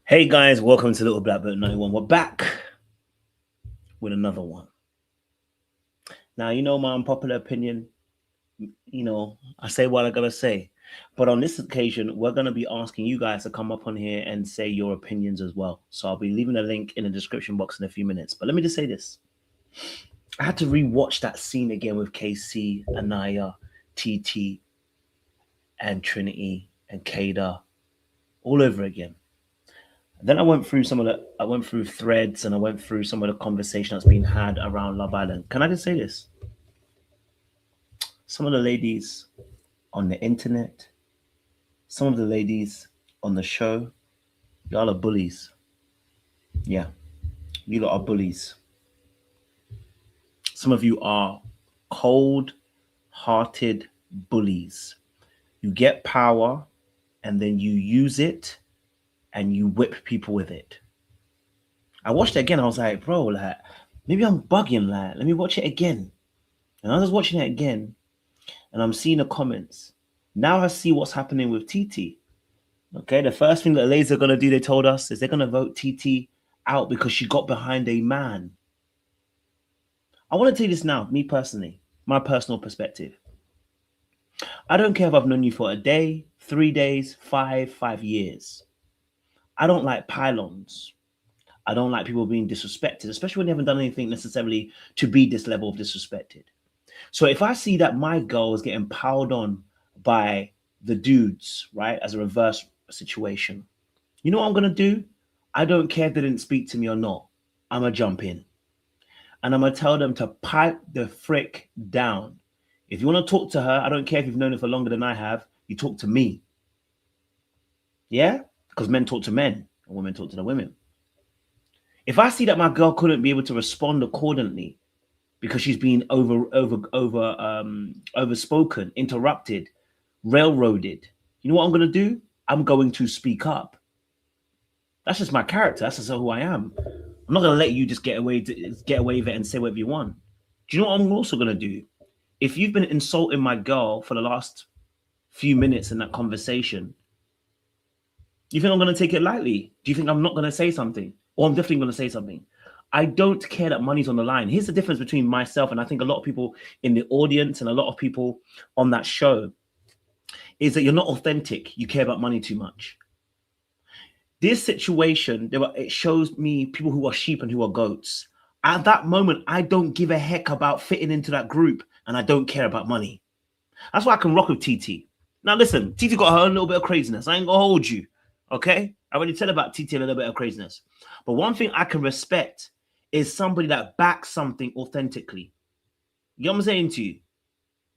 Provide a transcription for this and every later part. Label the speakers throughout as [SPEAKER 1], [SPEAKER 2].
[SPEAKER 1] Hey guys, welcome to Little Black Belt 91. We're back with another one. Now, you know my unpopular opinion. I say what I gotta say. But on this occasion, we're gonna be asking you guys to come up on here and say your opinions as well. So I'll be leaving a link in the description box in a few minutes. But let me just say this. I had to rewatch that scene again with KC, Anaya, Titi, and Trinity and Kada all over again. Then I went through threads and I went through some of the conversation that's been had around Love Island. Can I just say this? Some of the ladies on the internet, some of the ladies on the show, y'all are bullies. Yeah, you lot are bullies. Some of you are cold-hearted bullies. You get power and then you use it and you whip people with it. I watched it again. I was like, bro, like, maybe I'm bugging. Like, let me watch it again. And I was watching it again, and I'm seeing the comments. Now I see what's happening with Titi. Okay, the first thing that the ladies are gonna do, they told us, is they're gonna vote Titi out because she got behind a man. I want to tell you this now, me personally, my personal perspective. I don't care if I've known you for a day, 3 days, 5 years. I don't like pylons. I don't like people being disrespected, especially when they haven't done anything necessarily to be this level of disrespected. So if I see that my girl is getting piled on by the dudes, right, as a reverse situation, you know what I'm going to do? I don't care if they didn't speak to me or not. I'm going to jump in. And I'm going to tell them to pipe the frick down. If you want to talk to her, I don't care if you've known her for longer than I have, you talk to me. Yeah? Because men talk to men and women talk to the women. If I see that my girl couldn't be able to respond accordingly because she's been overspoken, interrupted, railroaded, you know what I'm going to do? I'm going to speak up. That's just my character. That's just who I am. I'm not going to let you just get away with it and say whatever you want. Do you know what I'm also going to do? If you've been insulting my girl for the last few minutes in that conversation, you think I'm going to take it lightly? Do you think I'm not going to say something? Or I'm definitely going to say something. I don't care that money's on the line. Here's the difference between myself and I think a lot of people in the audience and a lot of people on that show is that you're not authentic. You care about money too much. This situation, it shows me people who are sheep and who are goats. At that moment, I don't give a heck about fitting into that group and I don't care about money. That's why I can rock with Titi. Now listen, Titi got her own little bit of craziness. I ain't gonna hold you, okay? I already said about Titi a little bit of craziness. But one thing I can respect is somebody that backs something authentically. You know what I'm saying to you?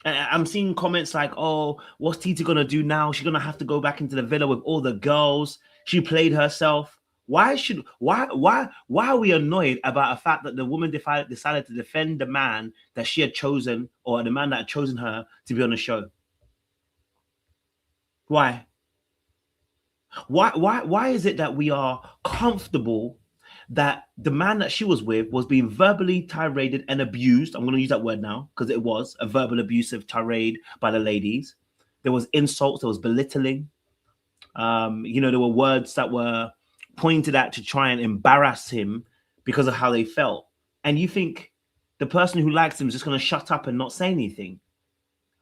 [SPEAKER 1] I'm seeing comments like, oh, what's Titi going to do now? She's going to have to go back into the villa with all the girls. She played herself. Why are we annoyed about the fact that the woman decided to defend the man that she had chosen, or the man that had chosen her to be on the show? Why? Why is it that we are comfortable that the man that she was with was being verbally tiraded and abused? I'm going to use that word now because it was a verbal abusive tirade by the ladies. There was insults, there was belittling. There were words that were pointed at to try and embarrass him because of how they felt. And you think the person who likes him is just going to shut up and not say anything?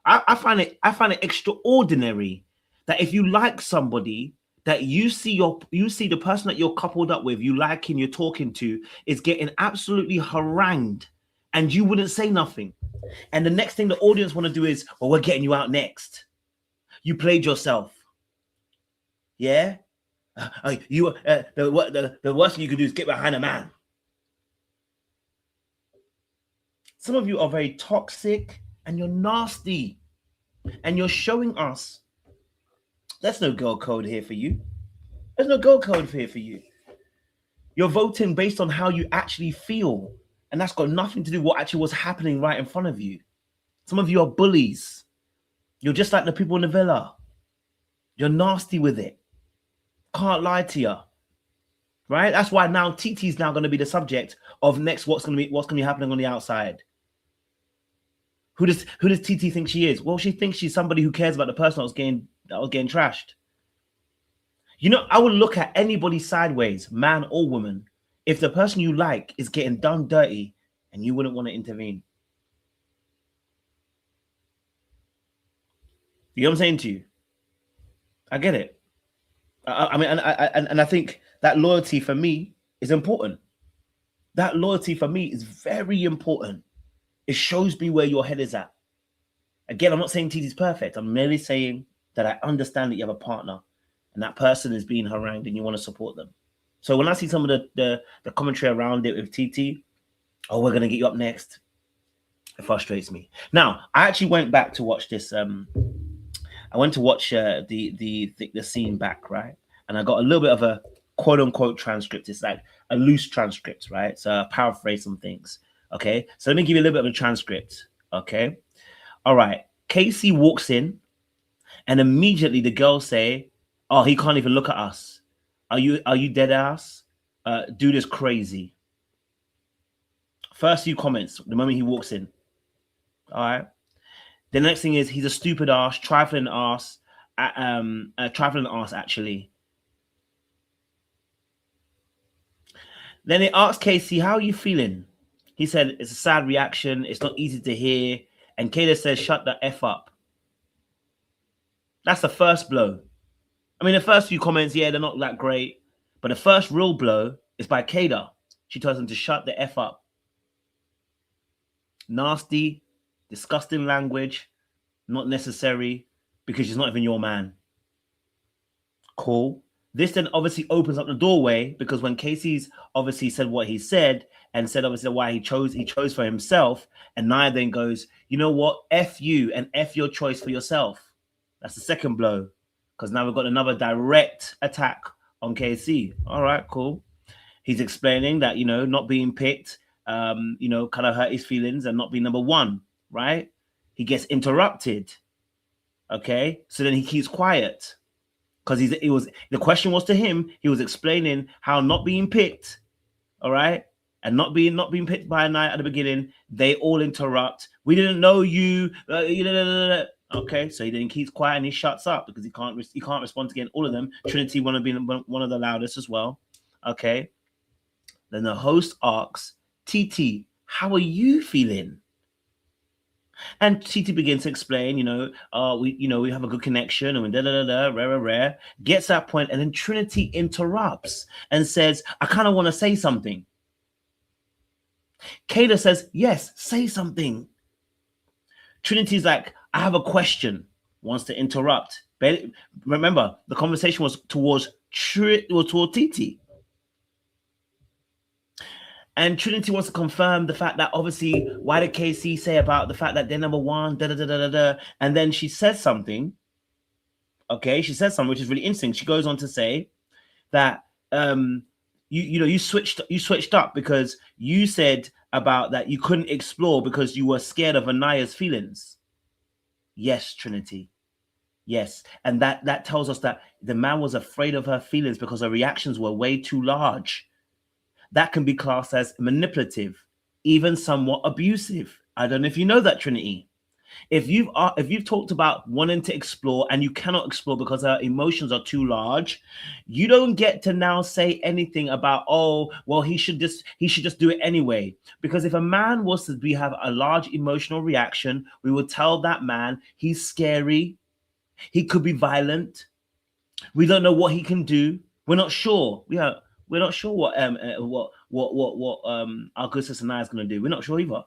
[SPEAKER 1] I find it extraordinary that if you like somebody, that you see the person that you're coupled up with, you like him, you're talking to, is getting absolutely harangued, and you wouldn't say nothing. And the next thing the audience want to do is, well, we're getting you out next. You played yourself. Yeah? The worst thing you could do is get behind a man. Some of you are very toxic and you're nasty. And you're showing us there's no girl code here for you. There's no girl code here for you. You're voting based on how you actually feel. And that's got nothing to do with what actually was happening right in front of you. Some of you are bullies. You're just like the people in the villa. You're nasty with it. Can't lie to you. Right? That's why now Titi's now going to be the subject of next what's going to be happening on the outside. Who does Titi think she is? Well, she thinks she's somebody who cares about the person that was getting trashed. You know, I would look at anybody sideways, man or woman, if the person you like is getting done dirty and you wouldn't want to intervene. You know what I'm saying to you? I get it. I mean, and I think that loyalty for me is important. That loyalty for me is very important. It shows me where your head is at. Again, I'm not saying Titi's perfect. I'm merely saying that I understand that you have a partner and that person is being harangued and you want to support them. So when I see some of the commentary around it with Titi, oh, we're going to get you up next, it frustrates me. Now, I actually went back to watch this. I went to watch the scene back, right? And I got a little bit of a quote unquote transcript. It's like a loose transcript, right? So I paraphrase some things. Okay. So let me give you a little bit of a transcript. Okay. All right. Casey walks in and immediately the girls say, oh, he can't even look at us. Are you dead ass? Dude is crazy. First few comments the moment he walks in. All right. The next thing is he's a stupid ass, trifling ass, actually. Then they asked Casey, how are you feeling? He said, it's a sad reaction. It's not easy to hear. And Kayla says, shut the F up. That's the first blow. I mean, the first few comments, yeah, they're not that great. But the first real blow is by Kayla. She tells him to shut the F up. Nasty, disgusting language, not necessary, because she's not even your man. Cool. This then obviously opens up the doorway, because when Casey's obviously said what he said and said obviously why he chose for himself, and Naya then goes, you know what, F you and F your choice for yourself. That's the second blow, because now we've got another direct attack on Casey. All right, cool. He's explaining that, you know, not being picked, you know, kind of hurt his feelings and not being number one, right? He gets interrupted. Okay, so then he keeps quiet because the question was to him. He was explaining how not being picked, all right, and not being picked by Anaya at the beginning. They all interrupt. We didn't know you. Okay, so he then keeps quiet and he shuts up because he can't respond to getting all of them. Trinity want to be one of the loudest as well. Okay, then the host asks Titi, how are you feeling? And Titi begins to explain, you know, we have a good connection and rare. Gets that point, and then Trinity interrupts and says, I kind of want to say something. Kayla says, yes, say something. Trinity's like, I have a question, wants to interrupt. But remember, the conversation was towards Titi. And Trinity wants to confirm the fact that obviously, why did KC say about the fact that they're number one, and then she says something. Okay, she says something which is really interesting. She goes on to say that you switched up because you said about that you couldn't explore because you were scared of Anaya's feelings. Yes, Trinity. Yes, and that tells us that the man was afraid of her feelings because her reactions were way too large. That can be classed as manipulative, even somewhat abusive. I don't know if you know that, Trinity. If you've talked about wanting to explore and you cannot explore because her emotions are too large, you don't get to now say anything about, oh, well, he should just do it anyway. Because if a man was to have a large emotional reaction, we would tell that man he's scary, he could be violent. We don't know what he can do. We're not sure. We're not sure what our good sister Anaya is going to do. We're not sure either.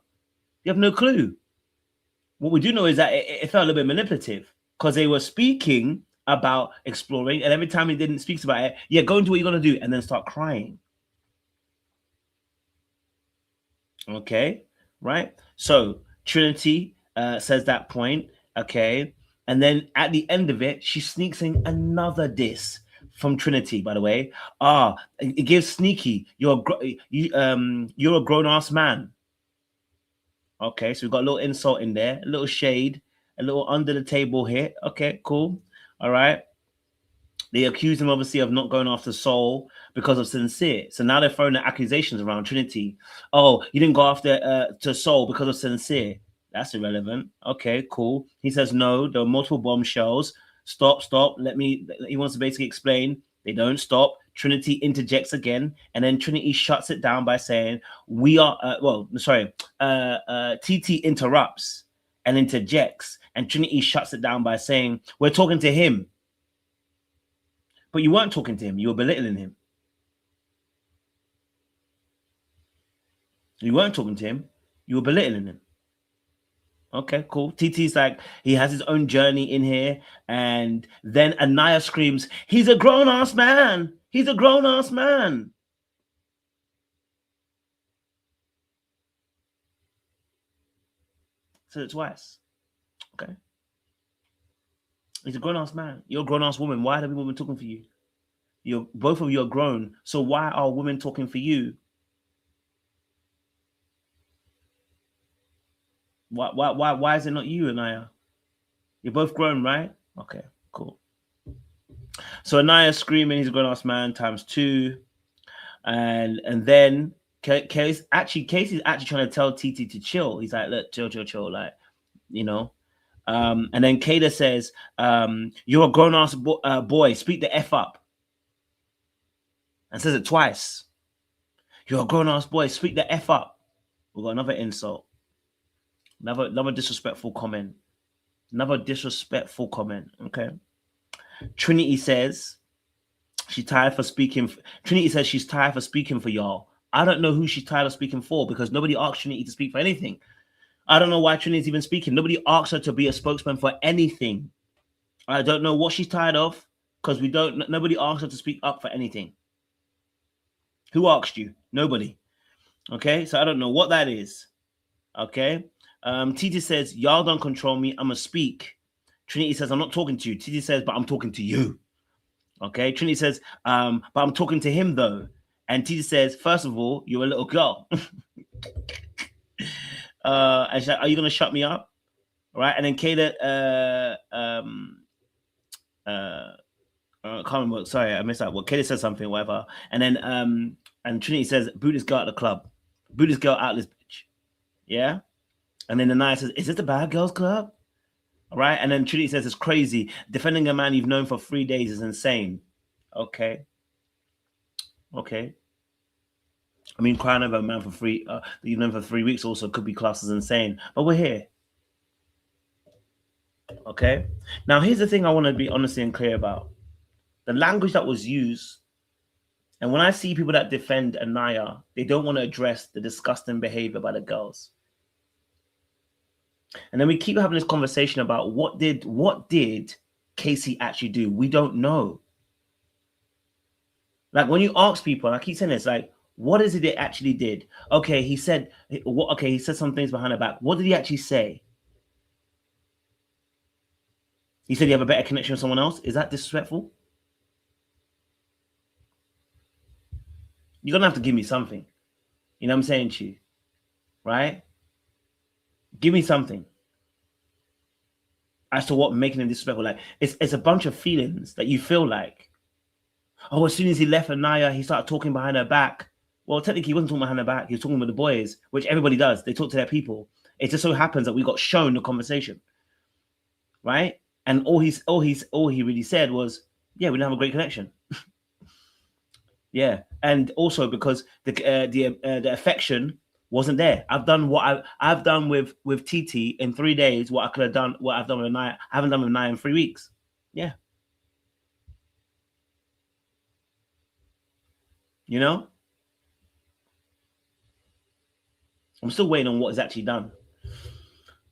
[SPEAKER 1] You have no clue. What we do know is that it felt a little bit manipulative because they were speaking about exploring, and every time he didn't speak about it, yeah, go into what you're going to do, and then start crying. Okay, right? So Trinity says that point, okay, and then at the end of it, she sneaks in another diss from Trinity, by the way. It gives sneaky. You're a grown-ass man. Okay, so we've got a little insult in there, a little shade, a little under the table hit. Okay, cool. All right. They accuse him obviously of not going after Soul because of Sincere. So now they're throwing the accusations around Trinity. Oh, you didn't go after to Soul because of Sincere. That's irrelevant. Okay, cool. He says no. There are multiple bombshells. Stop. He wants to basically explain They don't stop. Trinity interjects again, and then Trinity shuts it down by saying, "We are." Titi interrupts and interjects, and Trinity shuts it down by saying, "We're talking to him." But you weren't talking to him. You were belittling him. You weren't talking to him. You were belittling him. Okay, cool. Titi's like, he has his own journey in here. And then Anaya screams, "He's a grown-ass man. He's a grown-ass man." Said it twice. Okay. He's a grown-ass man. You're a grown-ass woman. Why are the women talking for you? You're both of you are grown. So why are women talking for you? Why is it not you, Anaya? You're both grown, right? Okay, cool. So Anaya's screaming, "He's a grown-ass man" ×2. And then Casey's actually trying to tell Titi to chill. He's like, "Look, chill, like, you know." And then Kada says, "You're a grown-ass boy. Speak the F up." And says it twice. "You're a grown-ass boy. Speak the F up." We've got another insult. Another disrespectful comment. Another disrespectful comment. Okay. Trinity says she's tired for speaking. Trinity says she's tired for speaking for y'all. I don't know who she's tired of speaking for, because nobody asked Trinity to speak for anything. I don't know why Trinity's even speaking. Nobody asked her to be a spokesman for anything. I don't know what she's tired of, because nobody asked her to speak up for anything. Who asked you? Nobody. Okay, so I don't know what that is. Okay. Titi says, "Y'all don't control me. I'm going to speak." Trinity says, "I'm not talking to you." Titi says, "But I'm talking to you." Okay. Trinity says, "But I'm talking to him though." And Titi says, "First of all, you're a little girl." And she's like, "Are you going to shut me up?" All right. And then Kayla, can't remember. Sorry, I missed out. Well, Kayla says something, whatever. And then, and Trinity says, "Buddhist girl at the club. Buddhist girl out this bitch." Yeah. And then Anaya says, "Is it the bad girls club?" All right. And then Trinity says, "It's crazy. Defending a man you've known for 3 days is insane." Okay. Okay. I mean, crying over a man that you've known for 3 weeks also could be classed as insane. But we're here. Okay. Now, here's the thing I want to be honest and clear about. The language that was used, and when I see people that defend Anaya, they don't want to address the disgusting behavior by the girls. And then we keep having this conversation about what did Casey actually do? We don't know. Like, when you ask people, and I keep saying this, like, what is it they actually did? Okay, he said some things behind her back. What did he actually say? He said you have a better connection with someone else. Is that disrespectful? You're gonna have to give me something. You know what I'm saying to you? Right? Give me something as to what making him disrespectful. Like, it's a bunch of feelings that you feel like, oh, as soon as he left Anaya, he started talking behind her back. Well, technically, he wasn't talking behind her back. He was talking with the boys, which everybody does. They talk to their people. It just so happens that we got shown the conversation, right? And all he really said was, "Yeah, we didn't have a great connection." Yeah, and also because the affection wasn't there. I've done what I've done with Titi in 3 days. What I could have done, what I've done with Anaya, I haven't done with Anaya in 3 weeks. Yeah, you know, I'm still waiting on what is actually done.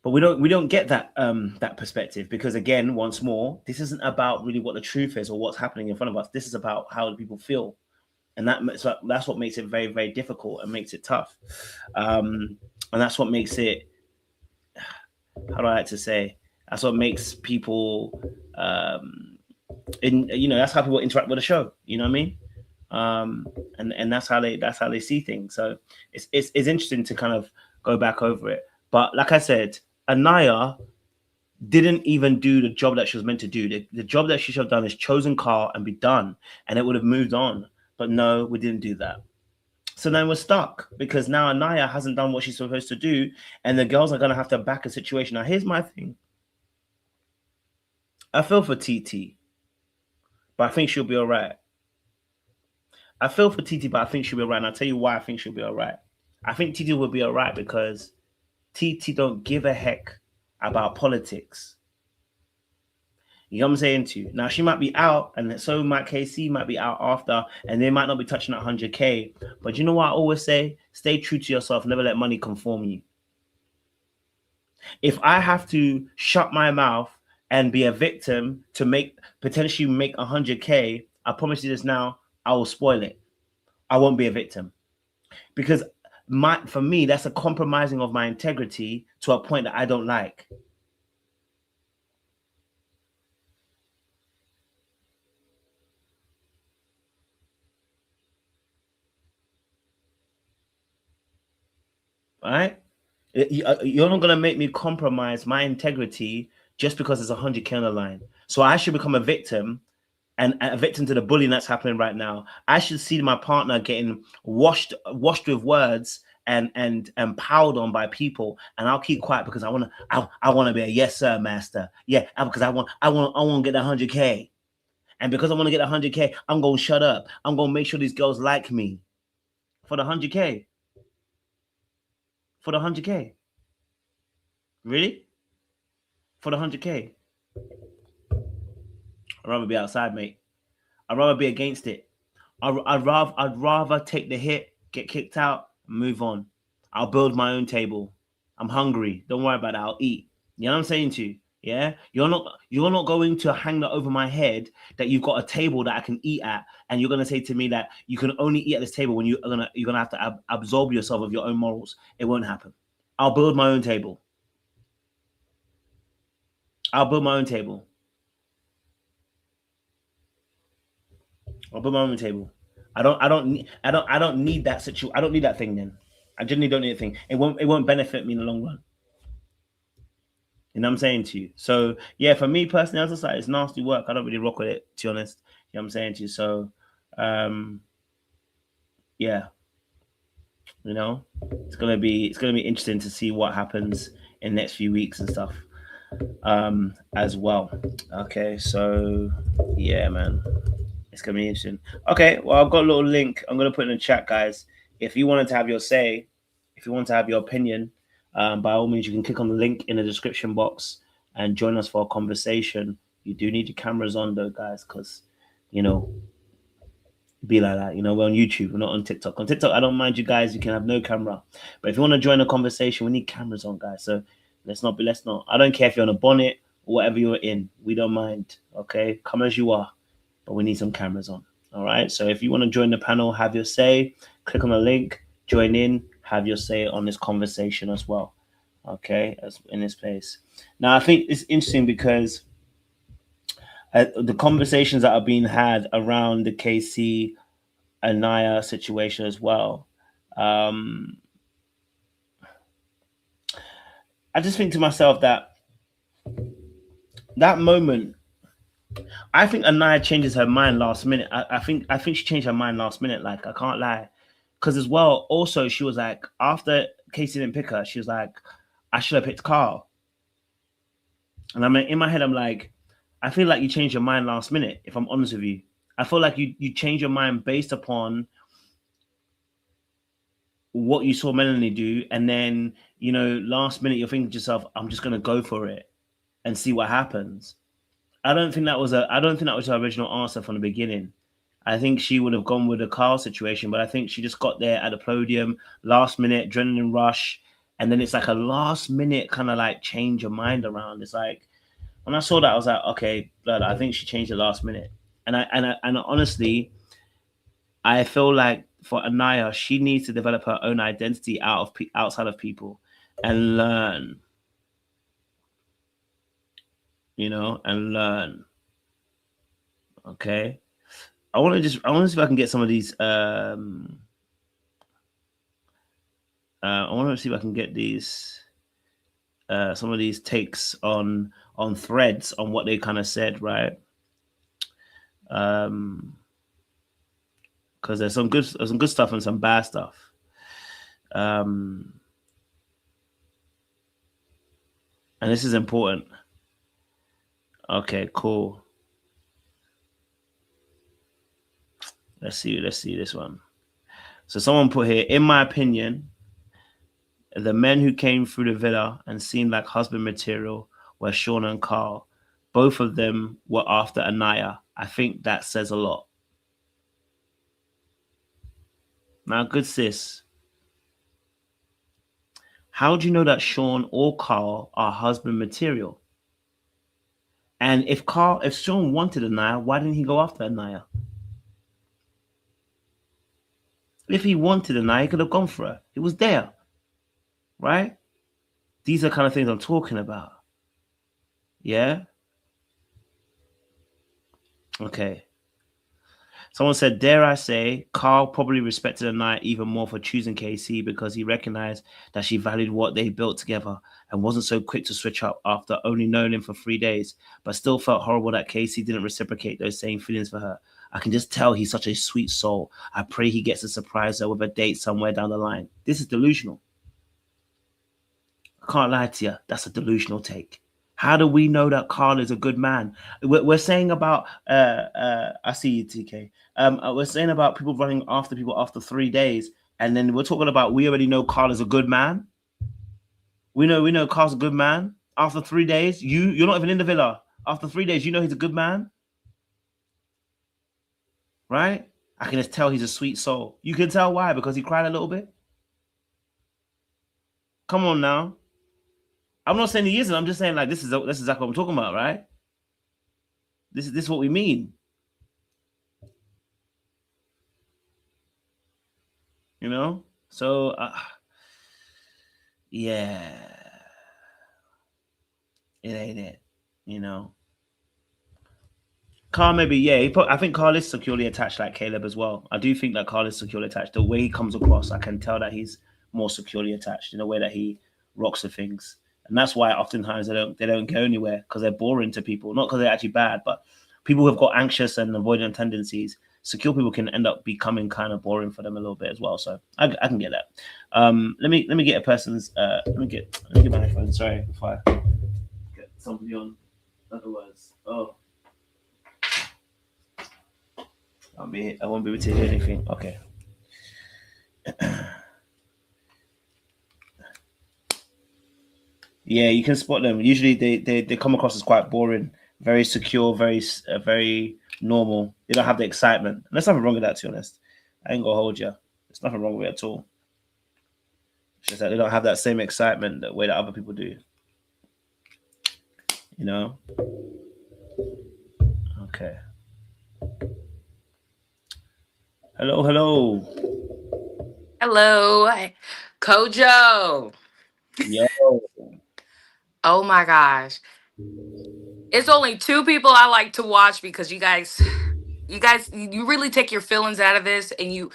[SPEAKER 1] But we don't get that that perspective, because again, once more, this isn't about really what the truth is or what's happening in front of us. This is about how the people feel, and that's what makes it very, very difficult and makes it tough. And that's what makes it, how do I like to say? That's what makes people, that's how people interact with the show. You know what I mean? And that's how they see things. So it's interesting to kind of go back over it. But like I said, Anaya didn't even do the job that she was meant to do. The job that she should have done is chosen Carl and be done, and it would have moved on. But no, we didn't do that. So then we're stuck, because now Anaya hasn't done what she's supposed to do, and the girls are going to have to back a situation. Now, here's my thing. I feel for Titi, but I think she'll be all right. I feel for Titi, but I think she'll be alright. And I'll tell you why I think she'll be alright. I think Titi will be alright because Titi don't give a heck about politics. You know what I'm saying to you? Now she might be out, and so might KC might be out after, and they might not be touching that 100K. But you know what I always say? Stay true to yourself. Never let money conform you. If I have to shut my mouth and be a victim to potentially make 100K, I promise you this now, I will spoil it. I won't be a victim because for me, that's a compromising of my integrity to a point that I don't like. All right? You're not gonna make me compromise my integrity just because there's 100K on the line. So I should become a victim and a victim to the bullying that's happening right now. I should see my partner getting washed with words and piled on by people, and I'll keep quiet because I wanna be a yes sir master. Yeah, because I want to get 100K. And because I want to get 100K, I'm gonna shut up. I'm gonna make sure these girls like me for the 100K. For the 100K. Really? For the 100K. I'd rather be outside, mate. I'd rather be against it. I'd rather take the hit, get kicked out, and move on. I'll build my own table. I'm hungry. Don't worry about it. I'll eat. You know what I'm saying to you? Yeah, you're not going to hang that over my head that you've got a table that I can eat at, and you're gonna say to me that you can only eat at this table when you're gonna have to absorb yourself of your own morals. It won't happen. I'll build my own table. I'll build my own table. I'll build my own table. I don't need that situation. I don't need that thing then. I genuinely don't need a thing. It won't benefit me in the long run. You know what I'm saying to you? So yeah, for me personally, as I said, it's nasty work. I don't really rock with it, to be honest. You know what I'm saying to you? So yeah. You know, it's gonna be interesting to see what happens in the next few weeks and stuff. As well. Okay, so yeah, man. It's gonna be interesting. Okay, well, I've got a little link. I'm gonna put in the chat, guys. If you wanted to have your say, if you want to have your opinion, by all means, you can click on the link in the description box and join us for a conversation. You do need your cameras on, though, guys, because you know, be like that. You know, we're on YouTube, we're not on TikTok. On TikTok, I don't mind you guys. You can have no camera, but if you want to join a conversation, we need cameras on, guys. So let's not. I don't care if you're on a bonnet or whatever you're in. We don't mind. Okay, come as you are, but we need some cameras on. All right. So if you want to join the panel, have your say, click on the link, join in, have your say on this conversation as well. Okay, as in this place. Now, I think it's interesting because the conversations that are being had around the KC Anaya situation as well. I just think to myself that moment, I think Anaya changes her mind last minute. I think she changed her mind last minute. Like, I can't lie, because as well, also she was like, after Casey didn't pick her, she was like, I should have picked Carl. And I'm in my head, I'm like, I feel like you changed your mind last minute. If I'm honest with you, I feel like you changed your mind based upon what you saw Melanie do, and then last minute you're thinking to yourself, I'm just gonna go for it and see what happens. I don't think that was her original answer from the beginning. I think she would have gone with the Carl situation, but I think she just got there at the podium, last minute, adrenaline rush, and then it's like a last minute kind of like change your mind around. It's like, when I saw that, I was like, okay, but I think she changed the last minute. And I honestly, I feel like for Anaya, she needs to develop her own identity outside of people and learn, and learn. Okay. I want to see if I can get some of these. I want to see if I can get these, some of these takes on threads on what they kind of said, right? Because there's some good stuff and some bad stuff. And this is important. Okay, cool. Let's see this one. So someone put here, in my opinion, the men who came through the villa and seemed like husband material were Sean and Carl. Both of them were after Anaya. I think that says a lot. Now, good sis, how do you know that Sean or Carl are husband material? And if Sean wanted Anaya, why didn't he go after Anaya? If he wanted Anaya, he could have gone for her. He was there, right? These are the kind of things I'm talking about. Yeah? Okay. Someone said, dare I say, Carl probably respected Anaya even more for choosing KC because he recognized that she valued what they built together and wasn't so quick to switch up after only knowing him for 3 days, but still felt horrible that Casey didn't reciprocate those same feelings for her. I can just tell he's such a sweet soul. I pray he gets to surprise her with a date somewhere down the line. This is delusional. I can't lie to you. That's a delusional take. How do we know that Carl is a good man? We're saying about I see you, TK. We're saying about people running after people after 3 days, and then we're talking about we already know Carl is a good man. We know Carl's a good man. After 3 days, you're not even in the villa. After 3 days, you know he's a good man, right? I can just tell he's a sweet soul. You can tell why, because he cried a little bit. Come on now. I'm not saying he isn't. I'm just saying like this is exactly what I'm talking about, right? This is what we mean. You know? So yeah. It ain't it. You know. Carl maybe, yeah. I think Carl is securely attached like Caleb as well. I do think that Carl is securely attached. The way he comes across, I can tell that he's more securely attached in the way that he rocks the things. And that's why oftentimes they don't go anywhere because they're boring to people. Not because they're actually bad, but people who have got anxious and avoidant tendencies, secure people can end up becoming kind of boring for them a little bit as well. So I can get that. Let me get a person's let me get my phone. Sorry if I get somebody on other words. Oh, I won't be able to hear anything. Okay. Yeah, you can spot them. Usually they come across as quite boring, very secure, very normal. They don't have the excitement. And there's nothing wrong with that, to be honest. I ain't gonna hold you. There's nothing wrong with it at all. It's just that they don't have that same excitement the way that other people do. You know? Okay. Hello, hello.
[SPEAKER 2] Hello, Kojo.
[SPEAKER 1] Yo.
[SPEAKER 2] Oh my gosh. It's only two people I like to watch because you really take your feelings out of this and you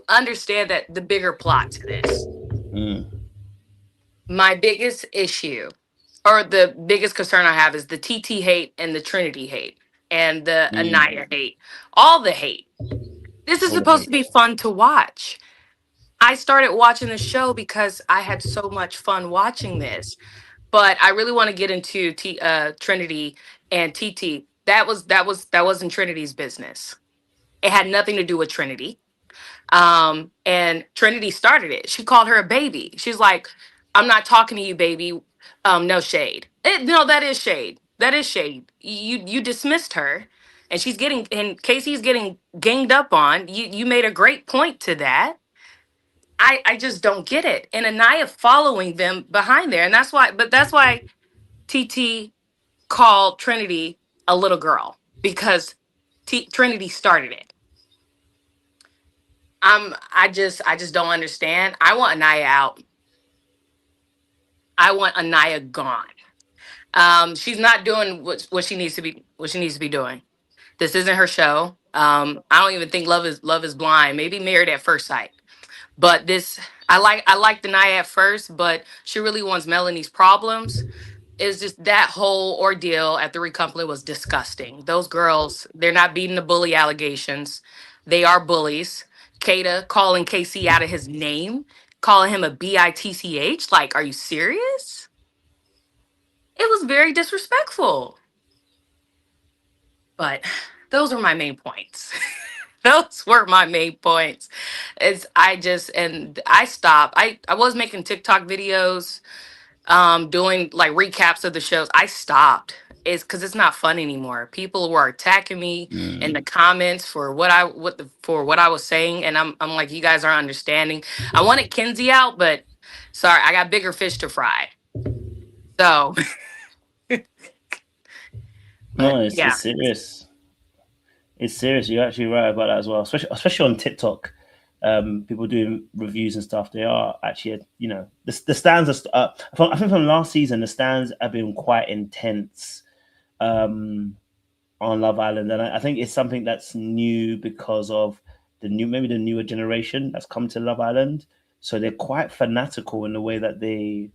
[SPEAKER 2] understand that the bigger plot to this.
[SPEAKER 1] Mm,
[SPEAKER 2] My biggest issue or the biggest concern I have is the TT hate and the Trinity hate and the
[SPEAKER 1] mm.
[SPEAKER 2] Anaya hate. All the hate. This is
[SPEAKER 1] All the
[SPEAKER 2] supposed to
[SPEAKER 1] hate.
[SPEAKER 2] be fun to watch. I started watching the show because I had so much fun watching this. But I really want to get into Trinity and TT. That wasn't Trinity's business. It had nothing to do with Trinity. And Trinity started it. She called her a baby. She's like, "I'm not talking to you, baby. No shade. No, that is shade. That is shade. You dismissed her, and Casey's getting ganged up on. You made a great point to that. I just don't get it. And Anaya following them behind there, and that's why TT called Trinity a little girl because Trinity started it. I just don't understand. I want Anaya out. I want Anaya gone. She's not doing what she needs to be doing. This isn't her show. I don't even think Love is Blind. Maybe Married at First Sight. But this I liked Anaya at first, but she really wants Melanie's problems. Is just that whole ordeal at the recoupling was disgusting. Those girls, they're not beating the bully allegations. They are bullies. Kata calling KC out of his name, calling him a bitch. Like, are you serious? It was very disrespectful. But those were my main points. Those were my main points. I stopped. I was making TikTok videos, doing like recaps of the shows. I stopped. It's because it's not fun anymore. People were attacking me in the comments for for what I was saying, and I'm like, you guys aren't understanding. I wanted Kenzie out, but sorry, I got bigger fish to fry. So,
[SPEAKER 1] No,
[SPEAKER 2] but
[SPEAKER 1] it's
[SPEAKER 2] yeah.
[SPEAKER 1] serious. It's serious. You're actually right about that as well. Especially on TikTok, people doing reviews and stuff. They are actually, you know, the stands are. I think from last season, the stands have been quite intense on Love Island, and I think it's something that's new because of maybe the newer generation that's come to Love Island. So they're quite fanatical in the way that they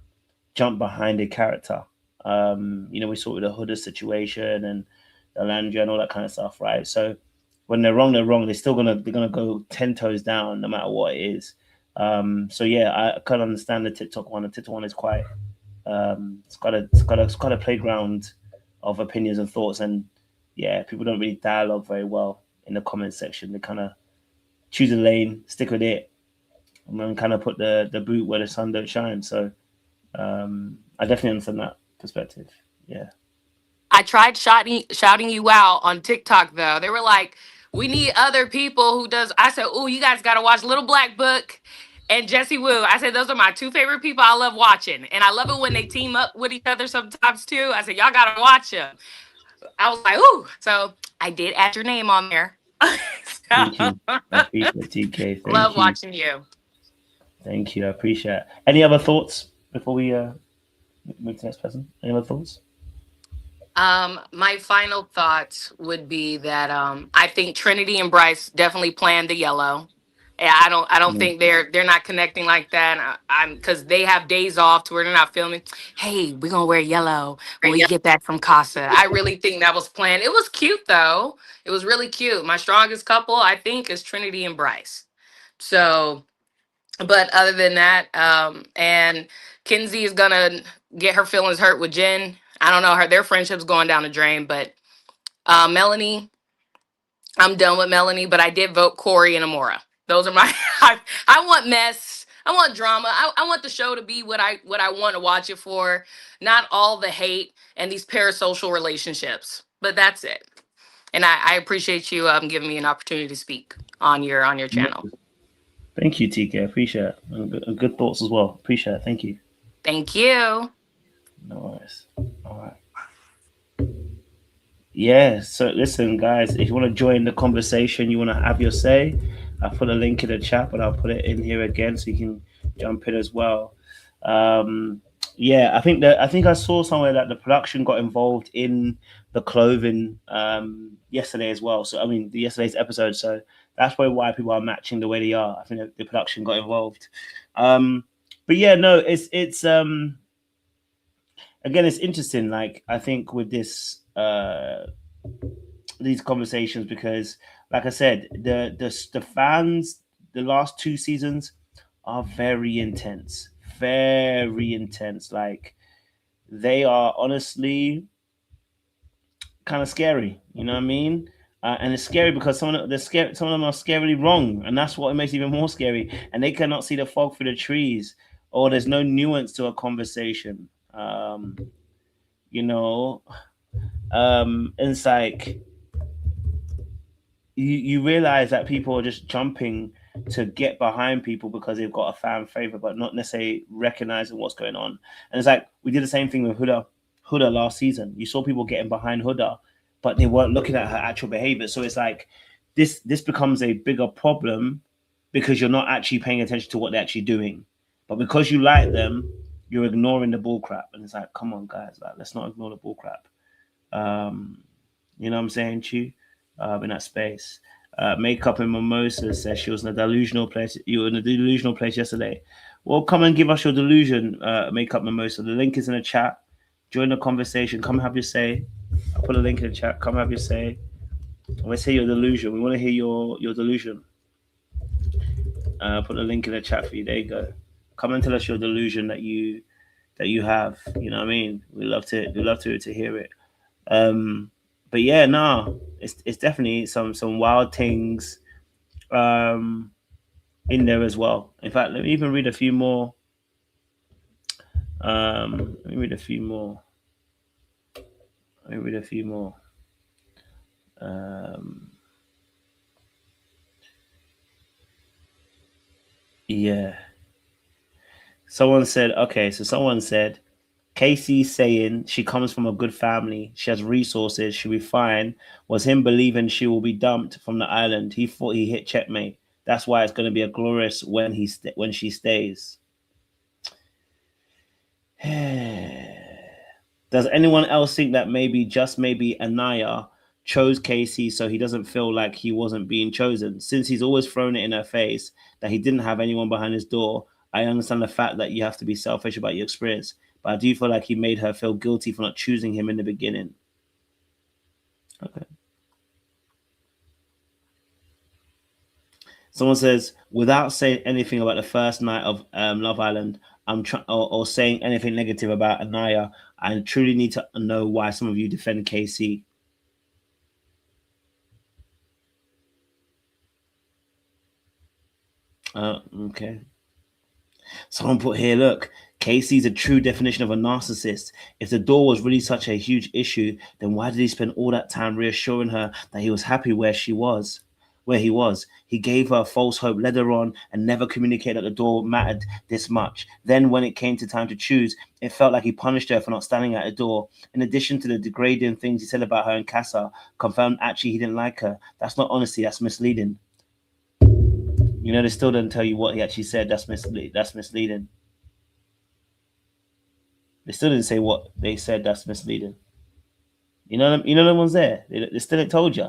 [SPEAKER 1] jump behind a character. You know, we saw with the Huda situation and the Landry and all that kind of stuff, right? So when they're wrong, they're wrong. They're gonna go 10 toes down no matter what it is. So yeah, I can understand the TikTok one. The TikTok one is quite it's got a playground of opinions and thoughts, and yeah, people don't really dialogue very well in the comment section. They kind of choose a lane, stick with it, and then kind of put the boot where the sun don't shine. So I definitely understand that perspective. Yeah.
[SPEAKER 2] I tried shouting you out on TikTok though. They were like, "We need other people who does." I said, "Oh, you guys got to watch Little Black Book and Jesse Wu." I said, "Those are my two favorite people I love watching, and I love it when they team up with each other sometimes too." I said, "Y'all got to watch them." I was like, "Ooh!" So I did add your name on there.
[SPEAKER 1] Thank
[SPEAKER 2] So,
[SPEAKER 1] you. I appreciate it, TK.
[SPEAKER 2] love
[SPEAKER 1] Thank you.
[SPEAKER 2] watching you.
[SPEAKER 1] Thank you. I appreciate it. Any other thoughts before we move to the next person? Any other thoughts?
[SPEAKER 2] My final thoughts would be that I think Trinity and Bryce definitely planned the yellow. Yeah, I don't
[SPEAKER 1] Mm,
[SPEAKER 2] think they're not connecting like that. I'm because they have days off to where they're not filming. Hey, we're gonna wear yellow when we get back from Casa. I really think that was planned. It was cute though. It was really cute. My strongest couple, I think, is Trinity and Bryce. So, but other than that, and Kinsey is gonna get her feelings hurt with Jen. I don't know, their friendship's going down the drain, but Melanie, I'm done with Melanie, but I did vote Corey and Amora. Those are my I want mess. I want drama. I want the show to be what I want to watch it for, not all the hate and these parasocial relationships. But that's it. And I appreciate you giving me an opportunity to speak on your
[SPEAKER 1] yeah.
[SPEAKER 2] channel.
[SPEAKER 1] Thank you, TK. I appreciate it. And good thoughts as well. Appreciate it. Thank you.
[SPEAKER 2] Thank you.
[SPEAKER 1] No worries. All right. Yeah, so listen, guys, if you want to join the conversation, you want to have your say, I put a link in the chat, but I'll put it in here again so you can jump in as well. Yeah, I think I saw somewhere that the production got involved in the clothing yesterday as well. So I mean, yesterday's episode. So that's probably why people are matching the way they are. I think the production got involved. But yeah, no, it's again, it's interesting. Like I think with this these conversations because, like I said, the fans the last two seasons are very intense, very intense. Like they are honestly kind of scary. You know what I mean? And it's scary because some of them are scarily wrong, and that's what makes it even more scary. And they cannot see the fog through the trees, or there's no nuance to a conversation. You know, and it's like you realize that people are just jumping to get behind people because they've got a fan favorite, but not necessarily recognizing what's going on. And it's like we did the same thing with Huda last season. You saw people getting behind Huda, but they weren't looking at her actual behavior. So it's like this becomes a bigger problem because you're not actually paying attention to what they're actually doing. But because you like them, you're ignoring the bull crap. And it's like, come on, guys, like let's not ignore the bull crap. You know what I'm saying, Chu? In that space. Makeup and Mimosa says she was in a delusional place. You were in a delusional place yesterday. Well, come and give us your delusion, Makeup Mimosa. The link is in the chat. Join the conversation. Come have your say. I'll put a link in the chat. Come have your say. Let's hear your delusion. We want to hear your delusion. Put a link in the chat for you. There you go. Come and tell us your delusion that you have. You know what I mean? We love to hear it. But yeah, no, it's definitely some wild things in there as well. In fact, let me even read a few more. Let me read a few more. Let me read a few more. Um, yeah. Someone said, okay, so someone said, Casey's saying she comes from a good family, she has resources, she'll be fine, was him believing she will be dumped from the island. He thought he hit checkmate. That's why it's going to be a glorious when when she stays. Does anyone else think that maybe, just maybe, Anaya chose Casey so he doesn't feel like he wasn't being chosen? Since he's always thrown it in her face that he didn't have anyone behind his door, I understand the fact that you have to be selfish about your experience, but I do feel like he made her feel guilty for not choosing him in the beginning. Okay. Someone says, without saying anything about the first night of Love Island, or saying anything negative about Anaya, I truly need to know why some of you defend KC. Okay. Someone put here, look, Casey's a true definition of a narcissist. If the door was really such a huge issue, then why did he spend all that time reassuring her that he was happy where she was? Where he was. He gave her false hope, led her on, and never communicated that the door mattered this much. Then, when it came to time to choose, it felt like he punished her for not standing at the door. In addition to the degrading things he said about her in Casa, confirmed actually he didn't like her. That's not honesty, that's misleading. You know, they still didn't tell you what he actually said. That's misleading. They still didn't say what they said. That's misleading. You know the ones there. They still ain't told you.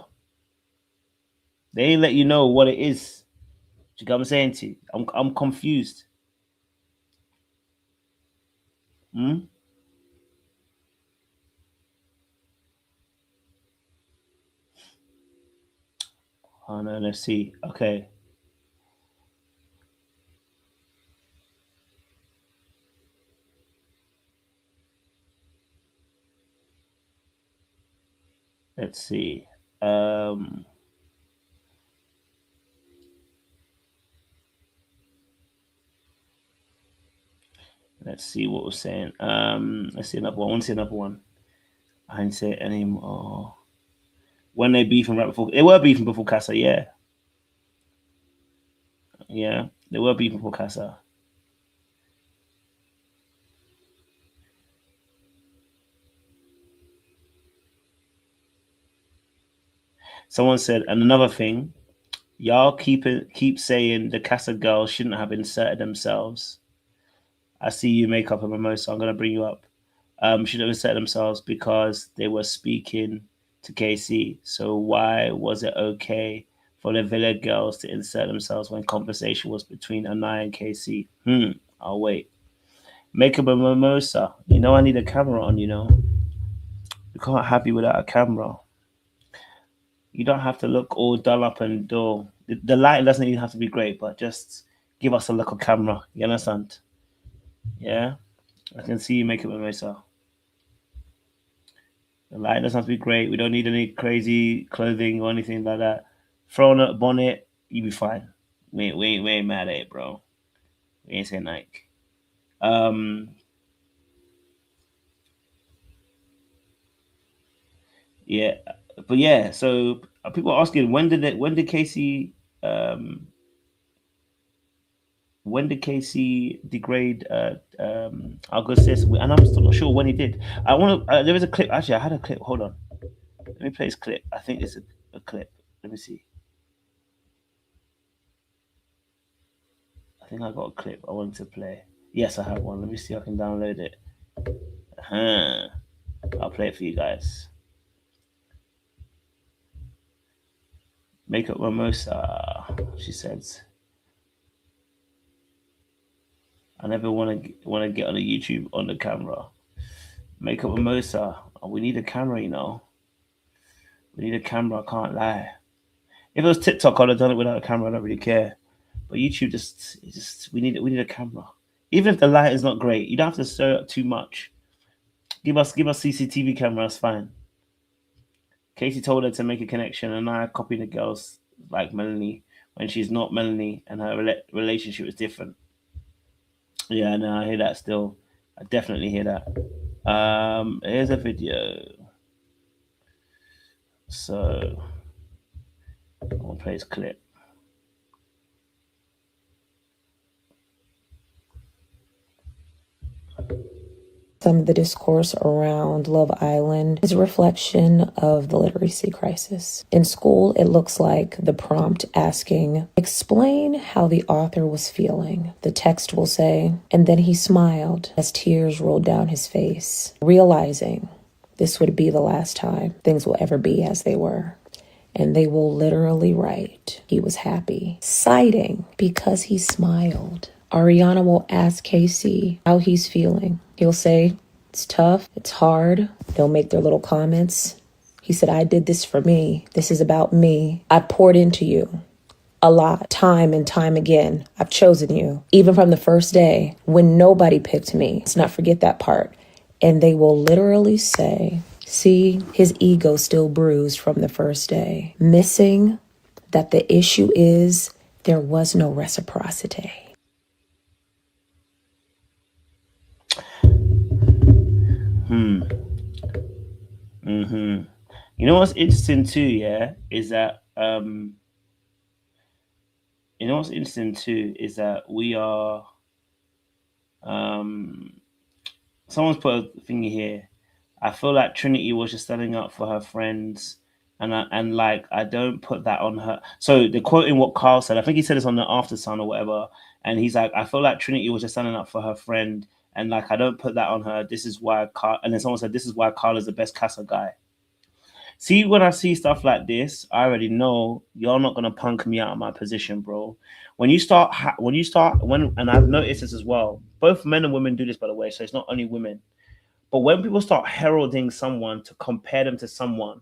[SPEAKER 1] They ain't let you know what it is. You get what I'm saying to you? I'm confused. Hmm? Oh no, let's see. Okay. Let's see. Um let's see what we're saying. Let's see another one. I want to see another one. I didn't say it anymore. When they beefing right before they were beefing before Casa, yeah. Yeah. They were beefing before Casa. Someone said, and another thing, y'all keep saying the Casa girls shouldn't have inserted themselves. I see you make up a mimosa. I'm gonna bring you up. Should have inserted themselves because they were speaking to KC. So why was it okay for the Villa girls to insert themselves when conversation was between Anaya and KC? I'll wait. Make up a mimosa. You know I need a camera on. You know you can't have you without a camera. You don't have to look all dull up and dull. The light doesn't even have to be great, but just give us a look of camera. You understand? Yeah, I can see you make it with myself. The light doesn't have to be great. We don't need any crazy clothing or anything like that. Throw on a bonnet, you be fine. We ain't mad at it, bro. We ain't saying like. Um, yeah, but yeah. So people are asking when did Casey when did Casey degrade Augustus? And I'm still not sure when he did. I want to. There was a clip. Actually, I had a clip. Hold on. Let me play this clip. I think it's a clip. Let me see. I think I got a clip I wanted to play. Yes, I have one. Let me see if I can download it. Uh-huh. I'll play it for you guys. Makeup Mimosa. She says, "I never want to get on the YouTube on the camera." Makeup Mimosa. Oh, we need a camera, you know. We need a camera. I can't lie. If it was TikTok, I'd have done it without a camera. I don't really care. But YouTube, just we need a camera. Even if the light is not great, you don't have to stir up too much. Give us CCTV camera. That's fine. Casey told her to make a connection, and I copied the girls like Melanie when she's not Melanie, and her relationship is different. Yeah, no, I hear that still. I definitely hear that. Here's a video. So I'll play this clip.
[SPEAKER 3] Some of the discourse around Love Island is a reflection of the literacy crisis. In school, it looks like the prompt asking, explain how the author was feeling. The text will say, and then he smiled as tears rolled down his face, realizing this would be the last time things will ever be as they were. And they will literally write, he was happy, citing because he smiled. Ariana will ask Casey how he's feeling. He'll say, it's tough, it's hard. They'll make their little comments. He said, I did this for me. This is about me. I poured into you a lot, time and time again. I've chosen you. Even from the first day when nobody picked me. Let's not forget that part. And they will literally say, see, his ego still bruised from the first day. Missing that the issue is there was no reciprocity.
[SPEAKER 1] You know what's interesting too, yeah, is that we are someone's put a thingy here. I feel like Trinity was just standing up for her friends, and I don't put that on her. So they're quoting what Carl said. I think he said this on the After Sun or whatever, and he's like, I feel like Trinity was just standing up for her friend, and like I don't put that on her. This is why Carl. And then someone said, this is why Carl is the best Casa guy. See, when I see stuff like this, I already know you're not gonna punk me out of my position, bro. And I've noticed this as well. Both men and women do this, by the way. So it's not only women. But when people start heralding someone to compare them to someone,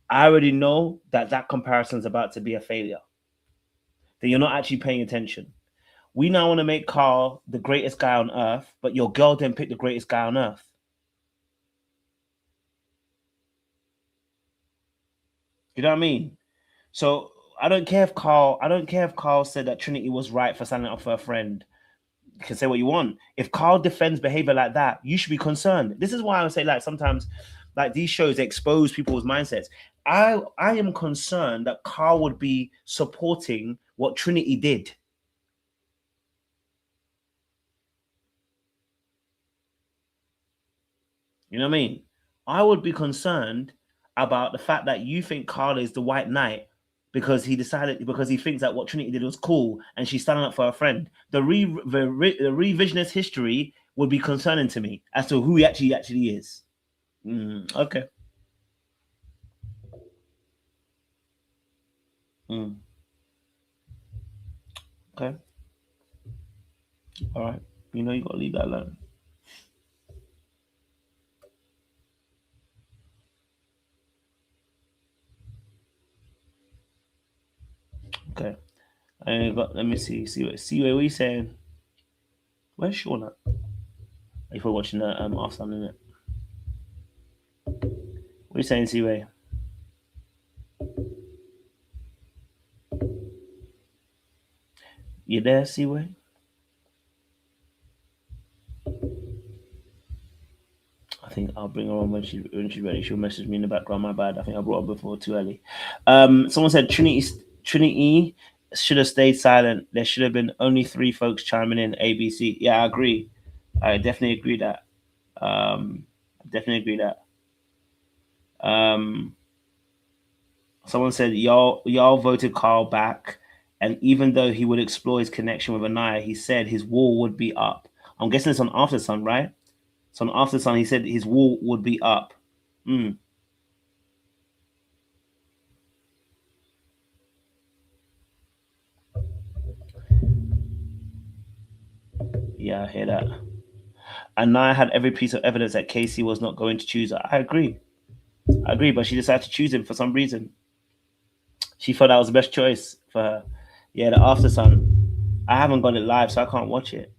[SPEAKER 1] I already know that comparison is about to be a failure. That you're not actually paying attention. We now want to make Carl the greatest guy on earth, but your girl didn't pick the greatest guy on earth. You know what I mean? So I don't care if Carl said that Trinity was right for standing up for a friend. You can say what you want. If Carl defends behavior like that, you should be concerned. This is why I would say, like, sometimes like these shows expose people's mindsets. I am concerned that Carl would be supporting what Trinity did. You know what I mean? I would be concerned about the fact that you think Carl is the white knight because he thinks that what Trinity did was cool and she's standing up for her friend. The revisionist history would be concerning to me as to who he actually is. Okay. Okay. All right. You know you gotta leave that alone. Okay. Let me see. See what you saying. Where's Sean at? If we're watching the Arsenal, isn't it? What are you saying, Seaway? You there, Seaway? I think I'll bring her on when she's ready. She'll message me in the background. My bad. I think I brought her before too early. Someone said Trinity should have stayed silent. There should have been only 3 folks chiming in. ABC. Yeah, I agree. I definitely agree that. Someone said y'all voted Carl back, and even though he would explore his connection with Anaya, he said his wall would be up. I'm guessing it's on After Sun, right? So on After Sun, he said his wall would be up. Yeah, I hear that. Anaya had every piece of evidence that Casey was not going to choose her. I agree, but she decided to choose him for some reason. She thought that was the best choice for her. Yeah, the After Sun. I haven't got it live, so I can't watch it.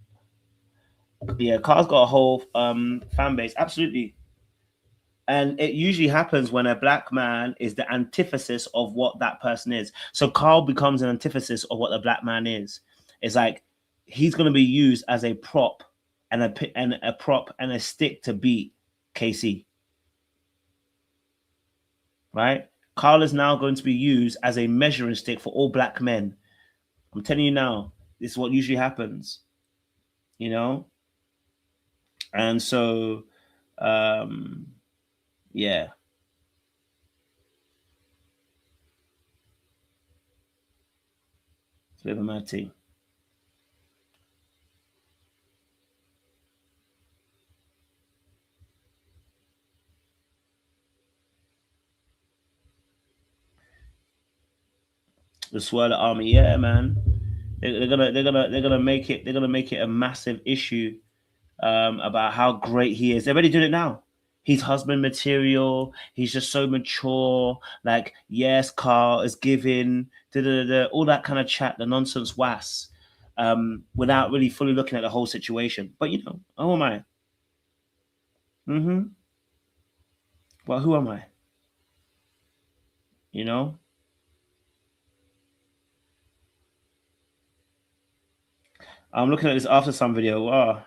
[SPEAKER 1] Yeah, Carl's got a whole fan base. Absolutely. And it usually happens when a black man is the antithesis of what that person is. So Carl becomes an antithesis of what the black man is. It's like he's going to be used as a prop and a stick to beat KC. Right? Carl is now going to be used as a measuring stick for all black men. I'm telling you now, this is what usually happens. You know? And so yeah. It's a bit of a mad thing. The Swirler Army, yeah, man. They're gonna make it a massive issue about how great he is. They're already doing it now. He's husband material. He's just so mature. Like, yes, Carl is giving, all that kind of chat, the nonsense was, without really fully looking at the whole situation. But, you know, who am I? Well, who am I? You know? I'm looking at this after some video. Wow.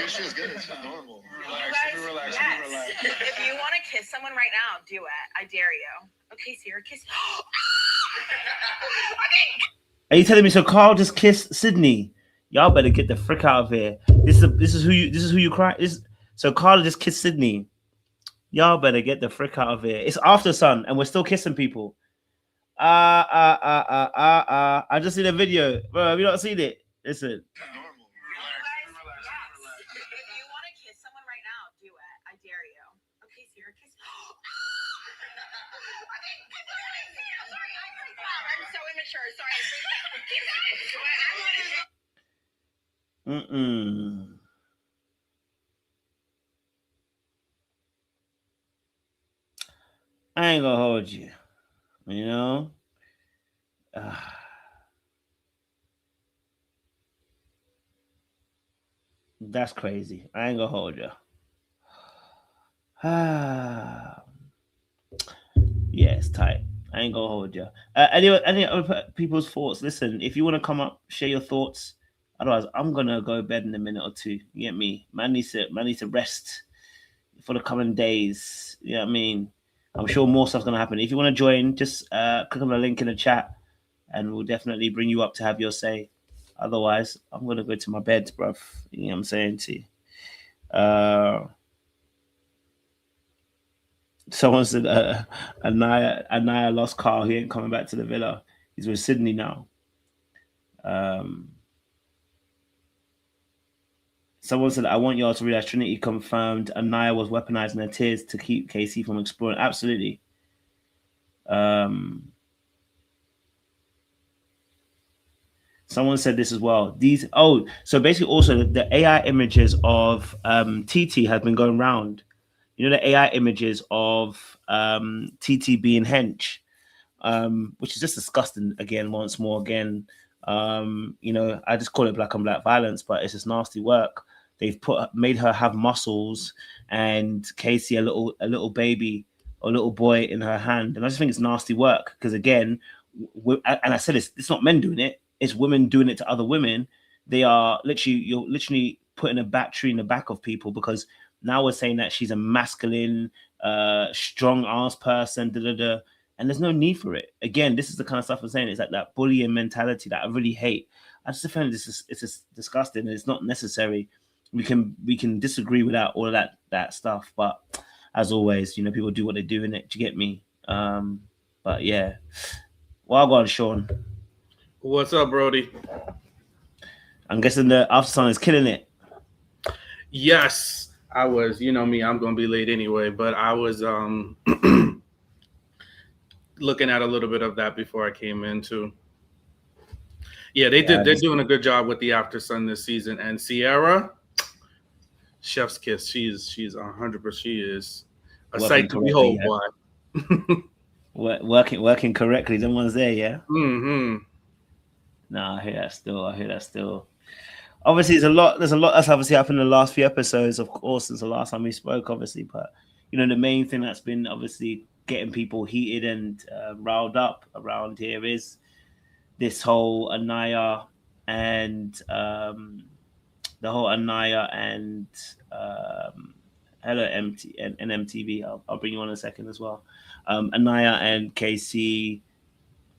[SPEAKER 4] She's good. It's normal. Relax.
[SPEAKER 5] If you want to kiss someone right now, do it. I dare you. Okay, Sierra, kiss.
[SPEAKER 1] Are you telling me so Carl just kissed Sydney? Y'all better get the frick out of here. This is who you cry. So Carl just kissed Sydney. Y'all better get the frick out of here. It's after sun and we're still kissing people. I just seen a video. Bro, have you not seen it? Listen. I ain't gonna hold you. You know? That's crazy. I ain't gonna hold you. Yeah, it's tight. I ain't gonna hold you. Any other people's thoughts? Listen, if you want to come up, share your thoughts. Otherwise, I'm gonna go to bed in a minute or two. You get me? Man needs to rest for the coming days. You know what I mean? I'm sure more stuff's gonna happen. If you want to join, just click on the link in the chat, and we'll definitely bring you up to have your say. Otherwise, I'm gonna go to my bed, bruv. You know what I'm saying to you? Someone said Anaya lost Carl. He ain't coming back to the villa. He's with Sydney now. Someone said, I want y'all to realize Trinity confirmed Anaya was weaponizing her tears to keep KC from exploring. Absolutely. Someone said this as well. So basically also the AI images of Titi has been going around. You know, the AI images of Titi being hench, which is just disgusting again, once more again. You know, I just call it black on black violence, but it's just nasty work. They've made her have muscles and Casey a little baby or little boy in her hand. And I just think it's nasty work because again, and I said it's not men doing it, it's women doing it to other women. You're literally putting a battery in the back of people because now we're saying that she's a masculine, strong ass person, and there's no need for it. Again, this is the kind of stuff I'm saying. It's like that bullying mentality that I really hate. I just find it's just disgusting and it's not necessary. We can disagree with all of that stuff, but as always, you know, people do what they do in it. Do you get me? But yeah. Well, go on, Sean.
[SPEAKER 6] What's up, Brody?
[SPEAKER 1] I'm guessing the After Sun is killing it.
[SPEAKER 6] Yes, I was. You know me, I'm gonna be late anyway, but I was looking at a little bit of that before I came in too. Yeah, they're doing a good job with the After Sun this season. And Sierra, chef's kiss. She's 100%. She is a sight to behold, boy.
[SPEAKER 1] Working correctly. Someone's there, yeah.
[SPEAKER 6] Mm-hmm.
[SPEAKER 1] No, I hear that still. obviously there's a lot that's obviously happened in the last few episodes, of course, since the last time we spoke, obviously. But the main thing that's been obviously getting people heated and riled up around here is this whole Anaya and the whole Anaya and hello MT and MTV. I'll bring you on in a second as well. Anaya and KC,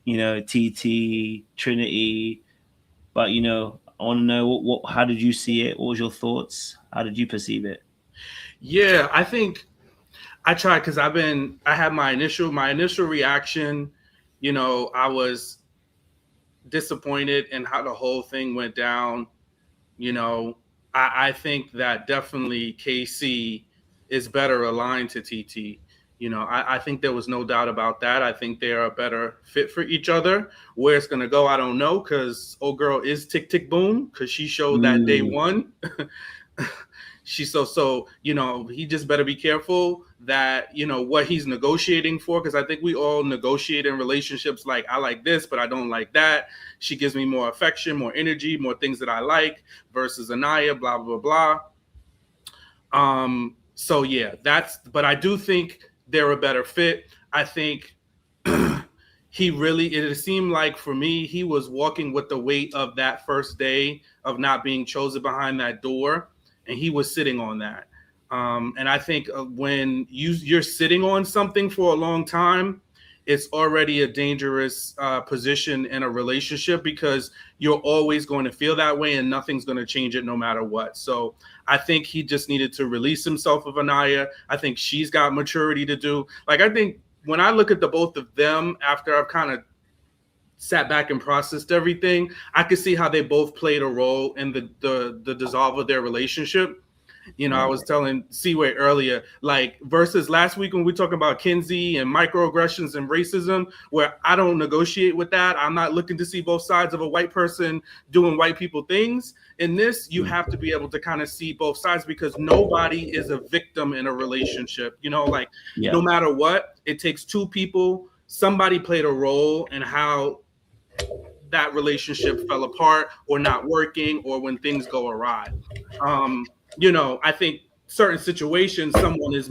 [SPEAKER 1] TT, Trinity. But I want to know how did you see it? What was your thoughts? How did you perceive it?
[SPEAKER 6] Yeah, I think I tried because I had my initial reaction. I was disappointed in how the whole thing went down. I think that definitely KC is better aligned to TT. I think there was no doubt about that. I think they are a better fit for each other. Where it's going to go, I don't know, because old girl is tick, tick, boom, because she showed that day one. She's so, he just better be careful that, what he's negotiating for, because I think we all negotiate in relationships like, I like this, but I don't like that. She gives me more affection, more energy, more things that I like versus Anaya, blah, blah, blah. So yeah, but I do think they're a better fit. I think it seemed like for me, he was walking with the weight of that first day of not being chosen behind that door. And he was sitting on that. And I think when you're sitting on something for a long time, it's already a dangerous position in a relationship because you're always going to feel that way and nothing's going to change it no matter what. So I think he just needed to release himself of Anaya. I think she's got maturity to do. Like, I think when I look at the both of them after I've kind of sat back and processed everything, I could see how they both played a role in the dissolve of their relationship. I was telling Seaway earlier, like versus last week when we talk about Kinsey and microaggressions and racism, where I don't negotiate with that. I'm not looking to see both sides of a white person doing white people things. In this, you have to be able to kind of see both sides because nobody is a victim in a relationship. No matter what, it takes two people. Somebody played a role in how that relationship fell apart or not working or when things go awry. I think certain situations, someone is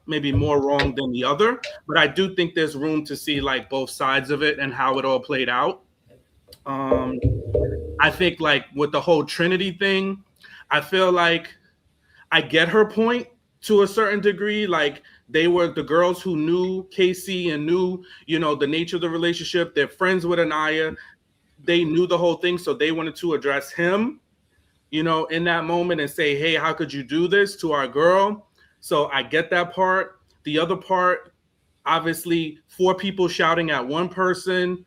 [SPEAKER 6] maybe more wrong than the other, but I do think there's room to see like both sides of it and how it all played out. I think like with the whole Trinity thing, I feel like I get her point to a certain degree. Like they were the girls who knew KC and knew, the nature of the relationship. They're friends with Anaya. They knew the whole thing. So they wanted to address him, in that moment and say, hey, how could you do this to our girl? So I get that part. The other part, obviously, 4 people shouting at one person,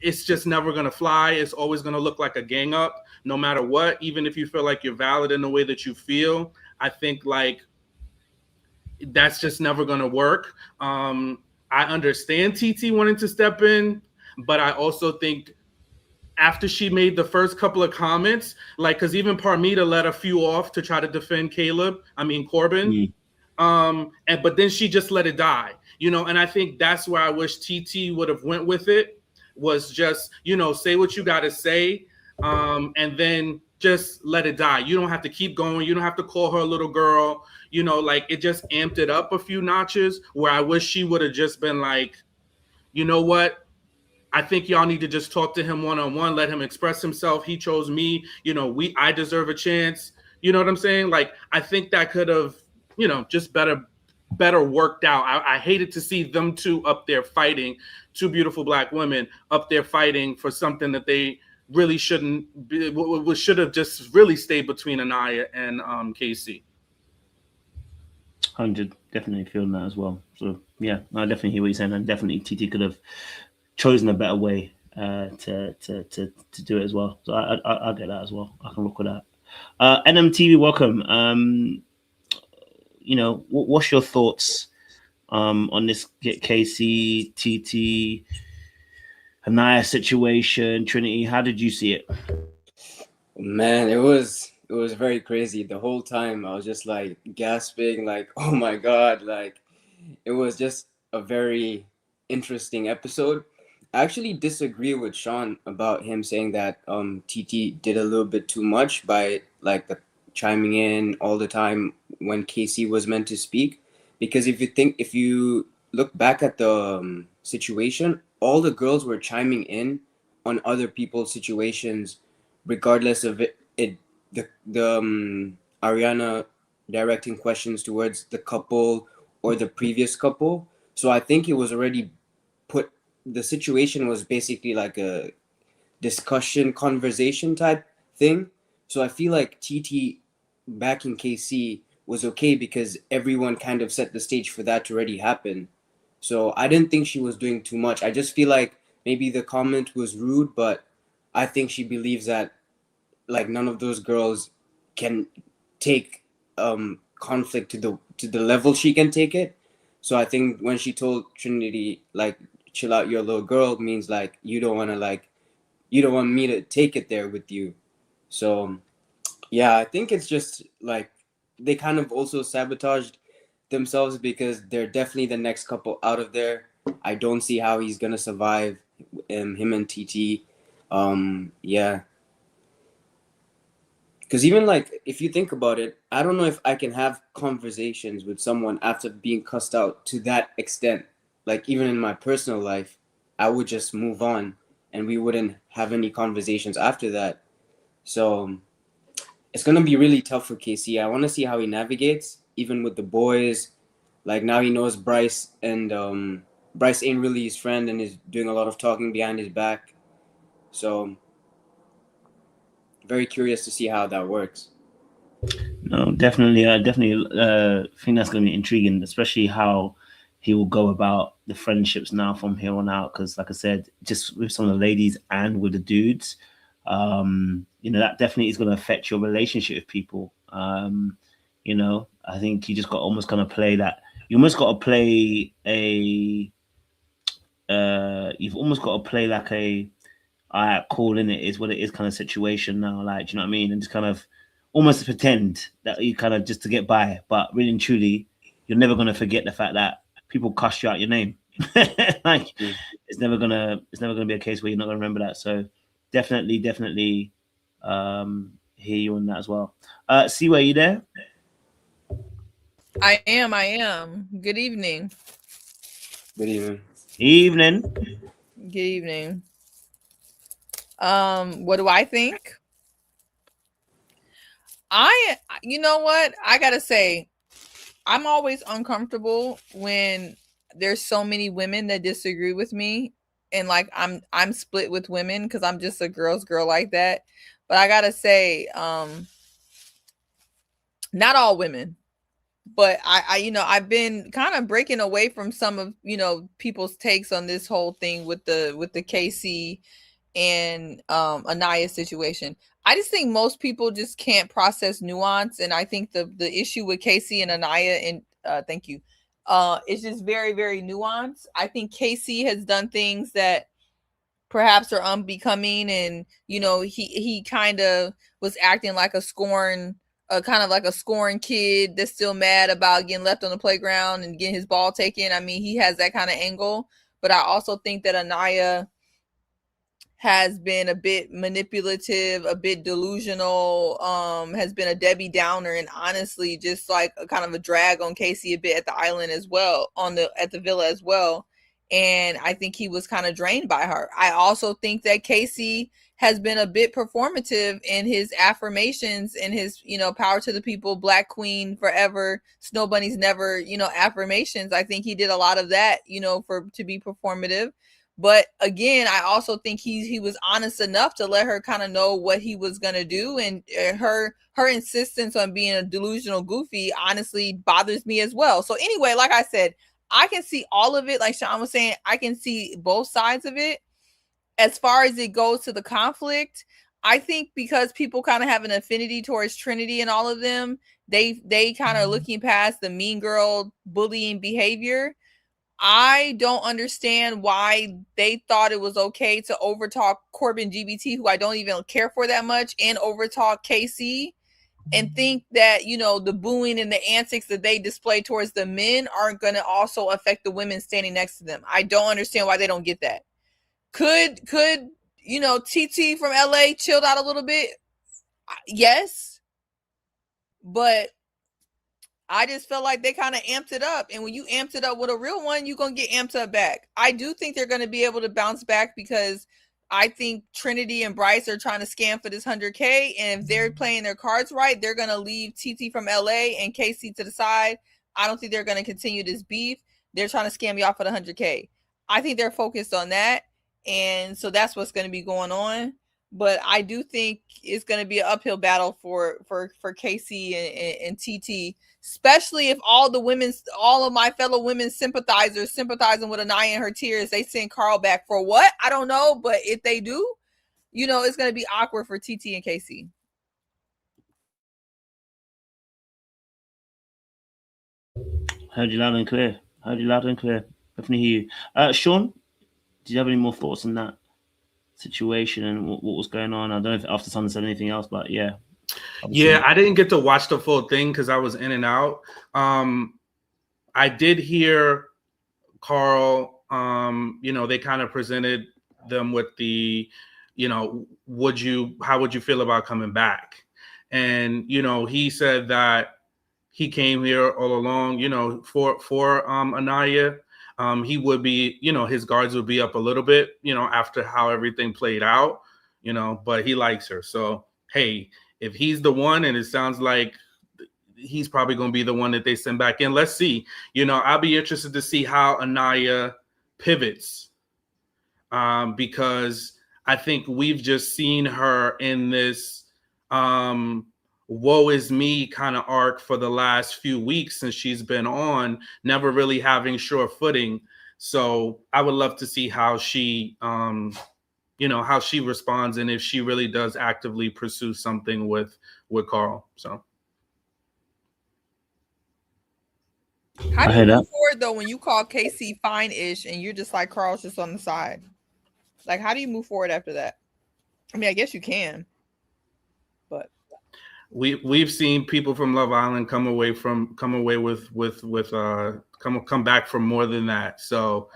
[SPEAKER 6] it's just never going to fly. It's always going to look like a gang up, no matter what. Even if you feel like you're valid in the way that you feel, I think like that's just never going to work. I understand Titi wanting to step in, but I also think after she made the first couple of comments, like, because even Parmita let a few off to try to defend Corbin. But then she just let it die, and I think that's where I wish TT would have went with it, was just, say what you got to say, and then just let it die. You don't have to keep going. You don't have to call her a little girl, like it just amped it up a few notches where I wish she would have just been like, you know what? I think y'all need to just talk to him one-on-one, let him express himself. He chose me, I deserve a chance. You know what I'm saying? Like, I think that could have, just better worked out. I hated to see them two up there fighting, 2 beautiful Black women up there fighting for something that they really shouldn't be, should have just really stayed between Anaya and KC.
[SPEAKER 1] 100, definitely feeling that as well. So yeah, I definitely hear what you're saying, and definitely TT could have chosen a better way to do it as well. So I get that as well. I can rock with that. NMTV, welcome. What's your thoughts on this KC, TT, Anaya situation, Trinity? How did you see it?
[SPEAKER 7] Man, it was very crazy. The whole time I was just like gasping, like, oh my God, like it was just a very interesting episode. I actually disagree with Sean about him saying that Titi did a little bit too much by like the chiming in all the time when Casey was meant to speak. Because if you look back at the situation, all the girls were chiming in on other people's situations, regardless of the Ariana directing questions towards the couple or the previous couple. So I think it was already put. The situation was basically like a discussion conversation type thing. So I feel like TT back in KC was okay because everyone kind of set the stage for that to already happen. So I didn't think she was doing too much. I just feel like maybe the comment was rude, but I think she believes that like none of those girls can take conflict to the level she can take it. So I think when she told Trinity like chill out, your little girl, means like you don't want me to take it there with you. So yeah, I think it's just like they kind of also sabotaged themselves because they're definitely the next couple out of there. I don't see how he's gonna survive, him and TT. Yeah, because even like if you think about it, I don't know if I can have conversations with someone after being cussed out to that extent. Like even in my personal life, I would just move on and we wouldn't have any conversations after that. So it's gonna be really tough for KC. I want to see how he navigates, even with the boys. Like now he knows Bryce, and Bryce ain't really his friend and is doing a lot of talking behind his back. So very curious to see how that works.
[SPEAKER 1] No, definitely, definitely think that's going to be intriguing, especially how he will go about the friendships now from here on out. Because, like I said, just with some of the ladies and with the dudes, that definitely is going to affect your relationship with people. I think you just got almost kind of play that. You almost got to play a. You've almost got to play like a. All right, cool, in it is what it is kind of situation now. Like, do you know what I mean? And just kind of almost pretend that you kind of just to get by, but really and truly, you're never gonna forget the fact that people cuss you out your name. Like it's never gonna be a case where you're not gonna remember that. So definitely hear you on that as well. See where you there?
[SPEAKER 8] I am. Good evening.
[SPEAKER 7] Good evening.
[SPEAKER 1] Evening.
[SPEAKER 8] Good evening. What do I think? You know what? I gotta say, I'm always uncomfortable when there's so many women that disagree with me, and like I'm split with women because I'm just a girl's girl like that. But I gotta say, not all women, but I I've been kind of breaking away from some of people's takes on this whole thing with the KC and Anaya situation. I just think most people just can't process nuance, and I think the issue with Casey and Anaya, and thank you, it's just very, very nuanced. I think Casey has done things that perhaps are unbecoming, and he kind of was acting like a scorn, kind of like a scorn kid that's still mad about getting left on the playground and getting his ball taken. I mean, he has that kind of angle, but I also think that Anaya has been a bit manipulative, a bit delusional, has been a Debbie Downer, and honestly just like a kind of a drag on Casey a bit at the island as well, at the villa as well. And I think he was kind of drained by her. I also think that Casey has been a bit performative in his affirmations and his, power to the people, Black Queen forever, Snow Bunnies never, affirmations. I think he did a lot of that, to be performative. But again, I also think he was honest enough to let her kind of know what he was going to do. And her insistence on being a delusional goofy honestly bothers me as well. So anyway, like I said, I can see all of it. Like Sean was saying, I can see both sides of it. As far as it goes to the conflict, I think because people kind of have an affinity towards Trinity and all of them, they kind of looking past the mean girl bullying behavior. I don't understand why they thought it was okay to overtalk Corbin GBT, who I don't even care for that much, and overtalk KC, and think that, the booing and the antics that they display towards the men aren't going to also affect the women standing next to them. I don't understand why they don't get that. Could you know, Titi from LA chilled out a little bit? Yes, but I just felt like they kind of amped it up. And when you amped it up with a real one, you're going to get amped up back. I do think they're going to be able to bounce back because I think Trinity and Bryce are trying to scam for this 100K. And if they're playing their cards right, they're going to leave TT from LA and KC to the side. I don't think they're going to continue this beef. They're trying to scam y'all for the 100K. I think they're focused on that. And so that's what's going to be going on. But I do think it's going to be an uphill battle for KC and TT, especially if all of my fellow women sympathizers sympathizing with Anaya and her tears, they send Carl back for what? I don't know. But if they do, you know, it's going to be awkward for TT and KC.
[SPEAKER 1] Heard you loud and clear. Definitely hear you. Sean, do you have any more thoughts on that situation and what was going on? I don't know if After Sun said anything else, but yeah.
[SPEAKER 6] Yeah, I didn't get to watch the full thing because I was in and out. I did hear Carl, you know, they kind of presented them with the, you know, how would you feel about coming back? And, you know, he said that he came here all along, you know, for Anaya. He would be, you know, his guards would be up a little bit, you know, after how everything played out, you know, but he likes her. So, hey, if he's the one, and it sounds like he's probably going to be the one that they send back in, let's see. You know, I'll be interested to see how Anaya pivots, because I think we've just seen her in this woe is me kind of arc for the last few weeks since she's been on, never really having sure footing. So I would love to see how she, you know, how she responds and if she really does actively pursue something with Carl. So.
[SPEAKER 8] How do you move forward though when you call KC fine-ish and you're just like Carl's just on the side? Like, how do you move forward after that? I mean, I guess you can, but
[SPEAKER 6] we've seen people from Love Island come back from more than that. So,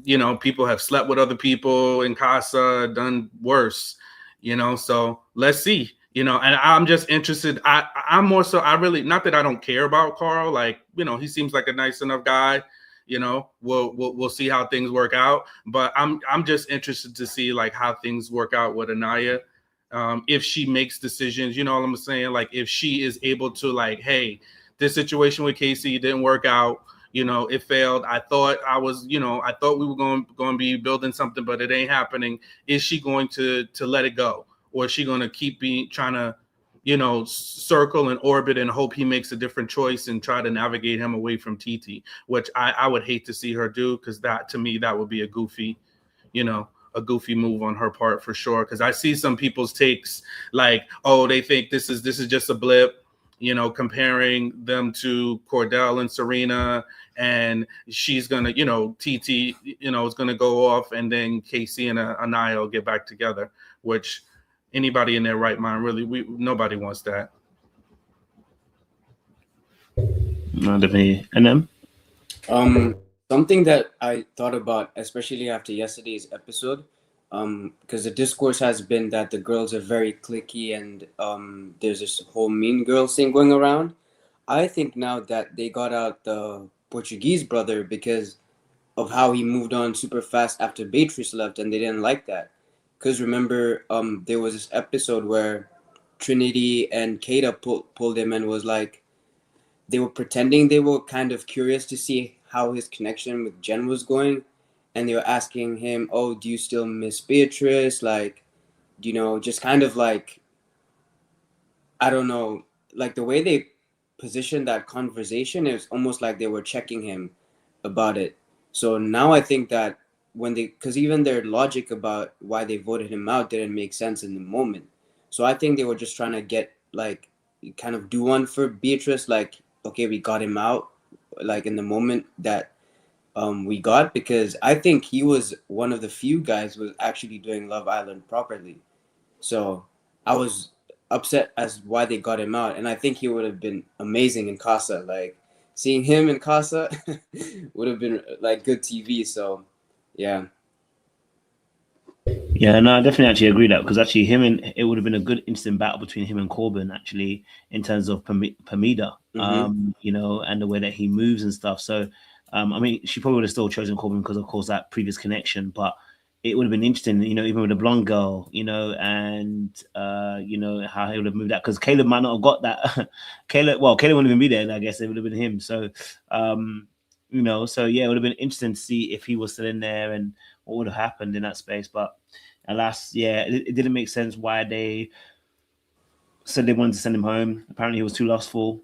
[SPEAKER 6] you know, people have slept with other people in Casa, done worse, you know. So let's see. You know, and I'm just interested. I'm more so, I really, not that I don't care about Carl. Like, you know, he seems like a nice enough guy. You know, we'll see how things work out. But I'm just interested to see like how things work out with Anaya. If she makes decisions, you know what I'm saying? Like if she is able to like, hey, this situation with Casey didn't work out. You know, it failed. I thought we were going to be building something, but it ain't happening. Is she going to let it go? Or is she going to keep trying to, you know, circle and orbit and hope he makes a different choice and try to navigate him away from Titi, which I would hate to see her do, because that, to me, that would be a goofy move on her part for sure. Because I see some people's takes like, oh, they think this is just a blip, you know, comparing them to Cordell and Serena, and she's gonna, you know, Titi, you know, is gonna go off, and then Casey and Anaya will get back together, which anybody in their right mind, really, nobody wants that.
[SPEAKER 1] No, definitely. And then
[SPEAKER 7] something that I thought about, especially after yesterday's episode, because the discourse has been that the girls are very cliquey and there's this whole mean girl thing going around. I think now that they got out the Portuguese brother because of how he moved on super fast after Beatrice left, and they didn't like that. Because remember, there was this episode where Trinity and Kata pulled him and was like, they were pretending they were kind of curious to see how his connection with Jen was going. And they were asking him, oh, do you still miss Beatrice? Like, you know, just kind of like, I don't know, like the way they positioned that conversation, it was almost like they were checking him about it. So now I think that because even their logic about why they voted him out didn't make sense in the moment. So I think they were just trying to get like, kind of do one for Beatrice, like, okay, we got him out, like in the moment that we got, because I think he was one of the few guys who was actually doing Love Island properly. So I was upset as why they got him out, and I think he would have been amazing in Casa. Like seeing him in Casa would have been like good TV. So yeah.
[SPEAKER 1] Yeah, no, I definitely actually agree that because actually it would have been a good instant battle between him and Corbin actually in terms of Pamida, you know, and the way that he moves and stuff. So, I mean, she probably would have still chosen Corbin because, of course, that previous connection. But it would have been interesting, you know, even with the blonde girl, you know, and you know how he would have moved that because Caleb might not have got that. Caleb wouldn't even be there. And I guess it would have been him. So, you know, so yeah, it would have been interesting to see if he was still in there and what would have happened in that space, but. Alas, yeah, it didn't make sense why they said they wanted to send him home. Apparently, he was too lustful.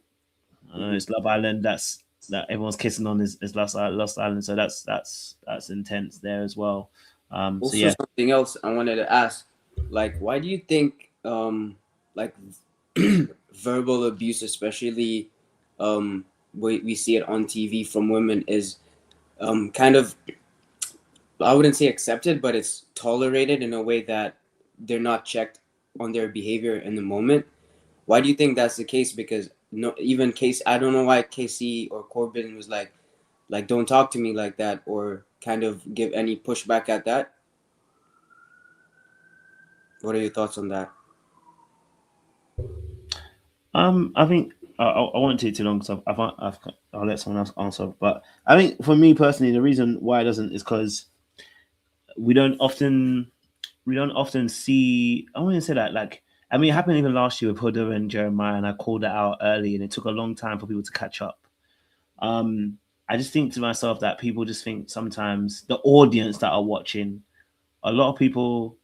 [SPEAKER 1] It's Love Island. That everyone's kissing on his Lost Island. So that's intense there as well.
[SPEAKER 7] Also,
[SPEAKER 1] so yeah,
[SPEAKER 7] something else I wanted to ask, like, why do you think, like, verbal abuse, especially, we see it on TV from women, is kind of, I wouldn't say accepted, but it's tolerated in a way that they're not checked on their behavior in the moment. Why do you think that's the case? Because even Casey, I don't know why Casey or Corbin was like, don't talk to me like that, or kind of give any pushback at that. What are your thoughts on that?
[SPEAKER 1] I think I won't take too long because I'll let someone else answer. But I think for me personally, the reason why it doesn't is because we don't often see. I wouldn't say that. Like, I mean, it happened even last year with Huda and Jeremiah, and I called that out early, and it took a long time for people to catch up. I just think to myself that people just think sometimes the audience that are watching, a lot of people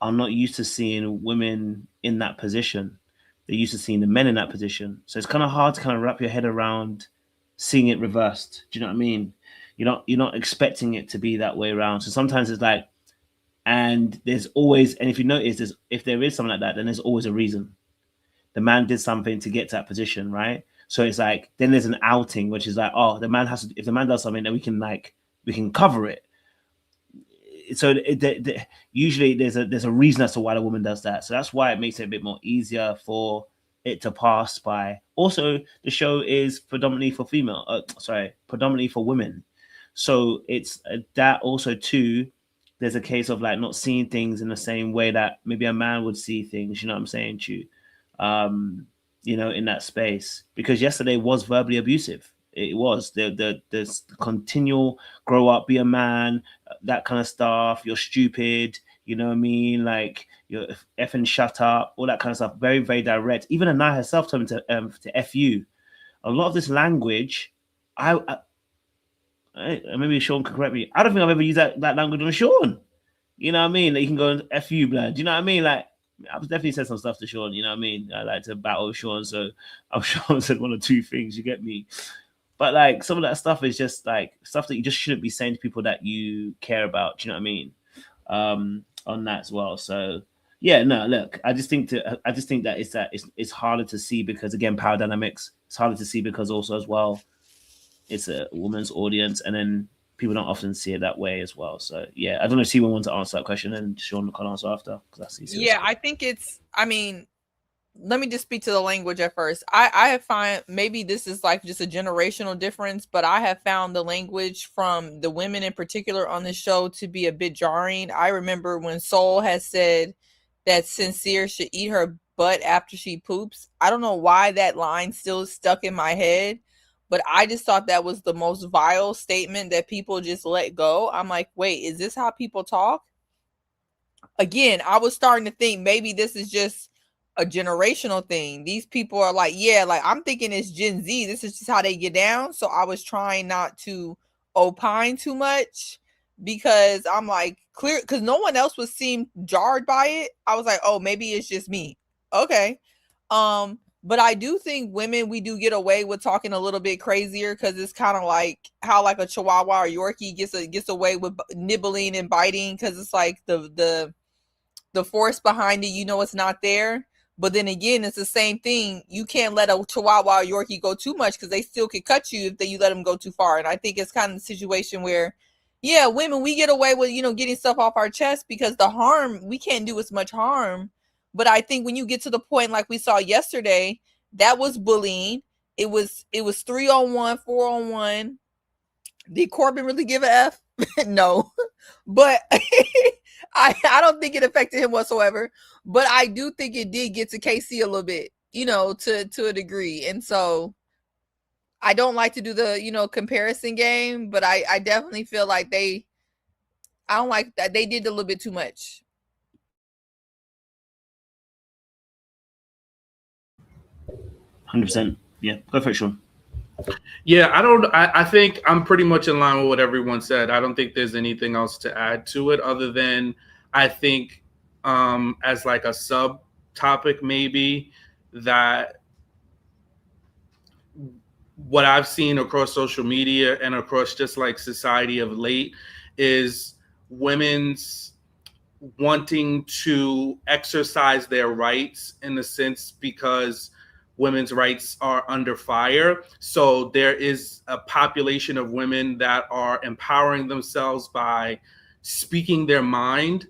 [SPEAKER 1] are not used to seeing women in that position. They're used to seeing the men in that position. So it's kind of hard to kind of wrap your head around seeing it reversed. Do you know what I mean? You're not expecting it to be that way around. So sometimes it's like, and there's always, and if you notice, if there is something like that, then there's always a reason. The man did something to get to that position, right? So it's like, then there's an outing, which is like, oh, the man has to, if the man does something, then we can cover it. So usually there's a reason as to why the woman does that. So that's why it makes it a bit more easier for it to pass by. Also, the show is predominantly for predominantly for women. So it's that also too. There's a case of like not seeing things in the same way that maybe a man would see things. You know what I'm saying to you? You know, in that space, because yesterday was verbally abusive. It was the continual grow up, be a man, that kind of stuff. You're stupid. You know what I mean? Like you're effing shut up, all that kind of stuff. Very, very direct. Even Anaya herself told me to F you. A lot of this language, maybe Sean can correct me. I don't think I've ever used that language on Sean. You know what I mean? Like you can go and F you, blood. Do you know what I mean? Like I've definitely said some stuff to Sean. You know what I mean? I like to battle with Sean, so I'm sure I said one or two things. You get me? But like some of that stuff is just like stuff that you just shouldn't be saying to people that you care about. Do you know what I mean? On that as well. So yeah, no, look, I just think that it's harder to see because again, power dynamics. It's harder to see because also as well, it's a woman's audience, and then people don't often see it that way as well. So yeah, I don't know if Siwan wants to answer that question, and Sean can answer after because that's easier.
[SPEAKER 8] Yeah, I think it's. I mean, let me just speak to the language at first. I have found maybe this is like just a generational difference, but I have found the language from the women in particular on this show to be a bit jarring. I remember when Soul has said that Sincere should eat her butt after she poops. I don't know why that line still stuck in my head, but I just thought that was the most vile statement that people just let go. I'm like, wait, is this how people talk? Again, I was starting to think maybe this is just a generational thing. These people are like, yeah, like I'm thinking it's Gen Z. This is just how they get down. So I was trying not to opine too much because I'm like clear because no one else was seem jarred by it. I was like, oh, maybe it's just me. Okay. But I do think women, we do get away with talking a little bit crazier because it's kind of like how like a Chihuahua or Yorkie gets away with nibbling and biting because it's like the force behind it, you know, it's not there. But then again, it's the same thing. You can't let a Chihuahua or Yorkie go too much because they still could cut you if you let them go too far. And I think it's kind of the situation where, yeah, women, we get away with, you know, getting stuff off our chest because the harm, we can't do as much harm. But I think when you get to the point like we saw yesterday, that was bullying. It was 3-on-1, 4-on-1. Did Corbin really give a F? No. But I don't think it affected him whatsoever, but I do think it did get to KC a little bit, you know, to a degree. And so I don't like to do the, you know, comparison game, but I definitely feel like I don't like that they did a little bit too much.
[SPEAKER 1] 100%. Yeah, go for it, Sean.
[SPEAKER 6] Yeah, I think I'm pretty much in line with what everyone said. I don't think there's anything else to add to it other than I think as like a subtopic maybe that what I've seen across social media and across just like society of late is women's wanting to exercise their rights in a sense because women's rights are under fire. So there is a population of women that are empowering themselves by speaking their mind,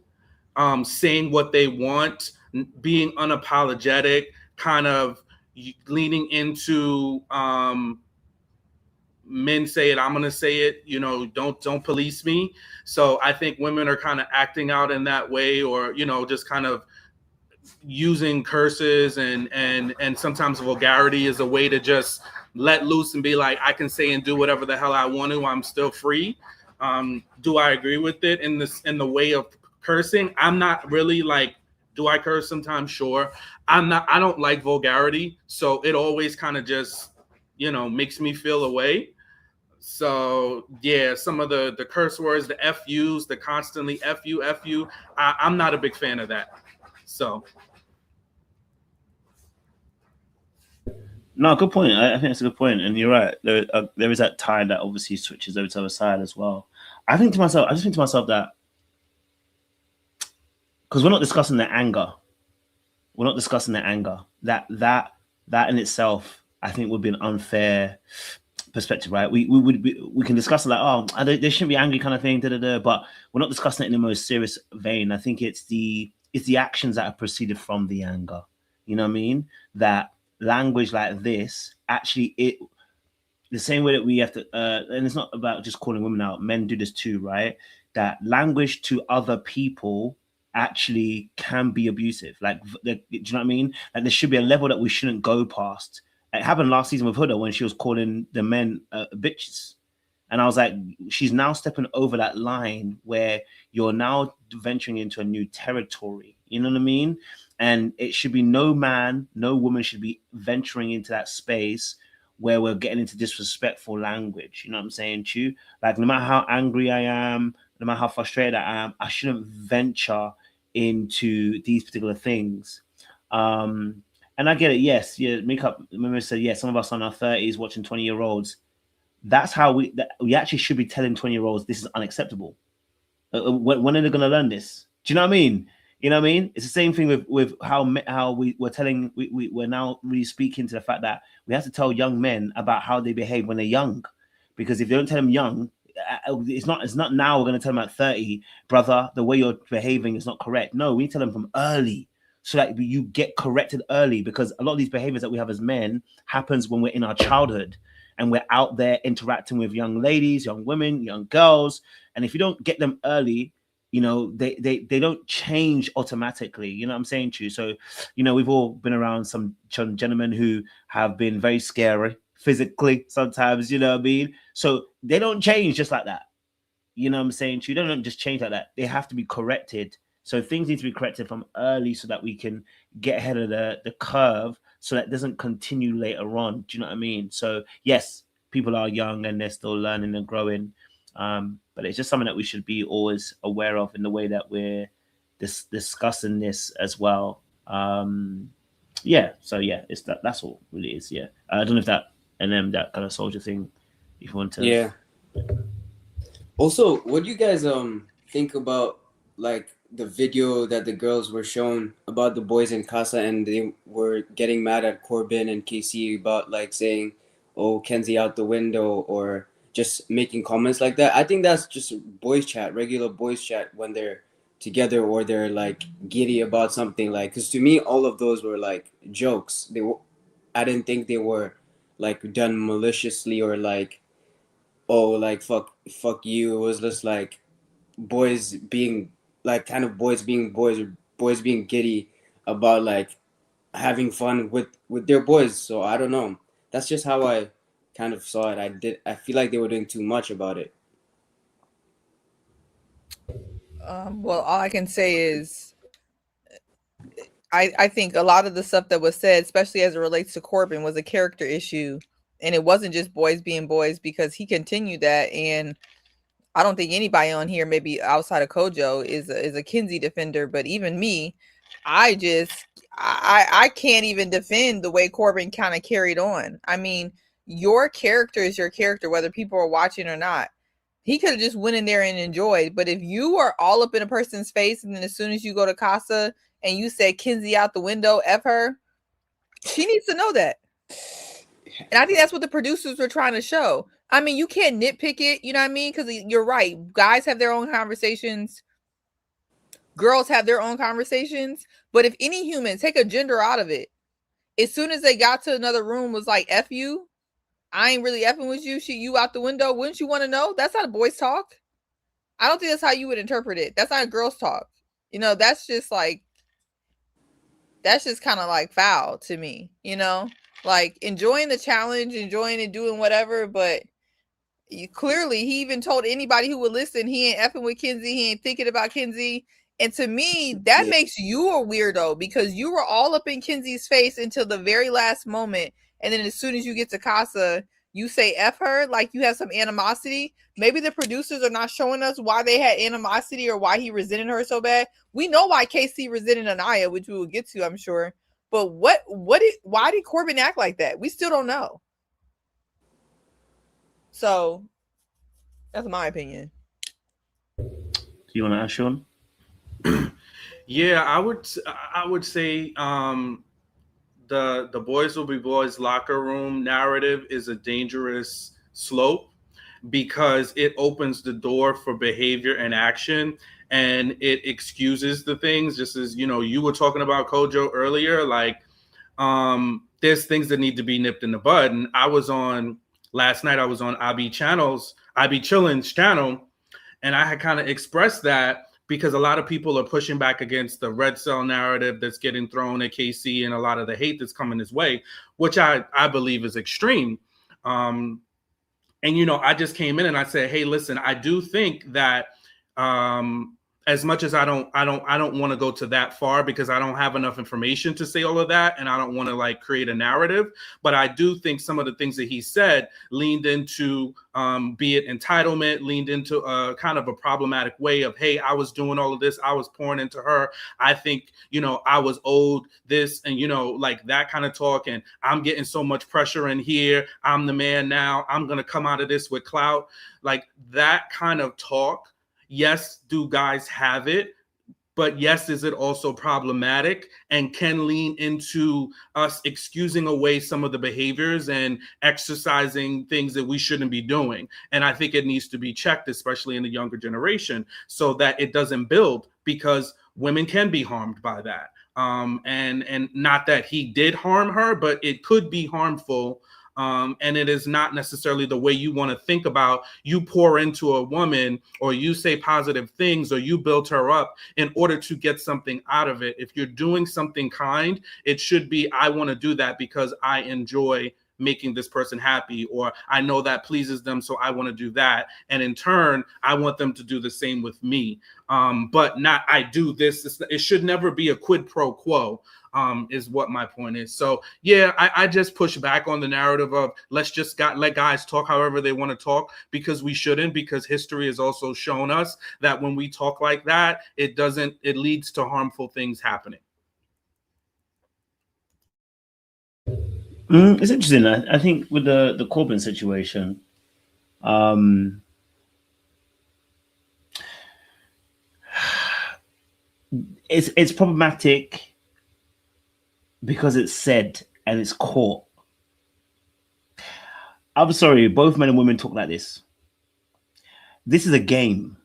[SPEAKER 6] saying what they want, being unapologetic, kind of leaning into men say it, I'm gonna say it, you know, don't police me. So I think women are kind of acting out in that way, or you know, just kind of using curses and sometimes vulgarity as a way to just let loose and be like, I can say and do whatever the hell I want to, I'm still free. Do I agree with it in the way of cursing? I'm not really like, do I curse sometimes? Sure. I don't like vulgarity, so it always kind of just, you know, makes me feel away. So yeah, some of the curse words, the FUs, the constantly FU, I'm not a big fan of that. So
[SPEAKER 1] No, good point. I think that's a good point, and you're right. There is that tide that obviously switches over to the other side as well. I just think to myself that because we're not discussing the anger, that in itself, I think would be an unfair perspective, right? We can discuss it like, oh, they shouldn't be angry kind of thing, but we're not discussing it in the most serious vein. I think it's the actions that have proceeded from the anger. You know what I mean? That language like this actually the same way that we have to and it's not about just calling women out, men do this too, right? That language to other people actually can be abusive. Like, do you know what I mean? Like, there should be a level that we shouldn't go past. It happened last season with Huda when she was calling the men bitches. And I was like, she's now stepping over that line where you're now venturing into a new territory. You know what I mean? And it should be no man, no woman should be venturing into that space where we're getting into disrespectful language. You know what I'm saying, Chu? Like, no matter how angry I am, no matter how frustrated I am, I shouldn't venture into these particular things. And I get it. Yes, yeah. Remember, said, yeah, some of us on our 30s watching 20-year-olds. That's how we actually should be telling 20-year-olds this is unacceptable. When are they going to learn this? Do you know what I mean? You know what I mean? It's the same thing with how we're telling, we're now really speaking to the fact that we have to tell young men about how they behave when they're young. Because if they don't tell them young, it's not now we're going to tell them at 30, brother, the way you're behaving is not correct. No, we need to tell them from early so that you get corrected early, because a lot of these behaviors that we have as men happens when we're in our childhood and we're out there interacting with young ladies, young women, young girls. And if you don't get them early, you know, they don't change automatically. You know what I'm saying to you? So, you know, we've all been around some gentlemen who have been very scary physically sometimes, you know what I mean? So they don't change just like that. You know what I'm saying to you? They don't just change like that. They have to be corrected. So things need to be corrected from early so that we can get ahead of the curve so that it doesn't continue later on. Do you know what I mean? So yes, people are young and they're still learning and growing. But it's just something that we should be always aware of in the way that we're discussing this as well. Yeah. So yeah, it's that's all really is. Yeah. I don't know if that that kind of soldier thing, if you want to.
[SPEAKER 7] Yeah. Also, what do you guys think about like the video that the girls were shown about the boys in Casa and they were getting mad at Corbin and KC about like saying, "Oh, Kenzie out the window," or just making comments like that? I think that's just boys chat, regular boys chat when they're together or they're like giddy about something. Like, because to me, all of those were like jokes. I didn't think they were like done maliciously or like, oh, like fuck you. It was just like boys being like kind of boys being boys or boys being giddy about like having fun with their boys. So I don't know. That's just how I kind of saw it. I feel like they were doing too much about it.
[SPEAKER 8] Well, all I can say is I think a lot of the stuff that was said, especially as it relates to Corbin, was a character issue. And it wasn't just boys being boys, because he continued that. And I don't think anybody on here, maybe outside of Kojo, is a Kinsey defender. But even me, I can't even defend the way Corbin kind of carried on. I mean, your character is your character, whether people are watching or not. He could have just went in there and enjoyed. But if you are all up in a person's face, and then as soon as you go to Casa and you say Kinsey out the window, F her, she needs to know that. And I think that's what the producers were trying to show. I mean, you can't nitpick it, you know what I mean? Because you're right. Guys have their own conversations. Girls have their own conversations. But if any human, take a gender out of it, as soon as they got to another room, was like, F you, I ain't really effing with you, shoot you out the window, wouldn't you want to know? That's not a boys talk. I don't think that's how you would interpret it. That's not a girls talk. You know, that's just like, that's just kind of like foul to me, you know? Like, enjoying the challenge, enjoying it, doing whatever, but clearly he even told anybody who would listen, he ain't effing with Kinsey, he ain't thinking about Kinsey. And to me, that makes you a weirdo, because you were all up in Kinsey's face until the very last moment. And then as soon as you get to Casa, you say F her, like you have some animosity. Maybe the producers are not showing us why they had animosity or why he resented her so bad. We know why KC resented Anaya, which we will get to, I'm sure. But why did Corbin act like that? We still don't know. So that's my opinion.
[SPEAKER 1] Do you want to ask, Sean?
[SPEAKER 6] Yeah, I would say the boys will be boys locker room narrative is a dangerous slope, because it opens the door for behavior and action, and it excuses the things, just as you were talking about Kojo earlier. Like, there's things that need to be nipped in the bud. And last night I was on IB Chillin's channel, and I had kind of expressed that, because a lot of people are pushing back against the red cell narrative that's getting thrown at KC and a lot of the hate that's coming his way, which I believe is extreme. And, I just came in and I said, hey, listen, I do think that as much as I don't want to go to that far, because I don't have enough information to say all of that, and I don't want to like create a narrative, but I do think some of the things that he said leaned into be it entitlement, leaned into a kind of a problematic way of, hey, I was doing all of this, I was pouring into her, I think I was owed this, and like that kind of talk, and I'm getting so much pressure in here, I'm the man now, I'm gonna come out of this with clout, like that kind of talk. Yes, do guys have it? But yes, is it also problematic and can lean into us excusing away some of the behaviors and exercising things that we shouldn't be doing? And I think it needs to be checked, especially in the younger generation, so that it doesn't build, because women can be harmed by that. And not that he did harm her, but it could be harmful. And it is not necessarily the way you want to think about. You pour into a woman, or you say positive things, or you build her up in order to get something out of it. If you're doing something kind, it should be, I want to do that because I enjoy making this person happy, or I know that pleases them, so I want to do that. And in turn, I want them to do the same with me. But not, I do this. It should never be a quid pro quo. Is what my point is. So yeah, I just push back on the narrative of let's just let guys talk however they want to talk, because we shouldn't, because history has also shown us that when we talk like that, it leads to harmful things happening.
[SPEAKER 1] It's interesting. I think with the Corbin situation, it's problematic because it's said and it's caught. I'm sorry, both men and women talk like this. This is a game.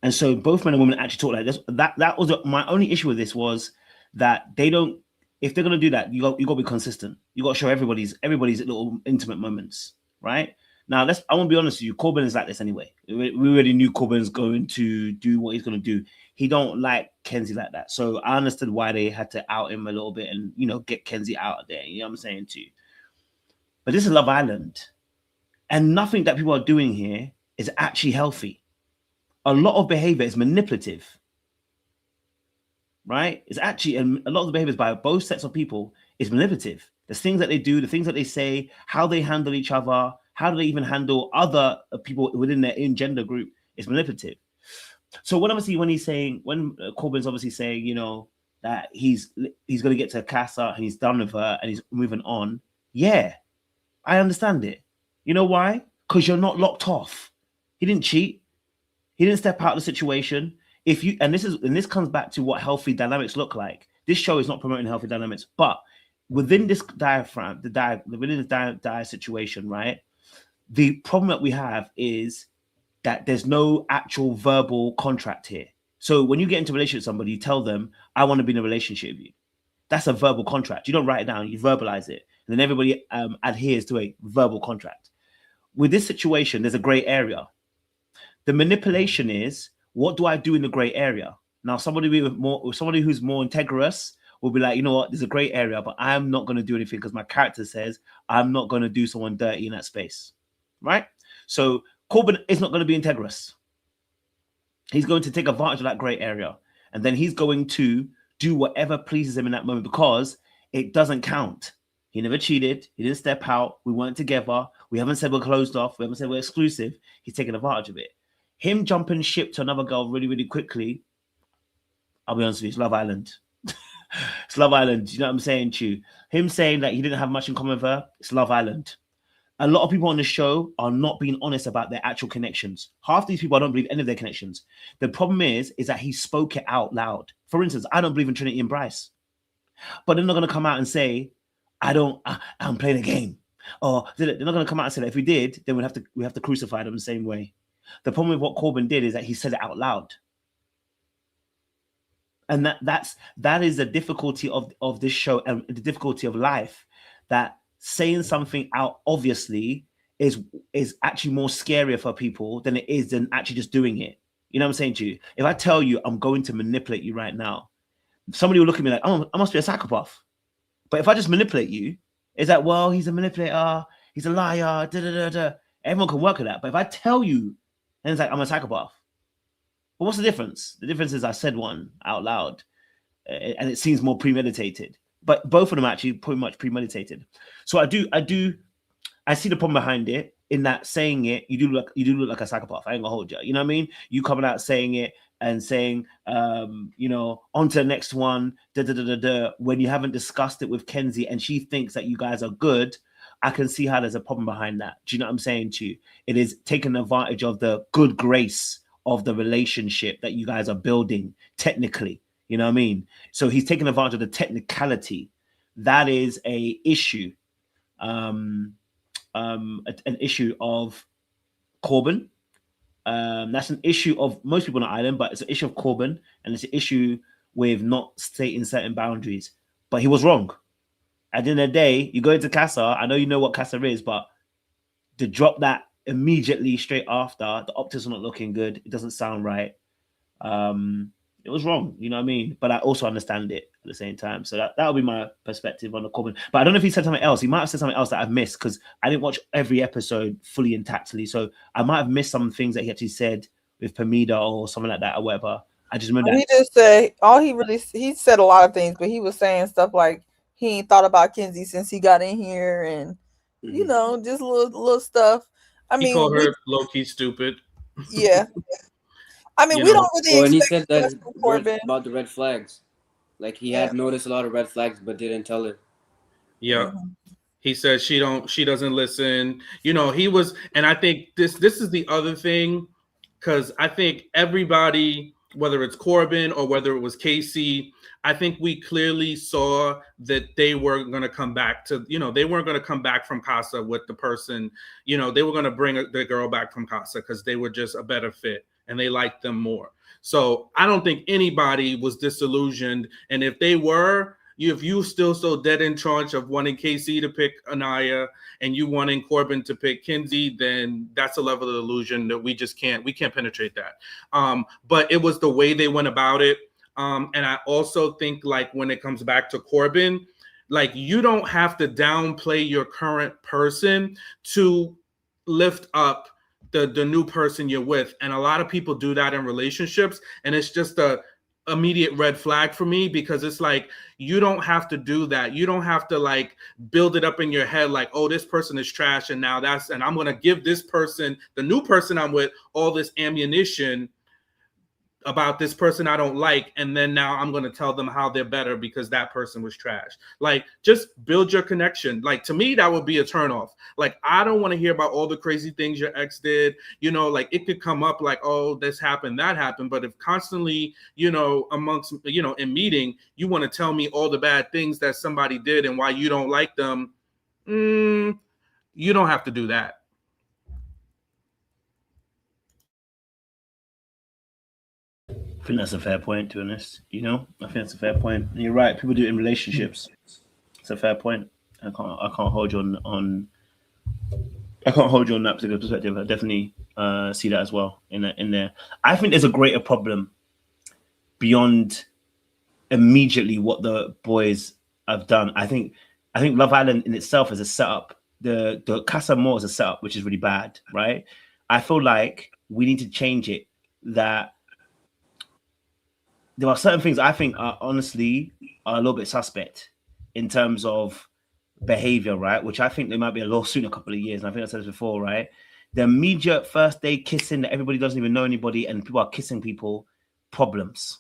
[SPEAKER 1] And so both men and women actually talk like this. That was my only issue with this, was that they don't, if they're going to do that, you got to be consistent. You got to show everybody's little intimate moments, right? Now, I want to be honest with you. Corbin is like this anyway. We already knew Corbin's going to do what he's going to do. He don't like Kenzie like that. So I understood why they had to out him a little bit and, you know, get Kenzie out of there. You know what I'm saying to you? But this is Love Island. And nothing that people are doing here is actually healthy. A lot of behavior is manipulative. Right? It's actually, a lot of the behaviors by both sets of people is manipulative. The things that they do, the things that they say, how they handle each other, how do they even handle other people within their own gender group is manipulative. So when Corbin's obviously saying, you know, that he's going to get to Casa and he's done with her and he's moving on. Yeah, I understand it. You know why? Because you're not locked off. He didn't cheat. He didn't step out of the situation. This comes back to what healthy dynamics look like. This show is not promoting healthy dynamics, but within this diaphragm, within the dire situation, right? The problem that we have is that there's no actual verbal contract here. So when you get into a relationship with somebody, you tell them, I want to be in a relationship with you. That's a verbal contract. You don't write it down, you verbalize it. And then everybody adheres to a verbal contract. With this situation, there's a gray area. The manipulation is, what do I do in the gray area? Now, somebody who's more integrous will be like, you know what, there's a gray area, but I'm not going to do anything because my character says I'm not going to do someone dirty in that space, right? So Corbin is not going to be integrous. He's going to take advantage of that gray area, and then he's going to do whatever pleases him in that moment because it doesn't count. He never cheated. He didn't step out. We weren't together. We haven't said we're closed off. We haven't said we're exclusive. He's taking advantage of it. Him jumping ship to another girl really, really quickly, I'll be honest with you, it's Love Island. It's Love Island. You know what I'm saying to you? Him saying that he didn't have much in common with her, it's Love Island. A lot of people on the show are not being honest about their actual connections. Half these people, I don't believe any of their connections. The problem is that he spoke it out loud. For instance, I don't believe in Trinity and Bryce. But they're not going to come out and say, I'm playing a game. Or they're not going to come out and say that if we did, then we have to crucify them the same way. The problem with what Corbin did is that he said it out loud. And that is the difficulty of this show and the difficulty of life, that saying something out obviously is actually more scarier for people than it is than actually just doing it. You know what I'm saying to you? If I tell you I'm going to manipulate you right now, somebody will look at me like, oh, I must be a psychopath. But if I just manipulate you, it's like, well, he's a manipulator, he's a liar, da-da-da-da. Everyone can work with that. But if I tell you, and it's like, I'm a psychopath. But what's the difference? The difference is I said one out loud, and it seems more premeditated. But both of them actually pretty much premeditated. So I see the problem behind it, in that saying it, you do look like a psychopath. I ain't gonna hold you. You know what I mean? You coming out saying it and saying, you know, on to the next one, when you haven't discussed it with Kenzie and she thinks that you guys are good. I can see how there's a problem behind that. Do you know what I'm saying to you? It is taking advantage of the good grace of the relationship that you guys are building technically. You know what I mean? So he's taking advantage of the technicality. That is an issue. An issue of Corbin. That's an issue of most people on the island, but it's an issue of Corbin, and it's an issue with not stating certain boundaries. But he was wrong. At the end of the day, you go into Casa. I know you know what Casa is, but to drop that immediately straight after, the optics are not looking good. It doesn't sound right. It was wrong, you know what I mean? But I also understand it at the same time. So that would be my perspective on the Corbin. But I don't know if he said something else. He might have said something else that I've missed because I didn't watch every episode fully and tactfully. So I might have missed some things that he actually said with Pamida or something like that or whatever. I just remember
[SPEAKER 8] he just said he said a lot of things, but he was saying stuff like he ain't thought about Kenzie since he got in here, and you know, just little stuff.
[SPEAKER 6] He called her low-key stupid.
[SPEAKER 8] Yeah. I mean, we don't really
[SPEAKER 7] and he
[SPEAKER 8] expect
[SPEAKER 7] said that about the red flags. Like he had noticed a lot of red flags, but didn't tell her.
[SPEAKER 6] Yeah. He said she doesn't listen. You know, he was, and I think this is the other thing, because I think everybody, whether it's Corbin or whether it was Casey, I think we clearly saw that they were going to come back to, you know, they weren't going to come back from Casa with the person, you know, they were going to bring the girl back from Casa because they were just a better fit and they liked them more. So I don't think anybody was disillusioned. And if they were, if you still so dead in charge of wanting KC to pick Anaya and you wanting Corbin to pick Kinsey, then that's a level of illusion that we can't penetrate that. But it was the way they went about it. And I also think, like, when it comes back to Corbin, like, you don't have to downplay your current person to lift up the new person you're with. And a lot of people do that in relationships, and it's just a immediate red flag for me, because it's like, you don't have to do that. You don't have to like build it up in your head like, oh, this person is trash, and I'm going to give this person, the new person I'm with, all this ammunition about this person I don't like, and then now I'm going to tell them how they're better because that person was trash. Like, just build your connection. Like, to me, that would be a turnoff. Like, I don't want to hear about all the crazy things your ex did. You know, like, it could come up like, oh, this happened, that happened. But if constantly, you know, amongst, you know, in meeting, you want to tell me all the bad things that somebody did and why you don't like them, you don't have to do that.
[SPEAKER 1] I think that's a fair point, to be honest. You know, I think that's a fair point. And you're right. People do it in relationships. It's a fair point. I can't hold you on that particular perspective. I definitely see that as well in there. I think there's a greater problem beyond immediately what the boys have done. I think Love Island in itself is a setup. The Casa Amor is a setup, which is really bad, right? I feel like we need to change it. That there are certain things I think are honestly a little bit suspect in terms of behavior, right? Which I think there might be a lawsuit in a couple of years. And I think I said this before, right? The immediate first day kissing that everybody doesn't even know anybody and people are kissing people, problems.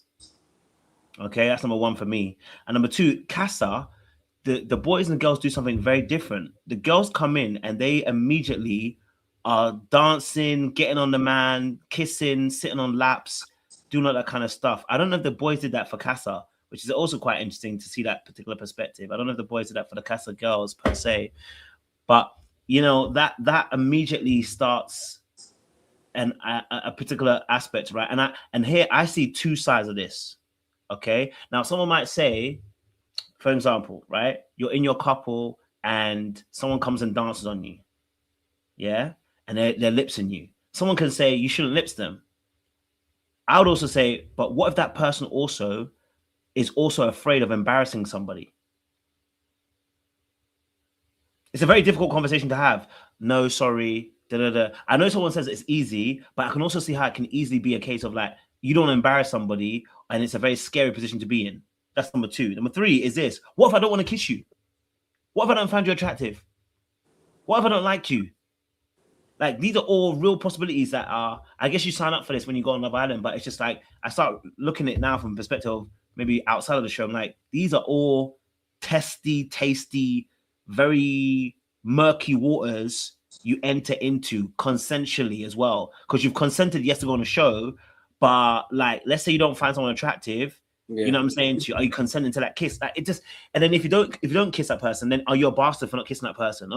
[SPEAKER 1] Okay, that's number one for me. And number two, Casa, the boys and the girls do something very different. The girls come in and they immediately are dancing, getting on the man, kissing, sitting on laps, doing all that kind of stuff. I don't know if the boys did that for Casa, which is also quite interesting to see that particular perspective. I don't know if the boys did that for the Casa girls per se, but you know, that immediately starts a particular aspect, right? And here I see two sides of this. Okay, now someone might say, for example, right, you're in your couple and someone comes and dances on you, yeah, and they're lipsing you. Someone can say you shouldn't lips them. I would also say, but what if that person also is also afraid of embarrassing somebody? It's a very difficult conversation to have. No, sorry. I know someone says it's easy, but I can also see how it can easily be a case of like, you don't embarrass somebody and it's a very scary position to be in. That's number two. Number three is this. What if I don't want to kiss you? What if I don't find you attractive? What if I don't like you? Like, these are all real possibilities that are, I guess you sign up for this when you go on Love Island, but it's just like, I start looking at it now from the perspective of maybe outside of the show. I'm like, these are all testy, tasty, very murky waters you enter into consensually as well. Because you've consented, yes, to go on a show, but like, let's say you don't find someone attractive. Yeah. You know what I'm saying to you? Are you consenting to that kiss? Like, it just, and then if you don't kiss that person, then are you a bastard for not kissing that person?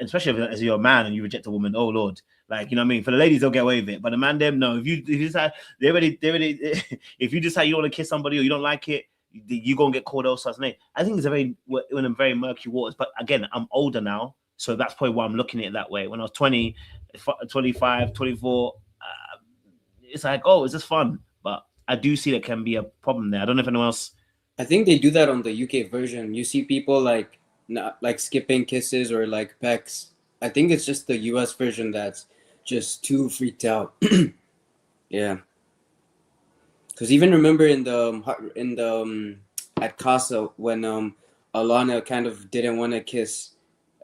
[SPEAKER 1] Especially as you're a man and you reject a woman. Oh Lord, like, you know what I mean? For the ladies, they'll get away with it, but the man, them, no. If you decide they already, if you decide you don't want to kiss somebody or you don't like it, you gonna get called all sorts of names. I think it's in a very murky waters. But again, I'm older now, so that's probably why I'm looking at it that way. When I was 20, 25, 24, it's like, oh, it's just fun, but I do see that can be a problem there. I don't know if anyone else.
[SPEAKER 7] I think they do that on the UK version. You see people like not like skipping kisses or like pecks. I think it's just the US version that's just too freaked out. Yeah. Because even remember in the at Casa when Alana kind of didn't want to kiss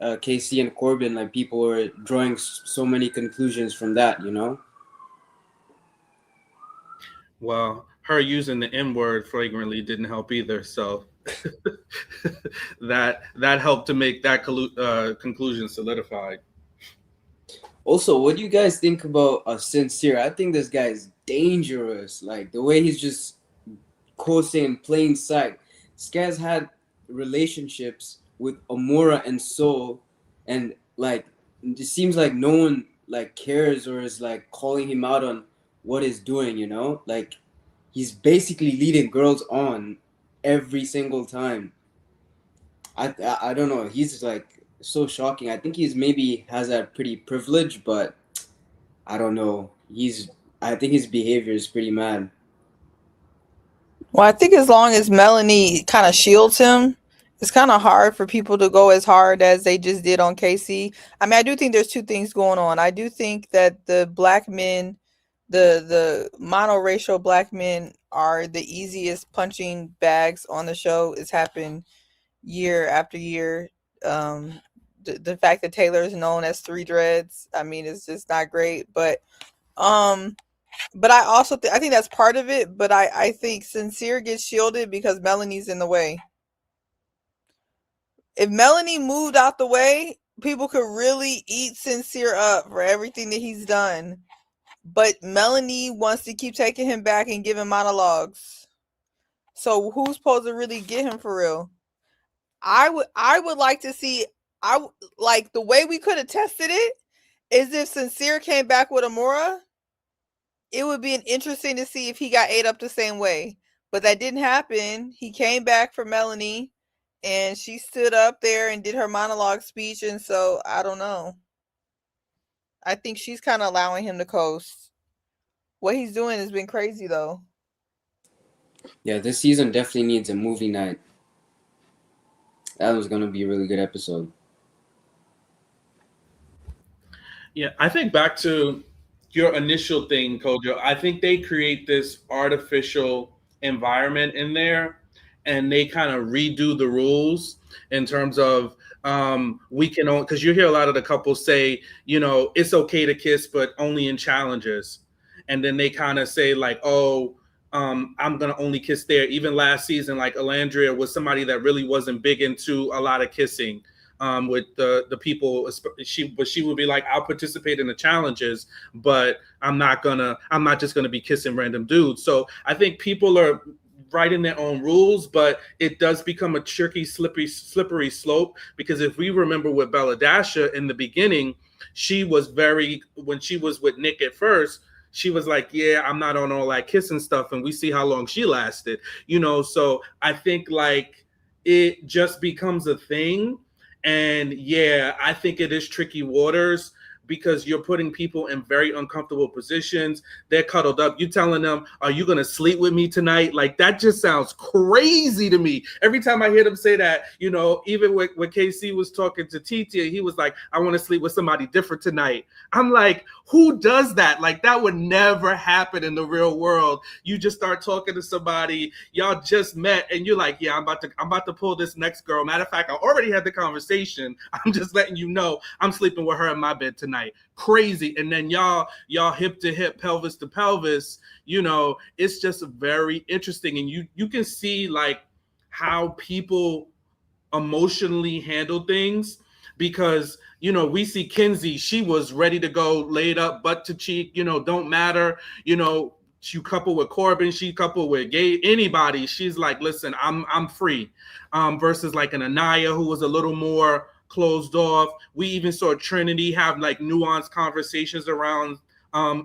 [SPEAKER 7] KC and Corbin, like people were drawing so many conclusions from that, you know.
[SPEAKER 6] Well, her using the N-word flagrantly didn't help either. So that helped to make that conclusion solidified.
[SPEAKER 7] Also, what do you guys think about Sincere? I think this guy is dangerous. Like, the way he's just coasting in plain sight. This guy's had relationships with Amora and Soul, and like, it just seems like no one like cares or is like calling him out on what he's doing, you know? Like, he's basically leading girls on every single time. I don't know. He's like so shocking. I think he's maybe has that pretty privilege, but I don't know. I think his behavior is pretty mad.
[SPEAKER 8] Well, I think as long as Melanie kind of shields him, it's kind of hard for people to go as hard as they just did on Casey. I mean, I do think there's two things going on. I do think that the black men, the monoracial black men, are the easiest punching bags on the show. It's happened year after year. The fact that Taylor is known as Three Dreads, I mean, it's just not great. But I also I think that's part of it. But I think Sincere gets shielded because Melanie's in the way. If Melanie moved out the way, people could really eat Sincere up for everything that he's done. But Melanie wants to keep taking him back and giving monologues. So who's supposed to really get him for real? I would like to see. Like the way we could have tested it is if Sincere came back with Amora. It would be interesting to see if he got ate up the same way. But that didn't happen. He came back for Melanie, and she stood up there and did her monologue speech. And so I don't know. I think she's kind of allowing him to coast. What he's doing has been crazy, though.
[SPEAKER 7] Yeah, this season definitely needs a movie night. That was going to be a really good episode.
[SPEAKER 6] Yeah, I think back to your initial thing, Kojo. I think they create this artificial environment in there, and they kind of redo the rules in terms of we can only, because you hear a lot of the couples say, you know, it's okay to kiss, but only in challenges. And then they kind of say like, oh, I'm gonna only kiss there. Even last season, like Alandria was somebody that really wasn't big into a lot of kissing with the people. She would be like, I'll participate in the challenges, but I'm not just gonna be kissing random dudes. So I think people are writing their own rules, but it does become a tricky, slippery slope, because if we remember with Bella Dasha in the beginning, she was when she was with Nick at first, she was like, yeah, I'm not on all that kissing stuff. And we see how long she lasted, you know? So I think like it just becomes a thing. And yeah, I think it is tricky waters, because you're putting people in very uncomfortable positions. They're cuddled up. You telling them, are you going to sleep with me tonight? Like, that just sounds crazy to me. Every time I hear them say that, you know, even when KC was talking to Titi, he was like, I want to sleep with somebody different tonight. I'm like, who does that? Like, that would never happen in the real world. You just start talking to somebody, y'all just met, and you're like, yeah, I'm about to pull this next girl. Matter of fact, I already had the conversation. I'm just letting you know I'm sleeping with her in my bed tonight. Crazy. And then y'all hip to hip, pelvis to pelvis, you know, it's just very interesting. And you can see like how people emotionally handle things, because, you know, we see Kinsey, she was ready to go, laid up, butt to cheek, you know, don't matter, you know, you couple with Corbin, she couple with gay, anybody, she's like, listen, I'm free. Versus like an Anaya, who was a little more closed off. We even saw Trinity have like nuanced conversations around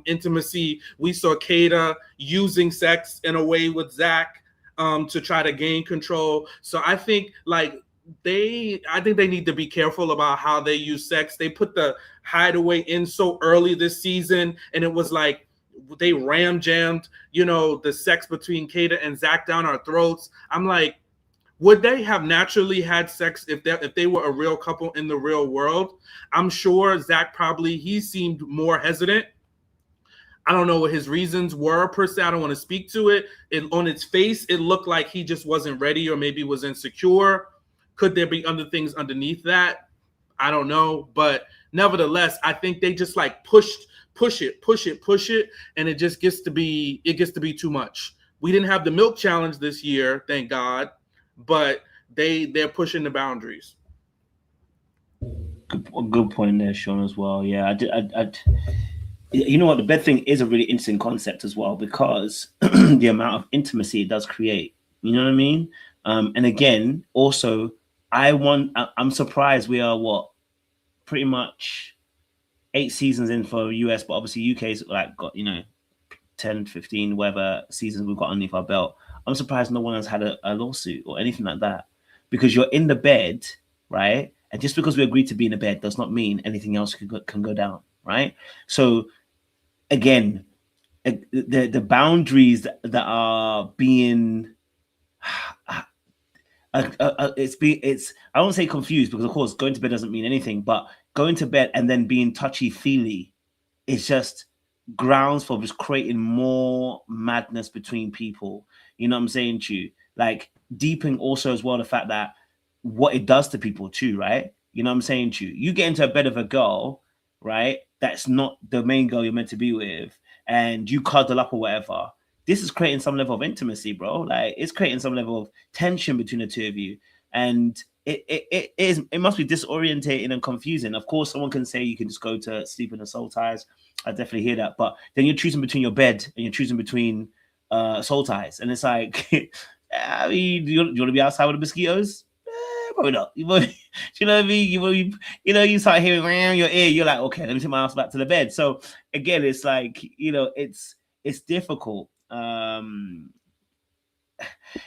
[SPEAKER 6] intimacy. We saw Kata using sex in a way with Zach to try to gain control. So I think like they need to be careful about how they use sex. They put the hideaway in so early this season, and it was like they jammed, you know, the sex between Kata and Zach down our throats. I'm like, would they have naturally had sex if they were a real couple in the real world? I'm sure Zach he seemed more hesitant. I don't know what his reasons were per se. I don't want to speak to it. On its face, it looked like he just wasn't ready, or maybe was insecure. Could there be other things underneath that? I don't know. But nevertheless, I think they just like push it, and it just gets to be too much. We didn't have the milk challenge this year, thank God. But they're pushing the boundaries.
[SPEAKER 1] Good point there, Sean, as well. Yeah, you know what? The bed thing is a really interesting concept as well, because the amount of intimacy it does create. You know what I mean? And again, also, I'm surprised we are pretty much 8 seasons in for US, but obviously UK's like got, you know, 10, 15, whatever seasons we've got underneath our belt. I'm surprised no one has had a lawsuit or anything like that, because you're in the bed, right? And just because we agreed to be in the bed does not mean anything else can go down, right? So again, the boundaries that are being it's I don't say confused, because of course going to bed doesn't mean anything, but going to bed and then being touchy feely is just grounds for just creating more madness between people. You know what I'm saying to you? Like deepening also as well the fact that what it does to people too, right? You know what I'm saying to you? You get into a bed of a girl, right? That's not the main girl you're meant to be with, and you cuddle up or whatever. This is creating some level of intimacy, bro. Like it's creating some level of tension between the two of you, and it must be disorientating and confusing. Of course, someone can say you can just go to sleep in the soul ties. I definitely hear that, but then you're choosing between your bed and you're choosing between soul ties, and it's like, I mean, do you want to be outside with the mosquitoes? Probably not. You know what I mean? You start hearing around your ear. You're like, okay, let me take my ass back to the bed. So again, it's like, it's difficult.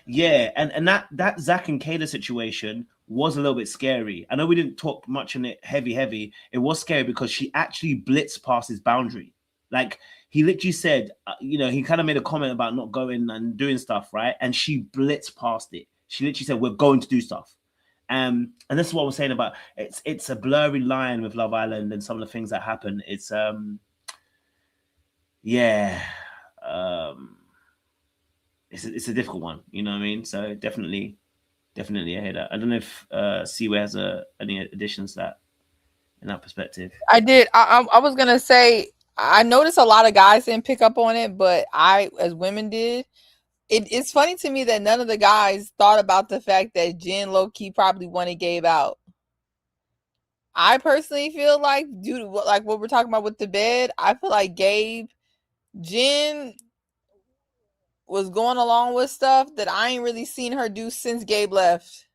[SPEAKER 1] Yeah, and that Zach and Kayla situation was a little bit scary. I know we didn't talk much on it heavy. It was scary because she actually blitzed past his boundary. Like he literally said, he kind of made a comment about not going and doing stuff, right? And she blitzed past it. She literally said, "We're going to do stuff." And this is what I'm saying about it's a blurry line with Love Island and some of the things that happen. It's it's a difficult one, you know what I mean? So definitely I hear that. I don't know if Seaway has any additions to that in that perspective.
[SPEAKER 8] I did. I was gonna say I noticed a lot of guys didn't pick up on it, but I, as women, did. It's funny to me that none of the guys thought about the fact that Jen low key probably wanted Gabe out. I personally feel like, due to what we're talking about with the bed, I feel like Jen was going along with stuff that I ain't really seen her do since Gabe left.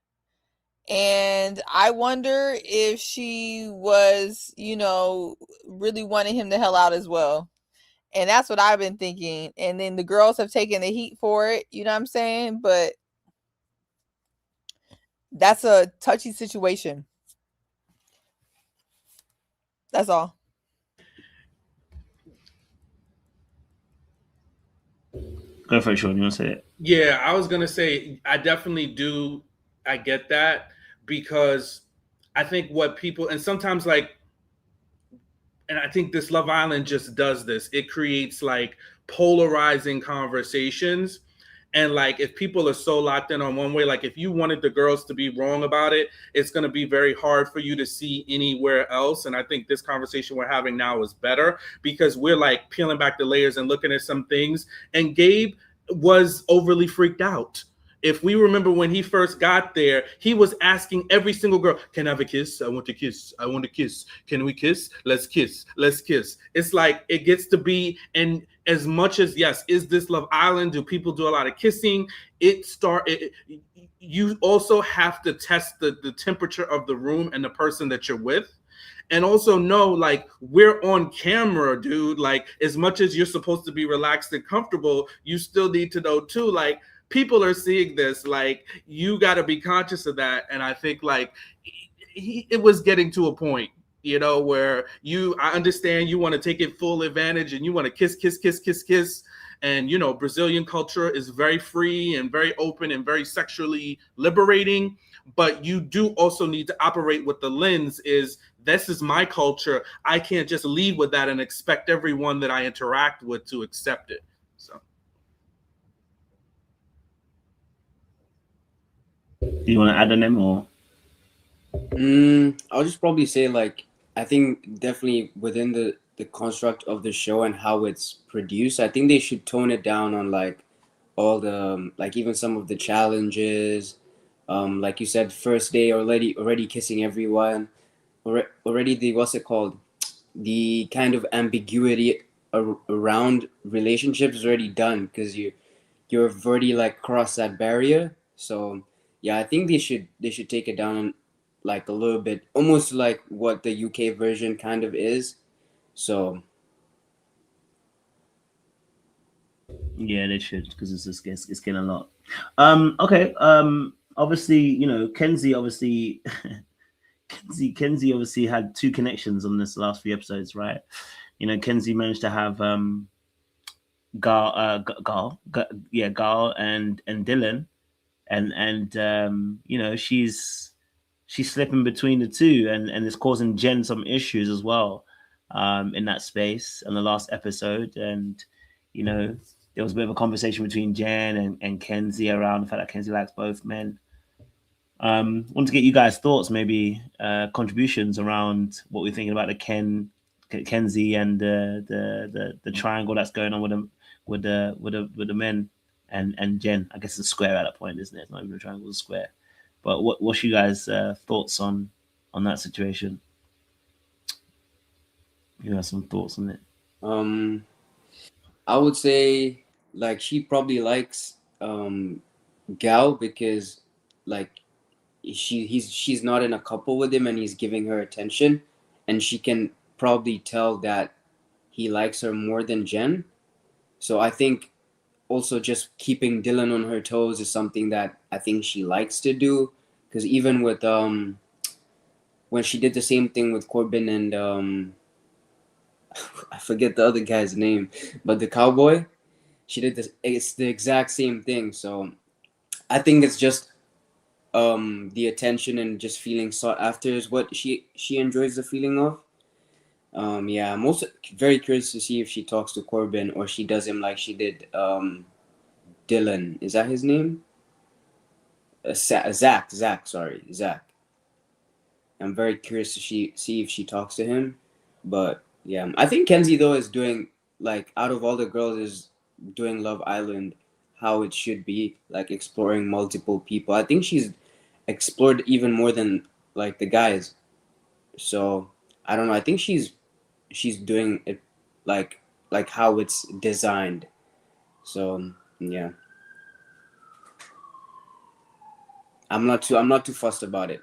[SPEAKER 8] And I wonder if she was, really wanting him the hell out as well. And that's what I've been thinking. And then the girls have taken the heat for it, you know what I'm saying? But that's a touchy situation. That's all.
[SPEAKER 1] Go for it, Sean. You want to say it?
[SPEAKER 6] Yeah, I was gonna say I definitely do. I get that, because I think what people, and sometimes and I think this Love Island just does this. It creates like polarizing conversations. And like if people are so locked in on one way, like if you wanted the girls to be wrong about it, it's going to be very hard for you to see anywhere else. And I think this conversation we're having now is better because we're like peeling back the layers and looking at some things. And Gabe was overly freaked out. If we remember when he first got there, he was asking every single girl, "Can I have a kiss? I want to kiss. I want to kiss. Can we kiss? Let's kiss. Let's kiss." It's like it gets to be, and as much as, yes, is this Love Island? Do people do a lot of kissing? You also have to test the temperature of the room and the person that you're with. And also know, like, we're on camera, dude. Like, as much as you're supposed to be relaxed and comfortable, you still need to know, too, like, people are seeing this. Like, you got to be conscious of that. And I think, like, it was getting to a point, where I understand you want to take it full advantage and you want to kiss, kiss, kiss, kiss, kiss. And, Brazilian culture is very free and very open and very sexually liberating. But you do also need to operate with the lens is, this is my culture. I can't just lead with that and expect everyone that I interact with to accept it. So.
[SPEAKER 1] Do you want to add on them or?
[SPEAKER 7] I'll just probably say, like, I think definitely within the construct of the show and how it's produced, I think they should tone it down on like all the like even some of the challenges. Like you said, first day already kissing everyone. Already the what's it called? The kind of ambiguity around relationships is already done because you've already like crossed that barrier. So yeah, I think they should take it down like a little bit, almost like what the UK version kind of is. So
[SPEAKER 1] yeah, they should, because it's getting a lot. Okay. obviously, you know, Kenzie obviously Kenzie obviously had two connections on this last few episodes, right? You know, Kenzie managed to have Gal and Dylan, and you know, she's slipping between the two, and it's causing Jen some issues as well, in that space in the last episode. And you know, there was a bit of a conversation between Jen and Kenzie around the fact that Kenzie likes both men. Want to get you guys' thoughts, maybe contributions around what we're thinking about the Kenzie and the triangle that's going on with the men and Jen. I guess it's a square at that point, isn't it? It's not even a triangle, it's a square. But what's you guys' thoughts on that situation? You have some thoughts on it?
[SPEAKER 7] I would say like she probably likes Gal because like she's not in a couple with him and he's giving her attention, and she can probably tell that he likes her more than Jen. So I think also just keeping Dylan on her toes is something that I think she likes to do, because even with when she did the same thing with Corbin and I forget the other guy's name, but the cowboy, she did this. It's the exact same thing. So I think it's just the attention and just feeling sought after is what she enjoys the feeling of. Yeah, I'm also very curious to see if she talks to Corbin or she does him like she did Dylan. Is that his name? Zach. Sorry, Zach. I'm very curious to see if she talks to him. But yeah, I think Kenzie though is doing, like, out of all the girls, is doing Love Island how it should be, like exploring multiple people. I think she's explored even more than like the guys. So I don't know. I think she's doing it like how it's designed. So yeah, I'm not too fussed about it.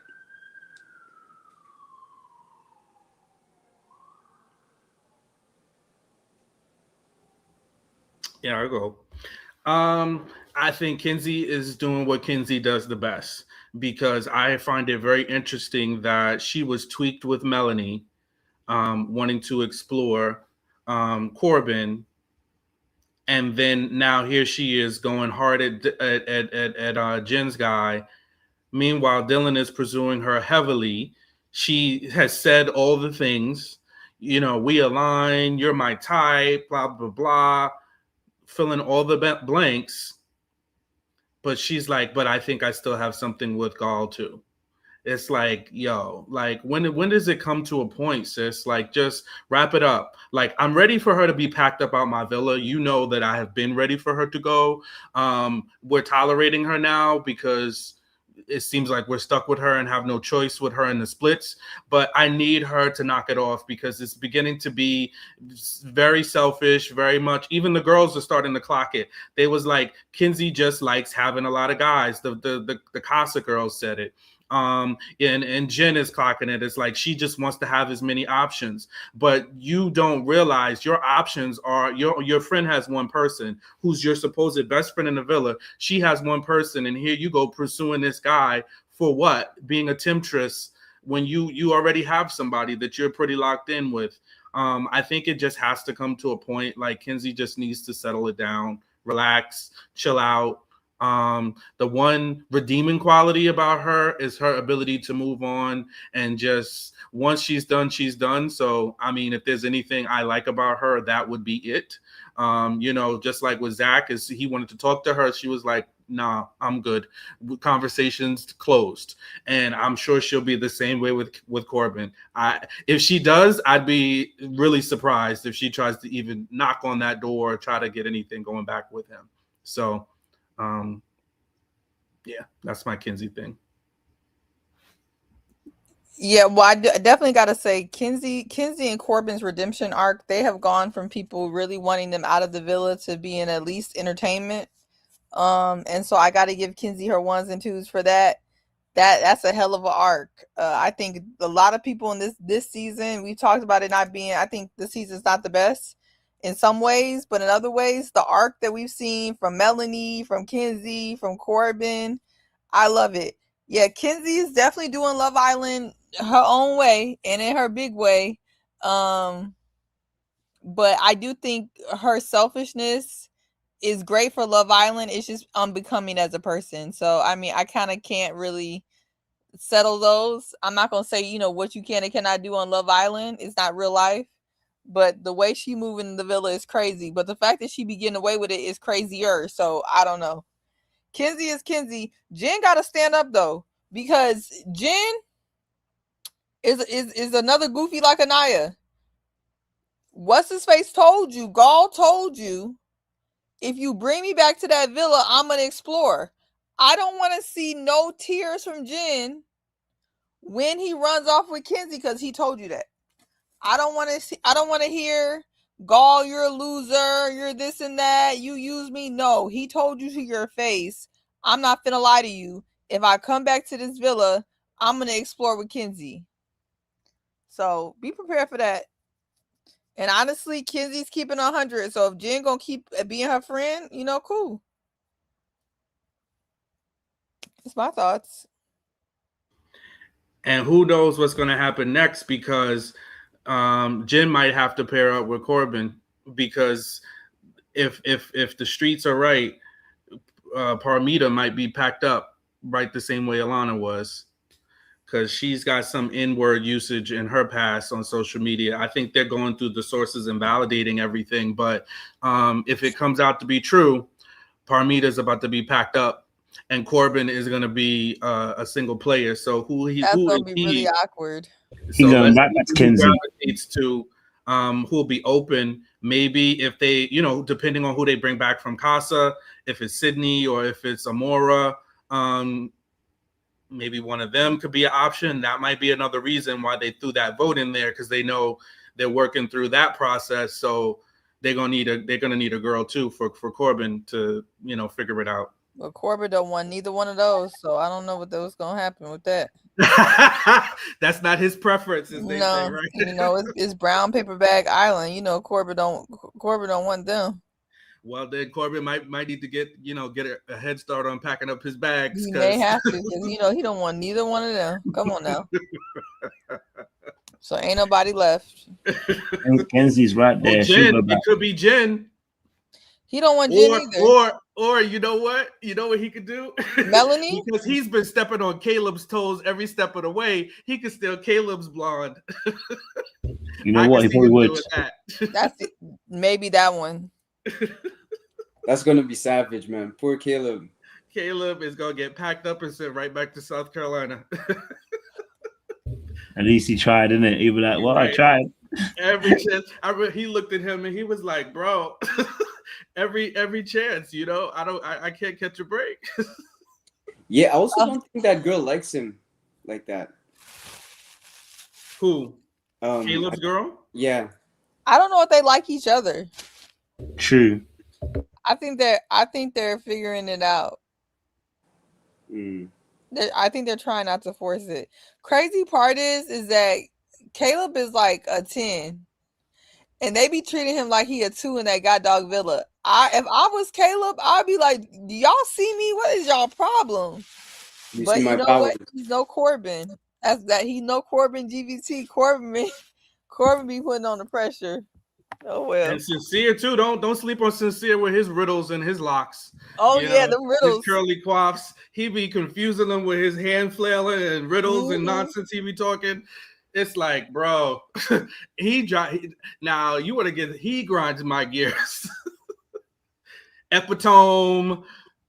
[SPEAKER 6] Yeah, I'll go. I think Kenzie is doing what Kenzie does the best, because I find it very interesting that she was tweaked with Melanie, wanting to explore Corbin, and then now here she is going hard at Jen's guy. Meanwhile, Dylan is pursuing her heavily. She has said all the things, you know, we align, you're my type, blah blah blah, fill in all the blanks. But she's like, but I think I still have something with Gall too. It's like, yo, like when does it come to a point, sis? Like, just wrap it up. Like, I'm ready for her to be packed up out my villa. You know that I have been ready for her to go. We're tolerating her now because it seems like we're stuck with her and have no choice with her in the splits. But I need her to knock it off because it's beginning to be very selfish, very much. Even the girls are starting to clock it. They was like, Kenzie just likes having a lot of guys. The Casa girls said it. And Jen is clocking it. It's like she just wants to have as many options, but you don't realize your options are your friend has one person who's your supposed best friend in the villa. She has one person, and here you go pursuing this guy for what? Being a temptress when you already have somebody that you're pretty locked in with. I think it just has to come to a point like Kenzie just needs to settle it down, relax, chill out. The one redeeming quality about her is her ability to move on, and just once she's done, she's done. So, I mean, if there's anything I like about her, that would be it. You know, just like with Zach, is he wanted to talk to her. She was like, nah, I'm good. Conversations closed. And I'm sure she'll be the same way with Corbin. If she does, I'd be really surprised if she tries to even knock on that door or try to get anything going back with him. So, yeah, that's my Kenzie thing.
[SPEAKER 8] Yeah, well, I definitely got to say, Kenzie and Corbin's redemption arc, they have gone from people really wanting them out of the villa to being at least entertainment. And so I got to give Kenzie her ones and twos for that. That's a hell of an arc. I think a lot of people in this season, we talked about it not being, I think the season's not the best in some ways, but in other ways, the arc that we've seen from Melanie, from Kenzie, from Corbin, I love it. Yeah, Kenzie is definitely doing Love Island her own way and in her big way. But I do think her selfishness is great for Love Island. It's just unbecoming as a person. So I mean, I kind of can't really settle those. I'm not gonna say, you know, what you can and cannot do on Love Island. It's not real life. But the way she moving in the villa is crazy. But the fact that she be getting away with it is crazier. So I don't know. Kenzie is Kenzie. Jen got to stand up though, because Jen is another goofy like Anaya. What's his face told you? Gaul told you, if you bring me back to that villa, I'm gonna explore. I don't want to see no tears from Jen when he runs off with Kenzie because he told you that. I don't want to see. I don't want to hear, Gaul, you're a loser. You're this and that. You use me. No, he told you to your face, I'm not finna lie to you. If I come back to this villa, I'm gonna explore with Kenzie. So be prepared for that. And honestly, Kenzie's keeping 100. So if Jen gonna keep being her friend, you know, cool. That's my thoughts.
[SPEAKER 6] And who knows what's going to happen next, because Jen might have to pair up with Corbin, because if the streets are right, Parmita might be packed up right the same way Alana was, because she's got some inward usage in her past on social media. I think they're going through the sources and validating everything. But if it comes out to be true, Parmita's about to be packed up, and Corbin is going to be a single player. So who is
[SPEAKER 8] gonna be
[SPEAKER 6] he?
[SPEAKER 8] Really awkward.
[SPEAKER 1] He's going back to Kenzie.
[SPEAKER 6] Gravitates to who'll be open. Maybe if they, you know, depending on who they bring back from Casa, if it's Sydney or if it's Amora, maybe one of them could be an option. That might be another reason why they threw that vote in there, because they know they're working through that process. So they're gonna need a girl too for Corbin to, you know, figure it out.
[SPEAKER 8] Well, Corbin don't want neither one of those, so I don't know what was gonna happen with that.
[SPEAKER 6] That's not his preference, as they say, right?
[SPEAKER 8] You know, it's brown paper bag island. You know, Corbin don't want them.
[SPEAKER 6] Well, then Corbin might need to get a head start on packing up his bags.
[SPEAKER 8] He may have to, because you know he don't want neither one of them. Come on now. So ain't nobody left.
[SPEAKER 1] Kenzie's right there.
[SPEAKER 6] Well, Jen, it could be Jen.
[SPEAKER 8] He don't want Jen either.
[SPEAKER 6] Or you know what? You know what he could do?
[SPEAKER 8] Melanie?
[SPEAKER 6] Because he's been stepping on Caleb's toes every step of the way. He could steal Caleb's blonde.
[SPEAKER 1] You know what? He probably would.
[SPEAKER 8] That's it. Maybe that one.
[SPEAKER 7] That's gonna be savage, man. Poor Caleb.
[SPEAKER 6] Caleb is gonna get packed up and sent right back to South Carolina.
[SPEAKER 1] At least he tried, didn't it? He was like, "Well, right. I tried."
[SPEAKER 6] Every chance. He looked at him and he was like, "Bro, every chance, you know. I can't catch a break."
[SPEAKER 7] Yeah, I also don't think that girl likes him like that.
[SPEAKER 6] Who? Caleb's girl?
[SPEAKER 7] Yeah.
[SPEAKER 8] I don't know if they like each other.
[SPEAKER 1] True.
[SPEAKER 8] I think they're figuring it out. I think they're trying not to force it. Crazy part is that Caleb is like a 10, and they be treating him like he a 2 in that God Dog Villa. If I was Caleb, I'd be like, "Do y'all see me? What is y'all problem?" But you know what? He's no Corbin. He's no Corbin GVT. Corbin be putting on the pressure. Oh well.
[SPEAKER 6] And Sincere too. Don't sleep on Sincere with his riddles and his locks.
[SPEAKER 8] Oh yeah, the riddles.
[SPEAKER 6] His curly coiffs. He be confusing them with his hand flailing and riddles and nonsense he be talking. It's like, bro, now you want to get, he grinds my gears. Epitome,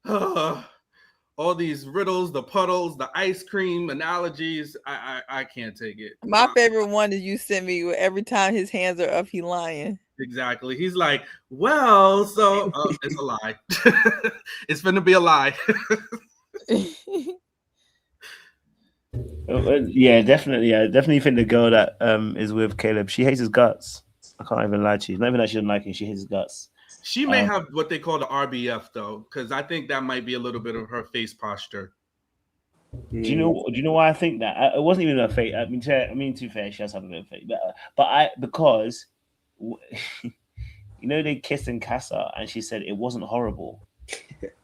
[SPEAKER 6] all these riddles, the puddles, the ice cream analogies. I can't take it.
[SPEAKER 8] My favorite one is you sent me every time his hands are up, he lying.
[SPEAKER 6] Exactly. He's like, well, so it's a lie. It's gonna be a lie.
[SPEAKER 1] Yeah, definitely. I definitely think the girl that is with Caleb, she hates his guts. I can't even lie to you. Not even that she doesn't like him, she hates his guts.
[SPEAKER 6] She may have what they call the RBF though, because I think that might be a little bit of her face posture.
[SPEAKER 1] Do you know why I think that? It wasn't even her face. I mean, to be fair, she has have a bit of face, because you know they kissed in Casa, and she said it wasn't horrible.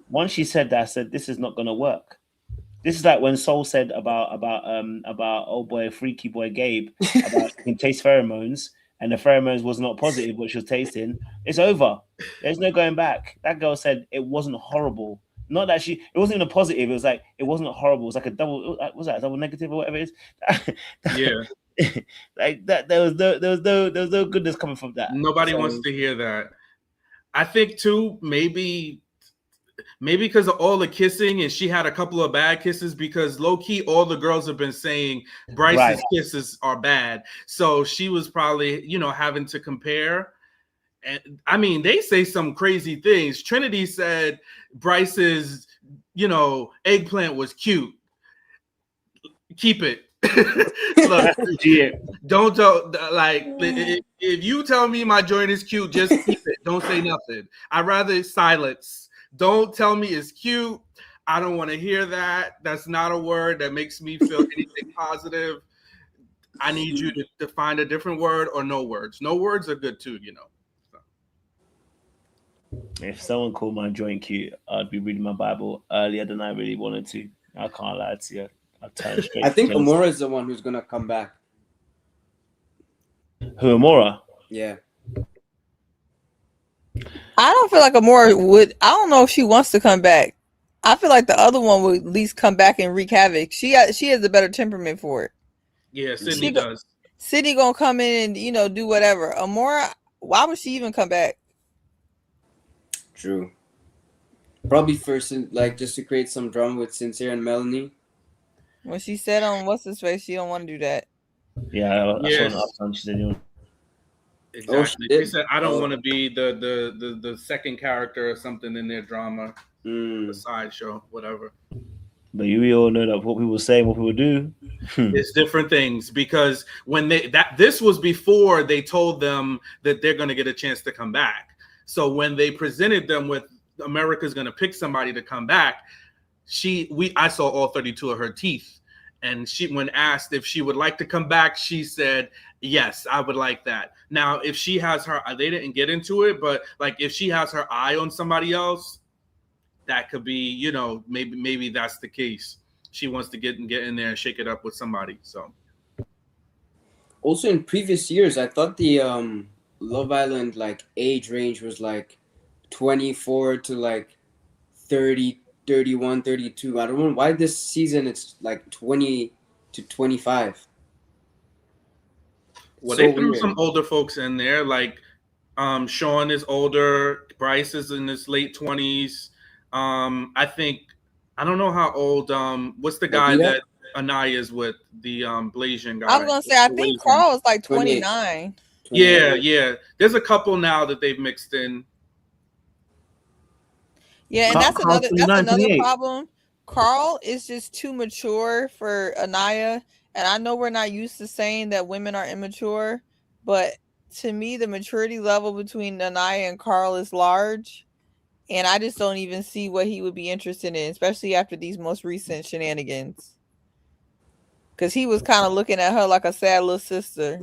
[SPEAKER 1] Once she said that, I said this is not gonna work. This is like when Soul said about old boy freaky boy Gabe about he can taste pheromones, and the pheromones was not positive, what she was tasting. It's over. There's no going back. That girl said it wasn't horrible. Not that it wasn't even a positive. It was like it wasn't horrible. It was like a double. Was that a double negative or whatever it is?
[SPEAKER 6] Yeah.
[SPEAKER 1] Like that. There was no goodness coming from that.
[SPEAKER 6] Nobody wants to hear that. I think too, maybe because of all the kissing, and she had a couple of bad kisses, because low key all the girls have been saying Bryce's kisses are bad, so she was probably having to compare. And I mean, they say some crazy things. Trinity said Bryce's eggplant was cute. Keep it. Look, don't tell, like, if you tell me my joint is cute, just keep it. Don't say nothing. I'd rather silence. Don't tell me it's cute. I don't want to hear that. That's not a word that makes me feel anything positive. I need you to find a different word or no words. No words are good too, So.
[SPEAKER 1] If someone called my joint cute, I'd be reading my Bible earlier than I really wanted to. I can't lie to you.
[SPEAKER 7] I think Amora is the one who's gonna come back.
[SPEAKER 1] Who, Amora?
[SPEAKER 7] Yeah.
[SPEAKER 8] I don't feel like Amora would. I don't know if she wants to come back. I feel like the other one would at least come back and wreak havoc. She has a better temperament for it.
[SPEAKER 6] Yeah, Sydney does.
[SPEAKER 8] Sydney gonna come in and do whatever. Amora, why would she even come back?
[SPEAKER 7] True. Probably first, like, just to create some drama with Sincere and Melanie.
[SPEAKER 8] When she said on what's his face, she don't want to do that.
[SPEAKER 1] Yeah, I saw an uptime. She said,
[SPEAKER 6] exactly. She said, I don't want to be the second character or something in their drama, the sideshow, whatever.
[SPEAKER 1] But we all know that what people say, what people do,
[SPEAKER 6] it's different things, because when this was before they told them that they're going to get a chance to come back. So when they presented them with America's going to pick somebody to come back, I saw all 32 of her teeth, and when asked if she would like to come back, she said, yes, I would like that. Now, if she has they didn't get into it, but like if she has her eye on somebody else, that could be, maybe that's the case. She wants to get in there and shake it up with somebody. So
[SPEAKER 7] also in previous years, I thought the Love Island like age range was like 24 to like 30, 31, 32. I don't know why this season it's like 20 to 25.
[SPEAKER 6] Well, they threw some older folks in there, like Sean is older, Bryce is in his late 20s. I don't know how old what's the guy that Anaya is with, the Blasian guy.
[SPEAKER 8] I was gonna say, I think Carl is like 29.
[SPEAKER 6] Yeah. There's a couple now that they've mixed in.
[SPEAKER 8] Yeah, and that's another problem. Carl is just too mature for Anaya, and I know we're not used to saying that women are immature, but to me, the maturity level between Anaya and Carl is large, and I just don't even see what he would be interested in, especially after these most recent shenanigans. Because he was kind of looking at her like a sad little sister.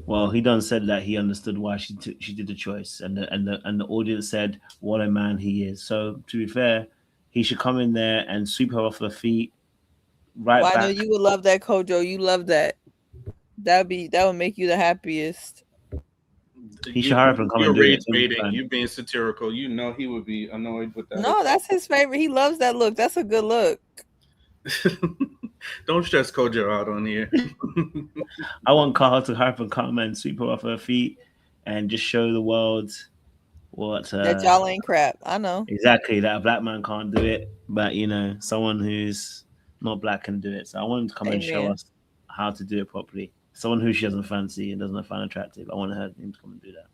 [SPEAKER 1] Well, he done said that he understood why she did the choice, and the audience said what a man he is. So to be fair, he should come in there and sweep her off her feet. Right back.
[SPEAKER 8] I know you would love that, Kojo. You love that. That would make you the happiest.
[SPEAKER 1] He should hurry up and come and do it.
[SPEAKER 6] You being satirical, he would be annoyed with that.
[SPEAKER 8] No, that's his favorite. He loves that look. That's a good look.
[SPEAKER 6] Don't stress Kojo out on here.
[SPEAKER 1] I want Carl to hurry up and come and sweep her off her feet and just show the world what
[SPEAKER 8] that y'all ain't crap. I know
[SPEAKER 1] exactly that a black man can't do it, but someone who's not black can do it. So I want him to come and show us how to do it properly. Someone who she doesn't fancy and doesn't find attractive. I want him to come and do that,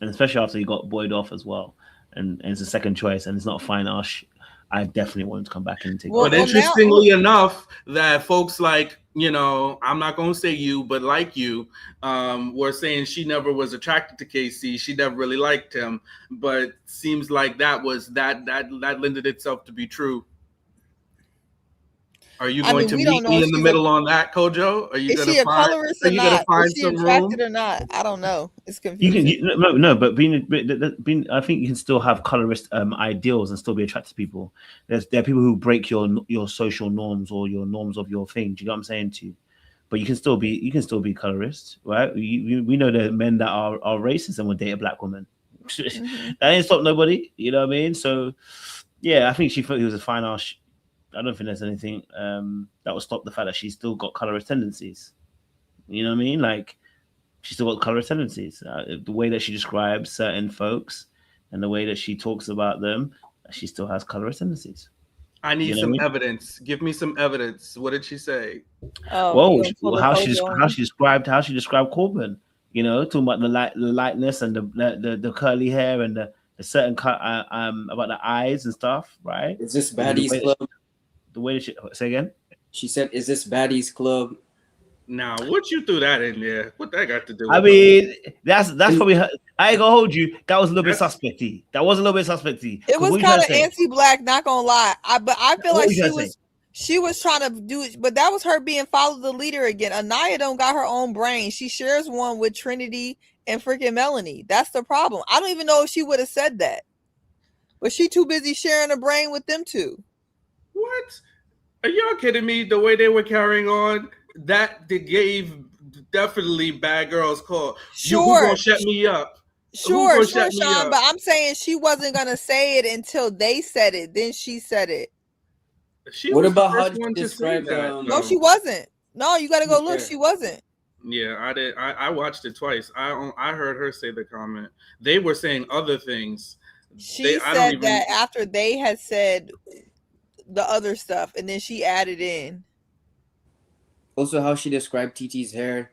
[SPEAKER 1] and especially after he got buoyed off as well, and it's a second choice and it's not fine. I definitely want him to come back and take.
[SPEAKER 6] But interestingly enough, that folks like I'm not going to say you, but like you, were saying she never was attracted to KC. She never really liked him, but seems like that lended itself to be true. Are you
[SPEAKER 8] I
[SPEAKER 6] going
[SPEAKER 8] mean,
[SPEAKER 6] to
[SPEAKER 8] we don't
[SPEAKER 6] meet
[SPEAKER 8] know
[SPEAKER 6] me
[SPEAKER 8] if
[SPEAKER 6] in the
[SPEAKER 8] she's
[SPEAKER 6] middle on that, Kojo? Are you
[SPEAKER 8] is
[SPEAKER 6] gonna
[SPEAKER 8] she a
[SPEAKER 6] find?
[SPEAKER 8] colorist
[SPEAKER 6] Are
[SPEAKER 8] or
[SPEAKER 6] you gonna
[SPEAKER 8] not?
[SPEAKER 6] find
[SPEAKER 8] Is she
[SPEAKER 6] some
[SPEAKER 8] attracted
[SPEAKER 6] room?
[SPEAKER 8] or not? I don't know. It's
[SPEAKER 1] You
[SPEAKER 8] confusing.
[SPEAKER 1] can but being I think you can still have colorist ideals and still be attracted to people. There are people who break your social norms or your norms of your thing. Do you know what I'm saying to you? But you can still be colorist, right? We know that men that are racist and will date a black woman.
[SPEAKER 8] Mm-hmm.
[SPEAKER 1] That ain't stop nobody. You know what I mean? So yeah, I think she thought he was a fine ass. I don't think there's anything that would stop the fact that she's still got colorist tendencies. You know what I mean? Like she's still got colorist tendencies. The way that she describes certain folks and the way that she talks about them, she still has colorist tendencies.
[SPEAKER 6] I need
[SPEAKER 1] You know what I
[SPEAKER 6] some
[SPEAKER 1] mean?
[SPEAKER 6] evidence. Give me some evidence. What did she say?
[SPEAKER 8] Oh,
[SPEAKER 1] Whoa,
[SPEAKER 8] you gonna pull the
[SPEAKER 1] how
[SPEAKER 8] Kojo
[SPEAKER 1] she described Corbin. You know, talking about the lightness and the curly hair and the certain cut about the eyes and stuff, right?
[SPEAKER 7] Is this
[SPEAKER 1] The
[SPEAKER 7] Baddies
[SPEAKER 1] way
[SPEAKER 7] Club?
[SPEAKER 1] the way that she say again.
[SPEAKER 7] She said, "Is this Baddies Club?"
[SPEAKER 6] Now, what you threw that in there? What that got to do?
[SPEAKER 1] I
[SPEAKER 6] With
[SPEAKER 1] mean, that's probably her. I ain't gonna hold you. That was a little bit
[SPEAKER 6] That's-
[SPEAKER 1] suspecty. That was a little bit suspecty.
[SPEAKER 8] It was
[SPEAKER 1] What are you
[SPEAKER 8] kind
[SPEAKER 1] trying
[SPEAKER 8] of
[SPEAKER 1] to say?
[SPEAKER 8] anti-black, not gonna lie. But I feel
[SPEAKER 1] What
[SPEAKER 8] like
[SPEAKER 1] are you trying to say?
[SPEAKER 8] she was trying to do it, but that was her being follow the leader again. Anaya don't got her own brain. She shares one with Trinity and freaking Melanie. That's the problem. I don't even know if she would have said that, but she too busy sharing a brain with them two.
[SPEAKER 6] What? Are y'all kidding me? The way they were carrying on, that they gave definitely bad girls call. Who
[SPEAKER 8] Sure,
[SPEAKER 6] gonna shut me up? Who
[SPEAKER 8] sure,
[SPEAKER 6] gonna
[SPEAKER 8] sure,
[SPEAKER 6] shut me
[SPEAKER 8] Sean.
[SPEAKER 6] up?
[SPEAKER 8] But I'm saying she wasn't gonna say it until they said it. Then she said it.
[SPEAKER 6] She
[SPEAKER 7] What
[SPEAKER 6] was the
[SPEAKER 7] about how
[SPEAKER 6] first
[SPEAKER 7] she
[SPEAKER 6] one to say
[SPEAKER 7] described?
[SPEAKER 6] that.
[SPEAKER 8] No, she wasn't. No, you gotta go look.
[SPEAKER 7] Yeah.
[SPEAKER 8] She wasn't.
[SPEAKER 6] Yeah, I did. I watched it twice. I heard her say the comment. They were saying other things.
[SPEAKER 8] She said that after they had said the other stuff, and then she added in.
[SPEAKER 7] Also, how she described Titi's hair.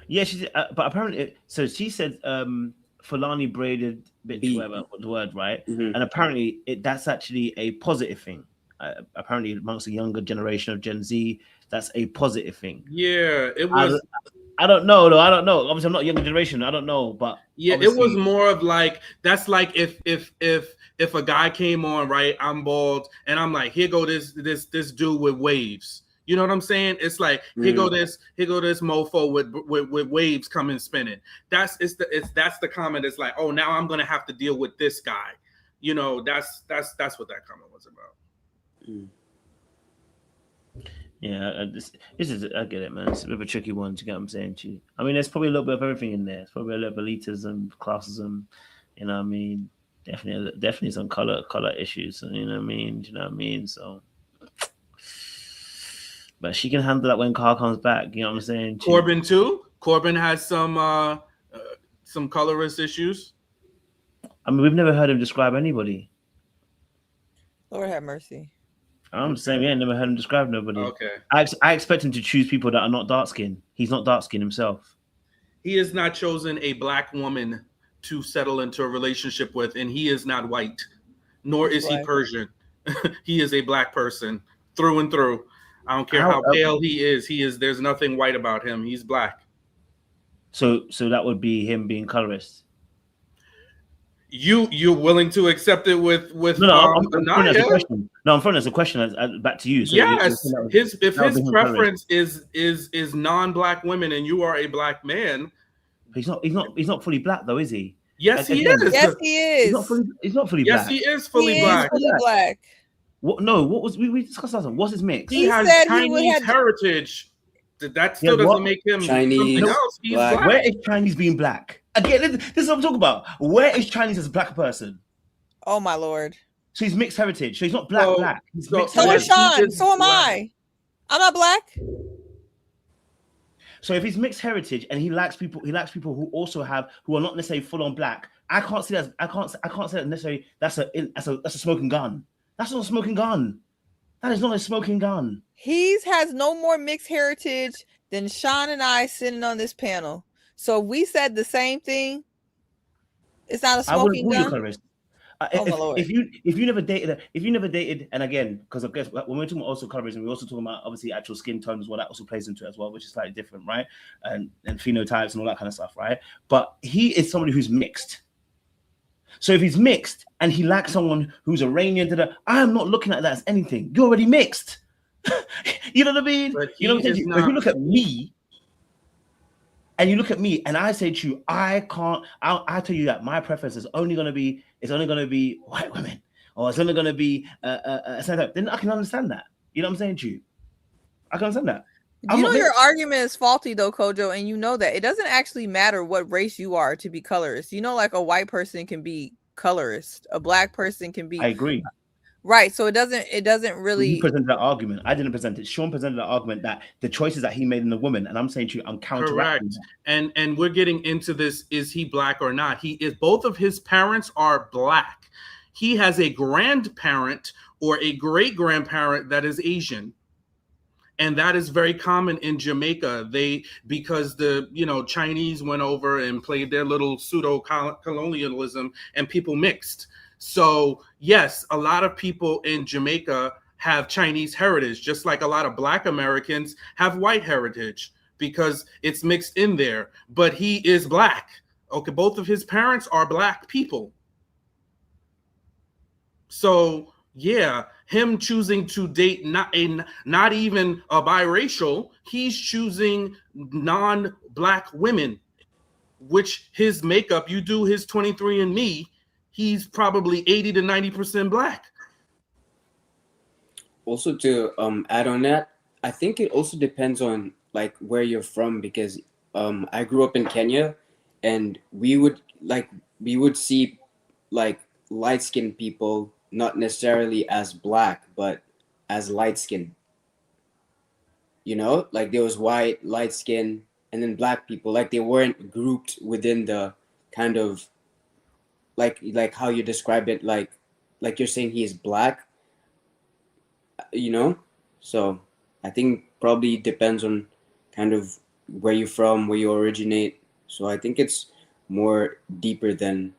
[SPEAKER 1] Yeah, she. But apparently, so she said Fulani braided bitch, whatever the word, right?
[SPEAKER 7] Mm-hmm.
[SPEAKER 1] And apparently, that's actually a positive thing. Apparently, amongst the younger generation of Gen Z, that's a positive thing.
[SPEAKER 6] Yeah, it was.
[SPEAKER 1] I don't know though. I don't know. Obviously, I'm not younger generation. I don't know, but
[SPEAKER 6] yeah, it was more of like that's like if a guy came on, right, I'm bald and I'm like, here go this dude with waves. You know what I'm saying? It's like here go this mofo with waves coming spinning. That's the comment. It's like, oh, now I'm gonna have to deal with this guy. You know, that's what that comment was about.
[SPEAKER 7] Mm.
[SPEAKER 1] Yeah, this is I get it, man. It's a bit of a tricky one. You get what I'm saying to you. I mean, there's probably a little bit of everything in there. It's probably a little bit of elitism, classism. You know what I mean? Definitely some color issues. You know what I mean? Do you know what I mean? So, but she can handle that when Carl comes back. You know what I'm saying?
[SPEAKER 6] Corbin too. Corbin has some colorist issues.
[SPEAKER 1] I mean, we've never heard him describe anybody.
[SPEAKER 8] Lord have mercy.
[SPEAKER 1] I'm saying, yeah, never heard him describe nobody.
[SPEAKER 6] Okay.
[SPEAKER 1] I expect him to choose people that are not dark skinned. He's not dark skinned himself.
[SPEAKER 6] He has not chosen a black woman to settle into a relationship with, and he is not white, nor is he Persian. He is a black person through and through. I don't care how pale he is. There's nothing white about him. He's black. So
[SPEAKER 1] that would be him being colorist.
[SPEAKER 6] You're willing to accept it with
[SPEAKER 1] I'm throwing as a question. No, I'm throwing as a question back to you. So
[SPEAKER 6] yes, his preference is non-black women, and you are a black man.
[SPEAKER 1] He's not fully black though, is he?
[SPEAKER 6] Yes, he is.
[SPEAKER 8] Yes, he is.
[SPEAKER 1] He's not fully
[SPEAKER 6] black. Yes, he is fully black.
[SPEAKER 8] Fully black.
[SPEAKER 1] What? No, what was we discussed last time? What's his mix?
[SPEAKER 6] He has Chinese heritage. That still doesn't make him
[SPEAKER 7] Chinese.
[SPEAKER 6] Something else. He's black.
[SPEAKER 1] Where is Chinese being black? Again, this is what I'm talking about. Where is Chinese as a black person?
[SPEAKER 8] Oh my Lord.
[SPEAKER 1] So he's mixed heritage. So he's not black. He's mixed
[SPEAKER 8] so is Sean. So am I. I'm not black.
[SPEAKER 1] So if he's mixed heritage and he likes people who also who are not necessarily full on black, I can't say that necessarily that's a smoking gun. That's not a smoking gun. That is not a smoking gun.
[SPEAKER 8] He has no more mixed heritage than Sean and I sitting on this panel. So if we said the same thing, it's not a smoking gun.
[SPEAKER 1] If you never dated, and again, because I guess when we're talking about also colorism, we're also talking about obviously actual skin tones as well. That also plays into it as well, which is slightly different, right? And phenotypes and all that kind of stuff, right? But he is somebody who's mixed. So if he's mixed and he likes someone who's Iranian, I am not looking at that as anything. You're already mixed. You know what I mean?
[SPEAKER 6] But
[SPEAKER 1] You know what I'm
[SPEAKER 6] he is
[SPEAKER 1] saying? But if
[SPEAKER 6] not.
[SPEAKER 1] you look at me, and you look at me, and I say to you, I can't. I tell you that my preference is only going to be white women, or it's only going to be then I can understand that. You know what I'm saying to you? I can understand that.
[SPEAKER 8] You know your argument is faulty though, Kojo, and you know that it doesn't actually matter what race you are to be colorist. You know, like a white person can be colorist, a black person can be.
[SPEAKER 1] I agree.
[SPEAKER 8] Right, so it doesn't really.
[SPEAKER 1] You presented that argument. I didn't present it. Sean presented the argument that the choices that he made in the woman, and I'm saying to you, I'm counteracting that.
[SPEAKER 6] And we're getting into this: is he black or not? He is. Both of his parents are black. He has a grandparent or a great grandparent that is Asian. And that is very common in Jamaica. Because the Chinese went over and played their little pseudo colonialism, and people mixed. So yes, a lot of people in Jamaica have Chinese heritage, just like a lot of Black Americans have white heritage because it's mixed in there. But he is black. Okay, both of his parents are black people. So yeah, him choosing to date not even a biracial, he's choosing non-black women, which his makeup, you do his 23andMe, he's probably 80 to 90% black.
[SPEAKER 7] Also, to add on that, I think it also depends on like where you're from, because I grew up in Kenya, and we would see like light-skinned people not necessarily as black, but as light-skinned. You know, like there was white, light skin, and then black people. Like they weren't grouped within the kind of like how you describe it, like you're saying he is black. You know, so I think probably depends on kind of where you're from, where you originate. So I think it's more deeper than.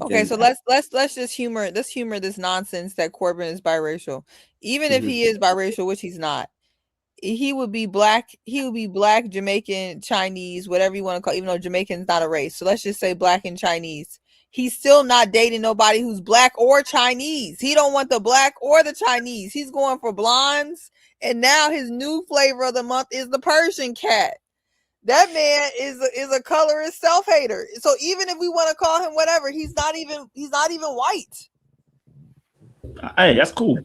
[SPEAKER 8] Okay, so let's just humor this nonsense that Corbin is biracial. Even if he is biracial, which he's not, he would be black. He would be black, Jamaican, Chinese, whatever you want to call. Even though Jamaican's not a race, so let's just say black and Chinese. He's still not dating nobody who's black or Chinese. He don't want the black or the Chinese. He's going for blondes, and now his new flavor of the month is the Persian cat. That man is a colorist self-hater. So even if we want to call him whatever, he's not even white.
[SPEAKER 1] Hey, that's cool.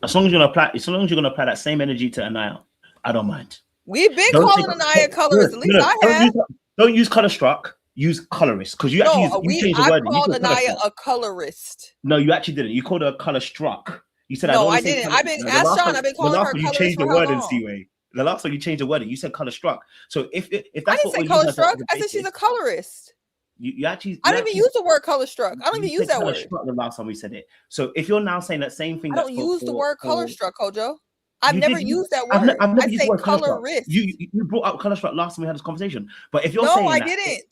[SPEAKER 1] As long as you're gonna apply that same energy to Anaya, I don't mind.
[SPEAKER 8] We've been calling Anaya colorist. At least I have.
[SPEAKER 1] Don't use color struck. Use colorist, because you changed the word.
[SPEAKER 8] I called Anaya a colorist.
[SPEAKER 1] No, you actually didn't. You called her a color struck. You said
[SPEAKER 8] no, I didn't. I've been asked Sean. I've been calling her colorist.
[SPEAKER 1] You changed the word in C-way. The last time you changed the word, you said color struck. So if that's
[SPEAKER 8] I didn't say color struck, I said she's a colorist.
[SPEAKER 1] You actually.
[SPEAKER 8] I don't even use the word color struck. I don't even use that word.
[SPEAKER 1] The last time we said it. So if you're now saying that same thing,
[SPEAKER 8] I don't use the word color struck, Kojo. I've never used that word.
[SPEAKER 1] I've never
[SPEAKER 8] I
[SPEAKER 1] used
[SPEAKER 8] say
[SPEAKER 1] the word
[SPEAKER 8] colorist.
[SPEAKER 1] You brought up color struck last time we had this conversation. But if you're
[SPEAKER 8] saying
[SPEAKER 1] I
[SPEAKER 8] didn't.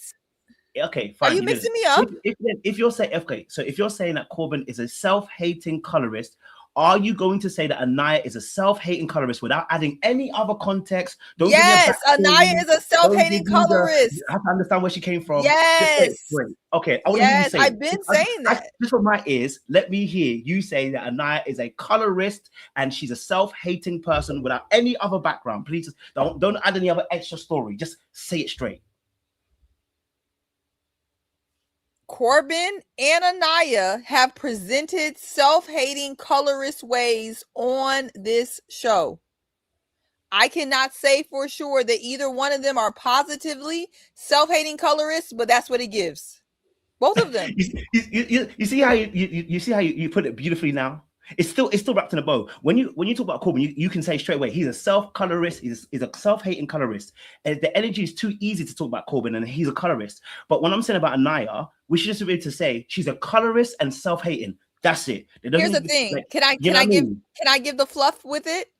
[SPEAKER 1] Okay, fine.
[SPEAKER 8] Are you mixing me up?
[SPEAKER 1] If you're saying so if you're saying that Corbin is a self-hating colorist, are you going to say that Anaya is a self-hating colorist without adding any other context?
[SPEAKER 8] Yes, Anaya is a self-hating colorist.
[SPEAKER 1] You have to understand where she came from.
[SPEAKER 8] Yes.
[SPEAKER 1] Okay.
[SPEAKER 8] I've been saying that.
[SPEAKER 1] Just for my ears, let me hear you say that Anaya is a colorist and she's a self-hating person without any other background. Please don't add any other extra story. Just say it straight.
[SPEAKER 8] Corbin and Anaya have presented self-hating colorist ways on this show. I cannot say for sure that either one of them are positively self-hating colorists, but that's what it gives. Both of them.
[SPEAKER 1] You see how you put it beautifully now? It's still wrapped in a bow. When you talk about Corbin, you can say straight away he's a self-colorist, he's a self-hating colorist. And the energy is too easy to talk about Corbin, and he's a colorist. But when I'm saying about Anaya, we should just be able to say she's a colorist and self-hating. That's it.
[SPEAKER 8] Here's the thing. Like, can I give the fluff with it?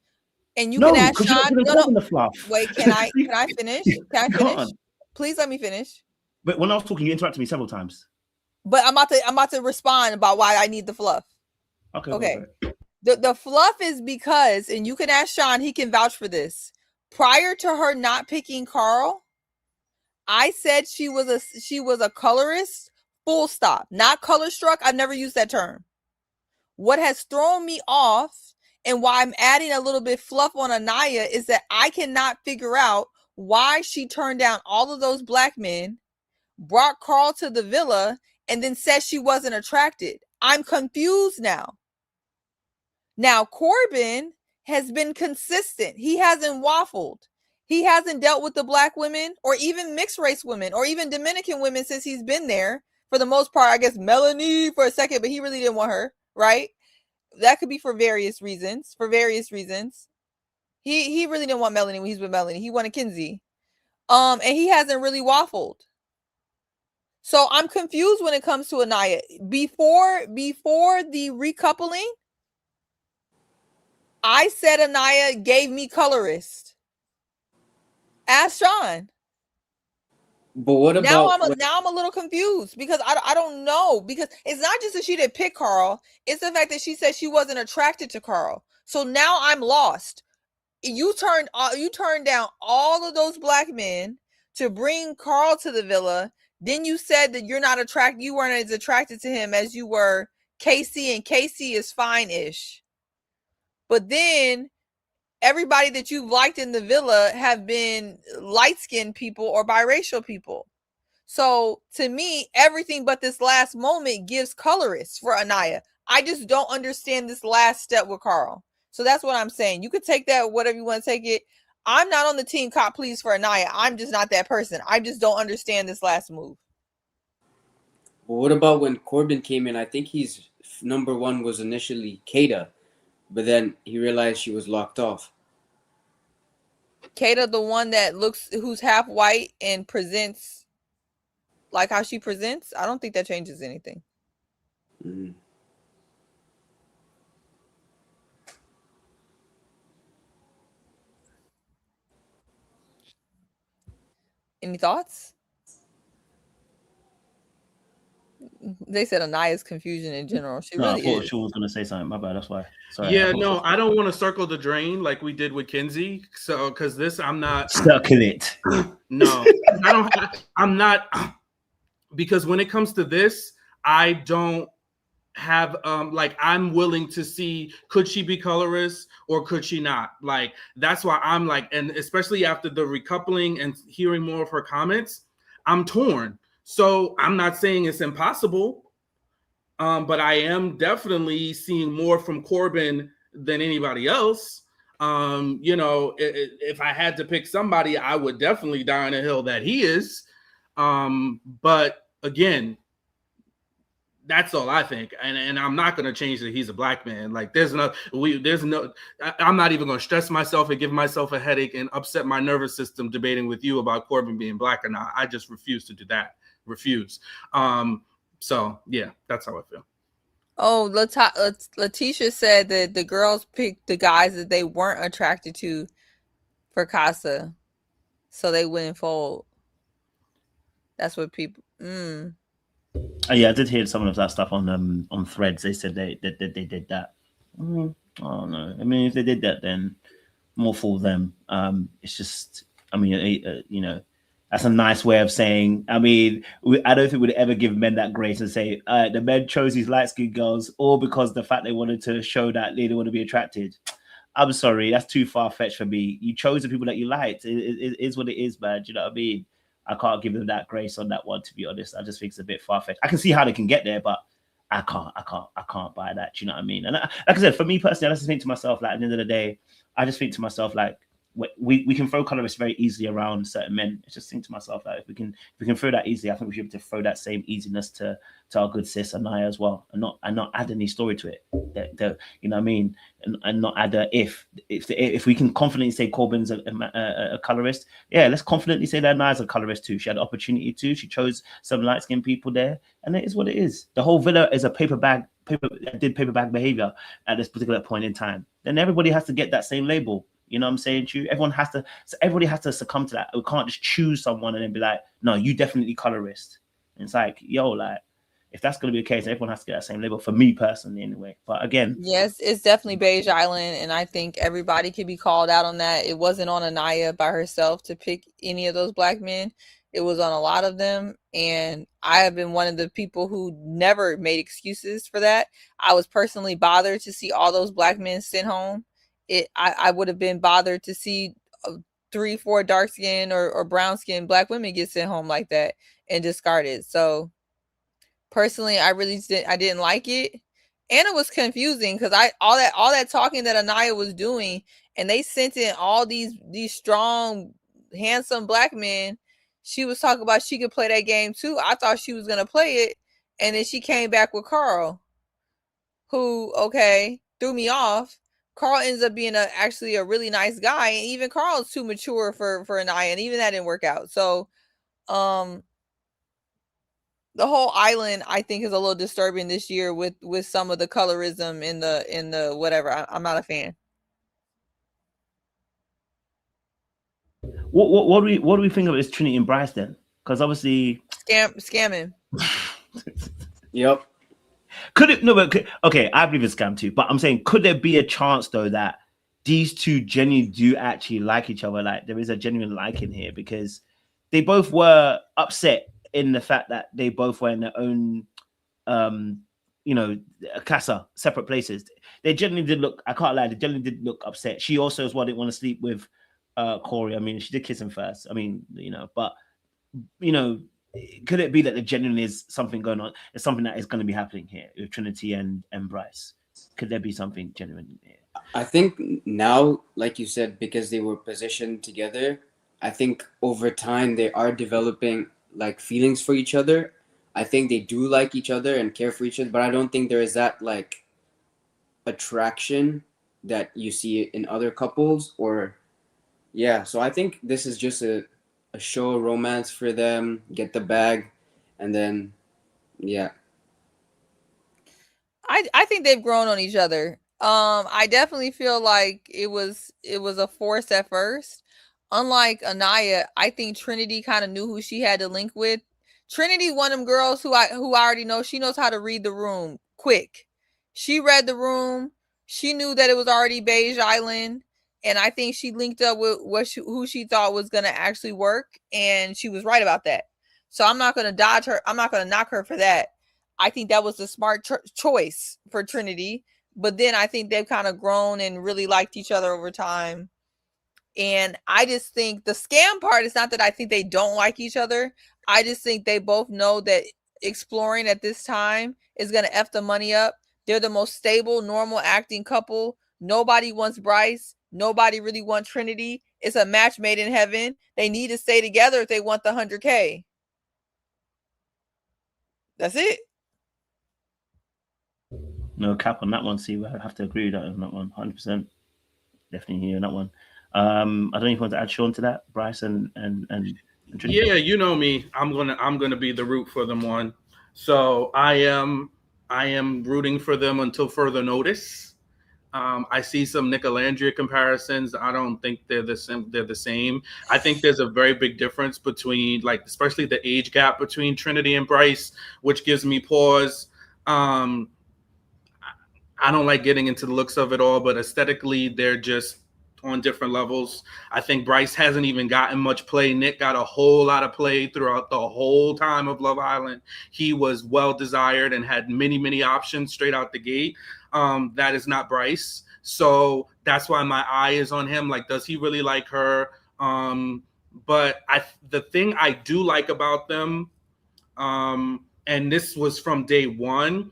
[SPEAKER 8] And you can ask Sean.
[SPEAKER 1] The fluff.
[SPEAKER 8] Wait, can I finish? Can I finish? Please let me finish.
[SPEAKER 1] But when I was talking, you interrupted me several times.
[SPEAKER 8] But I'm about to respond about why I need the fluff. Okay. The fluff is because, and you can ask Sean, he can vouch for this. Prior to her not picking Carl, I said she was a colorist Full stop. Not color struck. I've never used that term. What has thrown me off and why I'm adding a little bit fluff on Anaya is that I cannot figure out why she turned down all of those black men, brought Carl to the villa, and then said she wasn't attracted. I'm confused now. Now, Corbin has been consistent. He hasn't waffled. He hasn't dealt with the black women or even mixed race women or even Dominican women since he's been there. For the most part, I guess Melanie for a second, but he really didn't want her, right? That could be for various reasons. He really didn't want Melanie when he's with Melanie. He wanted Kinsey. And he hasn't really waffled. So I'm confused when it comes to Anaya. Before the recoupling, I said Anaya gave me colorist. Ask Sean.
[SPEAKER 7] But what about
[SPEAKER 8] now I'm a little confused because I don't know, because it's not just that she didn't pick Carl, it's the fact that she said she wasn't attracted to Carl. So now I'm lost. You turned down all of those black men to bring Carl to the villa. Then you said that you weren't as attracted to him as you were Casey, and Casey is fine-ish. But then everybody that you've liked in the villa have been light-skinned people or biracial people. So to me, everything but this last moment gives colorist for Anaya. I just don't understand this last step with Carl. So that's what I'm saying. You could take that whatever you want to take it. I'm not on the team cop please for Anaya. I'm just not that person. I just don't understand this last move.
[SPEAKER 7] Well, what about when Corbin came in? I think he's number one was initially Kata, but then he realized she was locked off.
[SPEAKER 8] Kata, the one who's half white and presents like how she presents? I don't think that changes anything.
[SPEAKER 7] Mm.
[SPEAKER 8] Any thoughts? They said Anaya's confusion in general. She really
[SPEAKER 1] I thought
[SPEAKER 8] is.
[SPEAKER 1] she was gonna say something. My bad. That's why. Sorry.
[SPEAKER 6] Yeah, no, I don't want to circle the drain like we did with Kinsey. So, because this, I'm not
[SPEAKER 1] circle it.
[SPEAKER 6] No, I'm not. Because when it comes to this, I don't have like, I'm willing to see, could she be colorist or could she not? Like, that's why I'm like, and especially after the recoupling and hearing more of her comments, I'm torn. So I'm not saying it's impossible, but I am definitely seeing more from Corbin than anybody else. You know, if I had to pick somebody, I would definitely die on a hill that he is. But again, that's all I think, and I'm not going to change that he's a black man. Like, I'm not even going to stress myself and give myself a headache and upset my nervous system debating with you about Corbin being black or not. I just refuse to do that. Refuse. So yeah, that's how I feel.
[SPEAKER 8] Oh, Letitia said that the girls picked the guys that they weren't attracted to for Casa, so they wouldn't fold. That's what people.
[SPEAKER 1] Yeah, I did hear some of that stuff on Threads. They said they did that. Oh no, I mean, if they did that, then more for them. It's just, I mean, you know, that's a nice way of saying. I mean, I don't think we'd ever give men that grace and say the men chose these light-skinned girls all because the fact they wanted to show that they didn't want to be attracted. I'm sorry, that's too far-fetched for me. You chose the people that you liked. It is what it is, man. Do you know what I mean? I can't give them that grace on that one, to be honest. I just think it's a bit far-fetched. I can see how they can get there, but I can't buy that. Do you know what I mean? And like I said, for me personally, I just think to myself, like, at the end of the day, I just think to myself, like, we can throw colorists very easily around certain men. I just think to myself, like, if we can throw that easily, I think we should be able to throw that same easiness to our good sis Anaya as well, and not add any story to it. You know what I mean? And not add a if we can confidently say Corbin's a colorist, yeah, let's confidently say that Anaya's a colorist too. She had the opportunity to. She chose some light skinned people there, and it is what it is. The whole villa is a paper bag behavior at this particular point in time. Then everybody has to get that same label. You know what I'm saying to you? Everybody has to succumb to that. We can't just choose someone and then be like, no, you definitely colorist. And it's like, yo, like, if that's going to be the case, everyone has to get that same label, for me personally anyway. But again,
[SPEAKER 8] yes, it's definitely Beige Island, and I think everybody could be called out on that. It wasn't on Anaya by herself to pick any of those black men. It was on a lot of them. And I have been one of the people who never made excuses for that. I was personally bothered to see all those black men sent home. I would have been bothered to see 3-4 dark skinned or brown skinned black women get sent home like that and discarded. So personally, I didn't like it. And it was confusing because all that talking that Anaya was doing, and they sent in all these strong, handsome black men. She was talking about she could play that game too. I thought she was gonna play it, and then she came back with Carl, who threw me off. Carl ends up being actually a really nice guy, and even Carl's too mature for Anaya, and even that didn't work out. So, the whole island, I think, is a little disturbing this year with some of the colorism in the whatever. I'm not a fan.
[SPEAKER 1] What do we think of this Trinity and Bryce then? Because obviously
[SPEAKER 8] scamming.
[SPEAKER 7] Yep.
[SPEAKER 1] Could it? No, but okay, I believe it's scam too. But I'm saying, could there be a chance though that these two genuinely do actually like each other? Like there is a genuine liking here because they both were upset in the fact that they both were in their own, casa, separate places. They genuinely did look. I can't lie. They genuinely did look upset. She also as well didn't want to sleep with Corey. I mean, she did kiss him first. I mean, but could it be that there genuinely is something going on? It's something that is going to be happening here with Trinity and Bryce. Could there be something genuine here?
[SPEAKER 7] I think now, like you said, because they were positioned together, I think over time they are developing like feelings for each other. I think they do like each other and care for each other, but I don't think there is that like attraction that you see in other couples so I think this is just a show romance for them, get the bag, and then
[SPEAKER 8] I think they've grown on each other. I definitely feel like it was a force at first. Unlike Anaya, I think Trinity kind of knew who she had to link with. Trinity, one of them girls who I already know, she knows how to read the room quick. She read the room. She knew that it was already Beige Island. And I think she linked up with who she thought was going to actually work. And she was right about that. So I'm not going to dodge her. I'm not going to knock her for that. I think that was the smart choice for Trinity. But then I think they've kind of grown and really liked each other over time. And I just think the scam part is not that I think they don't like each other. I just think they both know that exploring at this time is going to F the money up. They're the most stable, normal acting couple. Nobody wants Bryce. Nobody really wants Trinity. It's a match made in heaven. They need to stay together if they want the 100K. That's it.
[SPEAKER 1] No cap on that one. See, I have to agree with that on that one. 100%. Definitely here on that one. I don't know if you want to add Sean to that, Bryce and Trinity.
[SPEAKER 6] Yeah, you know me. I'm gonna be the root for them one. So I am rooting for them until further notice. I see some Nicolandria comparisons. I don't think they're the same. I think there's a very big difference between, like, especially the age gap between Trinity and Bryce, which gives me pause. I don't like getting into the looks of it all, but aesthetically, they're just on different levels. I think Bryce hasn't even gotten much play. Nick got a whole lot of play throughout the whole time of Love Island. He was well desired and had many, many options straight out the gate. That is not Bryce. So that's why my eye is on him. Like, does he really like her? But the thing I do like about them, and this was from day one,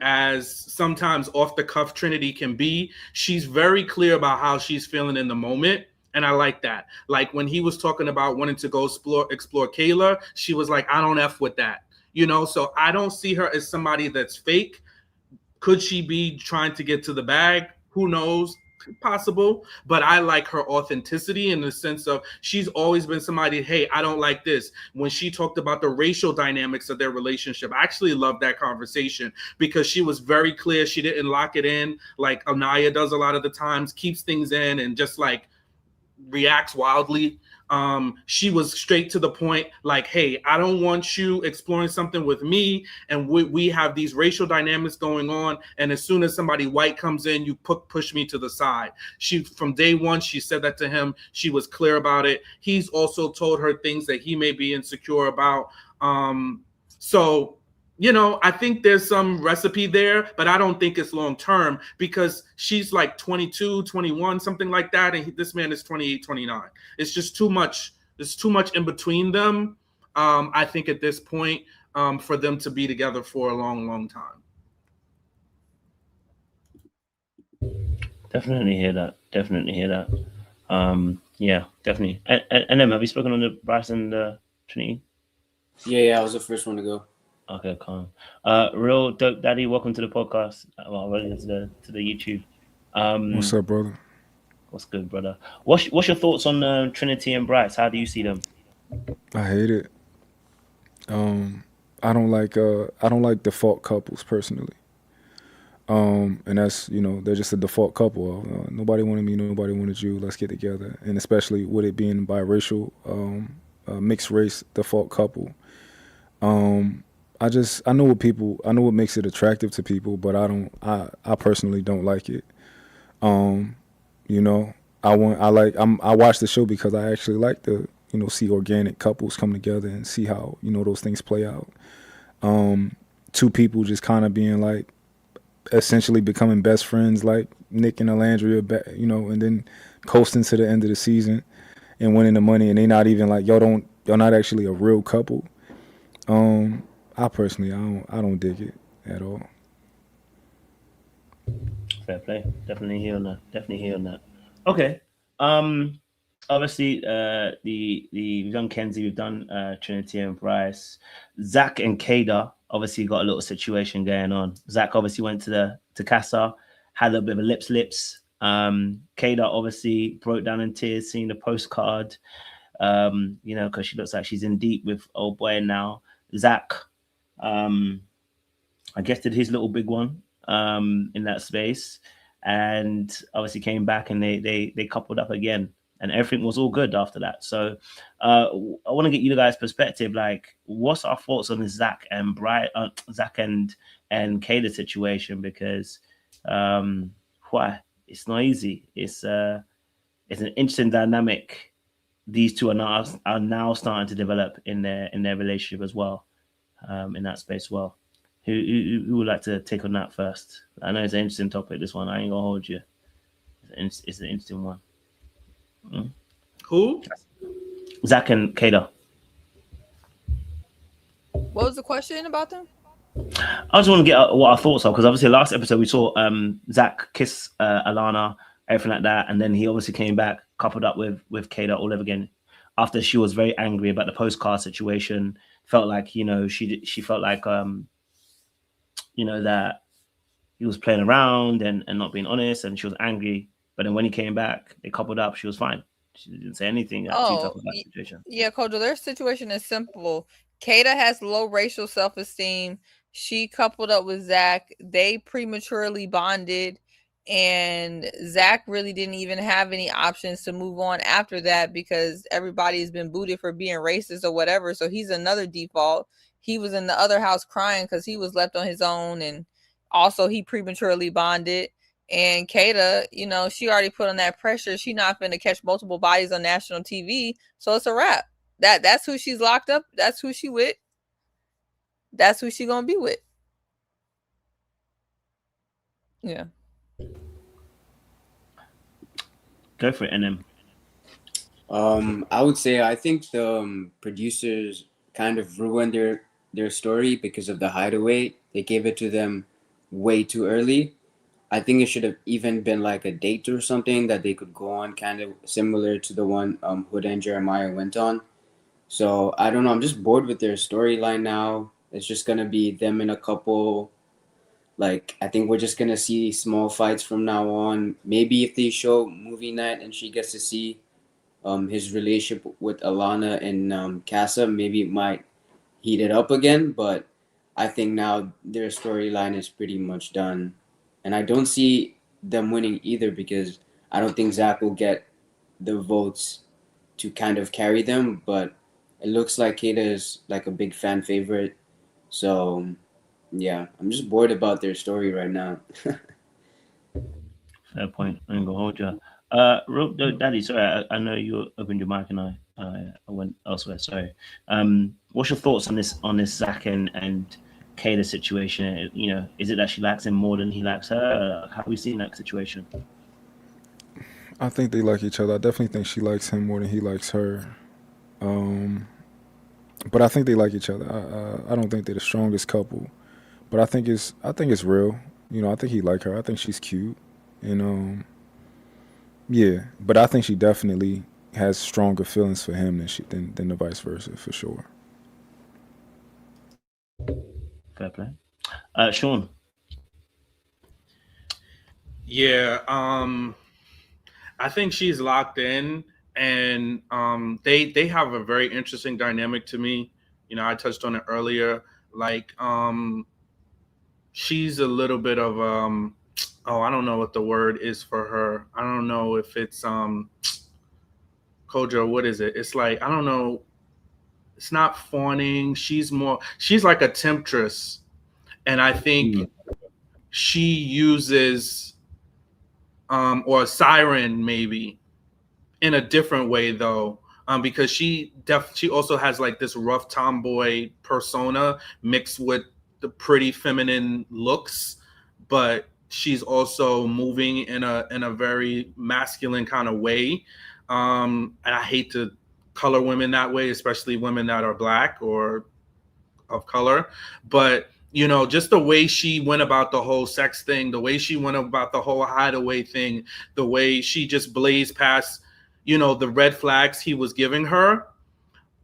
[SPEAKER 6] as sometimes off the cuff Trinity can be, she's very clear about how she's feeling in the moment. And I like that. Like when he was talking about wanting to go explore Kayla, she was like, I don't F with that. So I don't see her as somebody that's fake. Could she be trying to get to the bag? Who knows? Possible. But I like her authenticity in the sense of she's always been somebody, hey, I don't like this. When she talked about the racial dynamics of their relationship, I actually loved that conversation because she was very clear. She didn't lock it in like Anaya does a lot of the times, keeps things in and just like reacts wildly. She was straight to the point, like, hey, I don't want you exploring something with me, and we have these racial dynamics going on, and as soon as somebody white comes in, you push me to the side. She, from day one, she said that to him. She was clear about it. He's also told her things that he may be insecure about. So I think there's some recipe there, but I don't think it's long term, because she's like 22, 21, something like that, and this man is 28, 29. It's just too much. There's too much in between them, I think, at this point, for them to be together for a long, long time.
[SPEAKER 1] Definitely hear that. Yeah, definitely. And then, have you spoken on the Bryce and Trinity?
[SPEAKER 7] Yeah, I was the first one to go.
[SPEAKER 1] Okay, calm. Real Dope Daddy, welcome to the podcast. Well, welcome to the YouTube.
[SPEAKER 9] What's up, brother?
[SPEAKER 1] What's good, brother? What's your thoughts on Trinity and Bryce? How do you see them?
[SPEAKER 9] I hate it. I don't like default couples personally. And that's, they're just a default couple. Nobody wanted me, nobody wanted you. Let's get together. And especially with it being biracial, mixed race default couple. I know what makes it attractive to people, but I personally don't like it. I watch the show because I actually like to, see organic couples come together and see how, those things play out. Two people just kind of being like, essentially becoming best friends, like Nick and Alandria, and then coasting to the end of the season and winning the money, and they not even like, y'all not actually a real couple. I personally, I don't dig it at all.
[SPEAKER 1] Fair play. Definitely hear on that. Okay. Obviously, the we've done Kenzie, we've done Trinity and Bryce. Zach and Kada obviously got a little situation going on. Zach obviously went to Casa, had a little bit of a lips. Kada obviously broke down in tears seeing the postcard. Because she looks like she's in deep with old boy now. Zach, I guess did his little big one in that space, and obviously came back and they coupled up again, and everything was all good after that. So I want to get you guys' perspective. Like, what's our thoughts on this Zach and Zach and Kada situation? Because it's not easy. It's an interesting dynamic. These two are now starting to develop in their relationship as well, in that space as well. Who would like to take on that first? I know it's an interesting topic, this one. I ain't gonna hold you. It's an interesting one.
[SPEAKER 6] Who?
[SPEAKER 1] Zach and Kada.
[SPEAKER 8] What was the question about them?
[SPEAKER 1] I just want to get what our thoughts are, because obviously last episode we saw Zach kiss Alana, everything like that, and then he obviously came back, coupled up with Kada all over again after she was very angry about the postcard situation. Felt like she felt like that he was playing around and not being honest, and she was angry. But then when he came back, they coupled up. She was fine. She didn't say anything too tough about the situation.
[SPEAKER 8] Yeah, Kojo, their situation is simple. Kada has low racial self-esteem. She coupled up with Zach. They prematurely bonded, and Zach really didn't even have any options to move on after that, because everybody has been booted for being racist or whatever. So he's another default. He was in the other house crying because he was left on his own, and also he prematurely bonded. And Kada, she already put on that pressure. She not finna catch multiple bodies on national TV, so it's a wrap. That's who she's locked up. That's who she with. That's who she gonna be with. Yeah.
[SPEAKER 1] Go for it, NM.
[SPEAKER 7] I would say I think the producers kind of ruined their story because of the hideaway. They gave it to them way too early. I think it should have even been like a date or something that they could go on, kind of similar to the one Huda and Jeremiah went on. So I don't know. I'm just bored with their storyline now. It's just gonna be them in a couple. Like, I think we're just gonna see small fights from now on. Maybe if they show movie night and she gets to see his relationship with Alana and Casa, maybe it might heat it up again. But I think now their storyline is pretty much done. And I don't see them winning either, because I don't think Zach will get the votes to kind of carry them, but it looks like Kata is like a big fan favorite. So yeah, I'm just bored about their story right now.
[SPEAKER 1] Fair point. I ain't gonna hold you. Daddy, sorry, I know you opened your mic and I went elsewhere. Sorry. What's your thoughts on this Zach and Kayla situation? You know, is it that she likes him more than he likes her? How have we seen that situation?
[SPEAKER 9] I think they like each other. I definitely think she likes him more than he likes her. But I think they like each other. I don't think they're the strongest couple, but I think it's real. You know, I think he like her. I think she's cute, and yeah. But I think she definitely has stronger feelings for him than the vice versa, for sure.
[SPEAKER 1] Fair play. Sean.
[SPEAKER 6] Yeah, I think she's locked in, and they have a very interesting dynamic to me. You know, I touched on it earlier. Like, she's a little bit of oh, I don't know what the word is for her. I don't know if it's Kojo, what is it? It's like, I don't know. It's not fawning. She's like a temptress, and I think she uses or a siren maybe in a different way though, because she also has like this rough tomboy persona mixed with the pretty feminine looks, but she's also moving in a very masculine kind of way. And I hate to color women that way, especially women that are Black or of color, but you know, just the way she went about the whole sex thing, the way she went about the whole hideaway thing, the way she just blazed past, you know, the red flags he was giving her,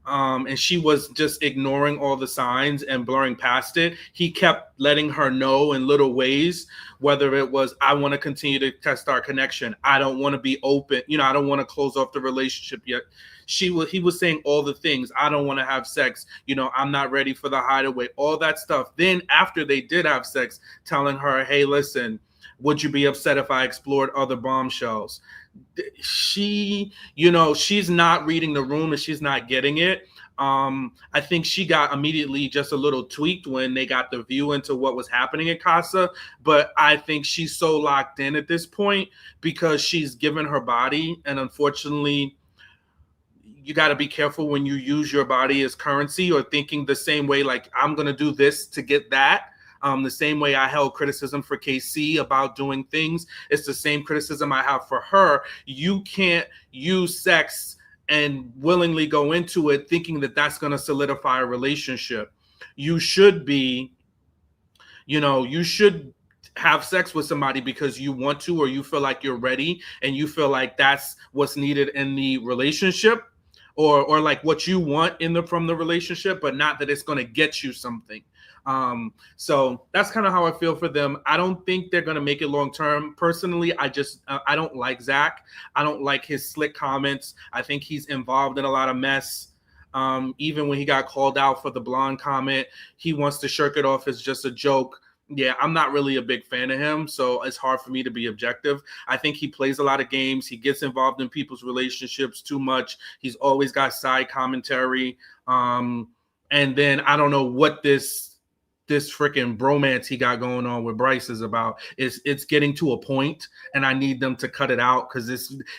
[SPEAKER 6] and she was just ignoring all the signs and blurring past it. He kept letting her know in little ways, whether it was, I want to continue to test our connection, I don't want to be open, you know, I don't want to close off the relationship yet. He was saying all the things, I don't want to have sex, you know, I'm not ready for the hideaway, all that stuff. Then after they did have sex, telling her, hey, listen, would you be upset if I explored other bombshells? She, you know, she's not reading the room and she's not getting it. I think she got immediately just a little tweaked when they got the view into what was happening at Casa, but I think she's so locked in at this point because she's given her body, and unfortunately, you got to be careful when you use your body as currency or thinking the same way, like, I'm going to do this to get that. The same way I held criticism for KC about doing things, it's the same criticism I have for her. You can't use sex and willingly go into it thinking that that's going to solidify a relationship. You should be, you know, you should have sex with somebody because you want to, or you feel like you're ready and you feel like that's what's needed in the relationship, or like what you want from the relationship, but not that it's going to get you something. So that's kind of how I feel for them. I don't think they're going to make it long term. Personally, I don't like Zach. I don't like his slick comments. I think he's involved in a lot of mess. Even when he got called out for the blonde comment, he wants to shirk it off as just a joke. Yeah, I'm not really a big fan of him, so it's hard for me to be objective. I think he plays a lot of games. He gets involved in people's relationships too much. He's always got side commentary. And then I don't know what this freaking bromance he got going on with Bryce is about. It's getting to a point, and I need them to cut it out because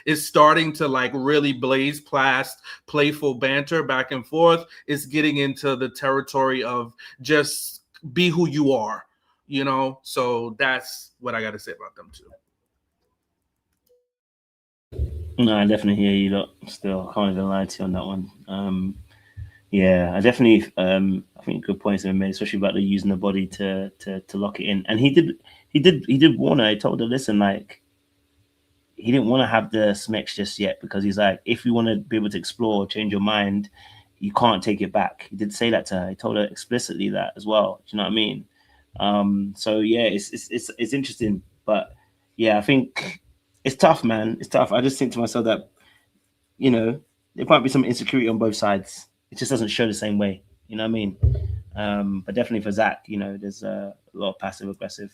[SPEAKER 6] it's starting to like really blaze past playful banter back and forth. It's getting into the territory of just be who you are. You know, so that's what I got to say about them too.
[SPEAKER 1] No, I definitely hear you lot. Still, can't even lie to you on that one. Yeah, I definitely. I think good points have been made, especially about the using the body to lock it in. And he did warn her. He told her, listen, like, he didn't want to have the smex just yet because he's like, if you want to be able to explore, change your mind, you can't take it back. He did say that to her. He told her explicitly that as well. Do you know what I mean? So yeah, it's interesting, but yeah, I think it's tough, man. It's tough. I just think to myself that, you know, there might be some insecurity on both sides. It just doesn't show the same way. You know what I mean? But definitely for Zach, you know, there's a lot of passive aggressive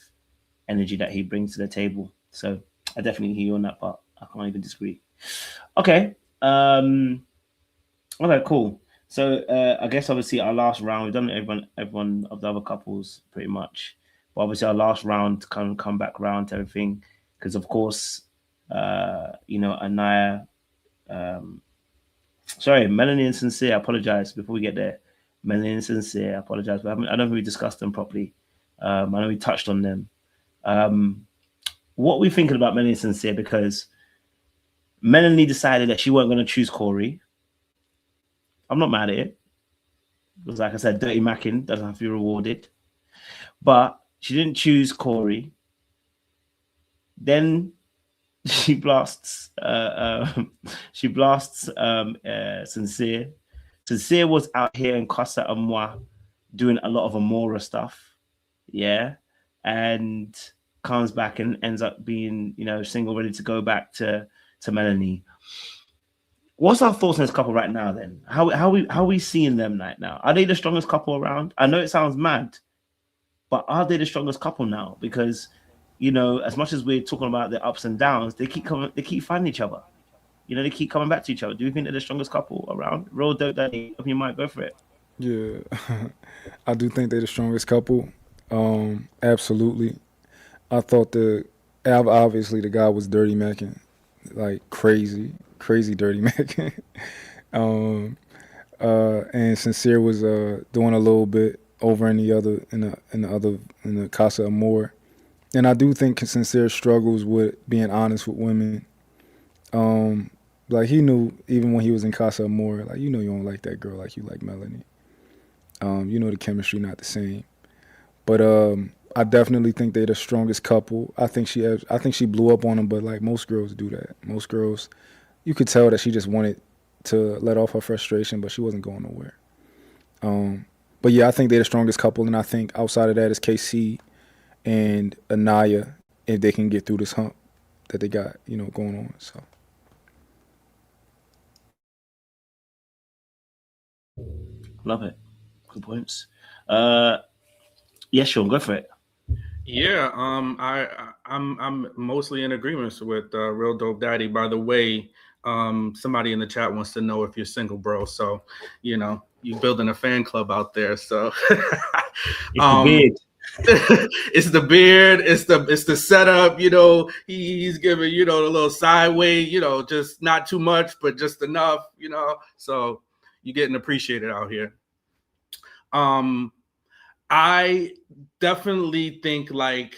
[SPEAKER 1] energy that he brings to the table. So I definitely hear you on that part. I can't even disagree. Okay. Okay, cool. So I guess obviously our last round, we've done everyone of the other couples pretty much. But obviously our last round come back round to everything. Because of course, Anaya, sorry, Melanie and Sincere, I apologize before we get there. Melanie and Sincere, I apologize. But I don't think we discussed them properly. I know we touched on them. What are we thinking about Melanie and Sincere? Because Melanie decided that she weren't going to choose Corey. I'm not mad at it. Because like I said, dirty macking doesn't have to be rewarded. But she didn't choose Corey. Then she blasts Sincere. Sincere was out here in Casa Amoi doing a lot of Amora stuff. Yeah. And comes back and ends up being, single, ready to go back to Melanie. What's our thoughts on this couple right now then? How are we seeing them right now? Are they the strongest couple around? I know it sounds mad, but are they the strongest couple now? Because, as much as we're talking about the ups and downs, they keep finding each other. They keep coming back to each other. Do you think they're the strongest couple around? Real dope daddy, if you might go for it.
[SPEAKER 9] Yeah, I do think they're the strongest couple. Absolutely. I thought obviously the guy was dirty macking, like crazy dirty macking. And Sincere was doing a little bit over in the Casa Amor. And I do think Sincere struggles with being honest with women. Like he knew even when he was in Casa Amor, like you don't like that girl like you like Melanie. The chemistry not the same. But I definitely think they're the strongest couple. I think she blew up on him, but like most girls do that. Most girls, you could tell that she just wanted to let off her frustration, but she wasn't going nowhere. But yeah, I think they're the strongest couple, and I think outside of that is KC and Anaya, if they can get through this hump that they got, going on. So.
[SPEAKER 1] Love it. Good points. Yes, Sean, go for it.
[SPEAKER 6] Yeah, I'm mostly in agreement with Real Dope Daddy. By the way, somebody in the chat wants to know if you're single, bro. So, you're building a fan club out there. So, it's the beard, it's the setup. He's giving the little sideway. Just not too much, but just enough. So you're getting appreciated out here. I definitely think like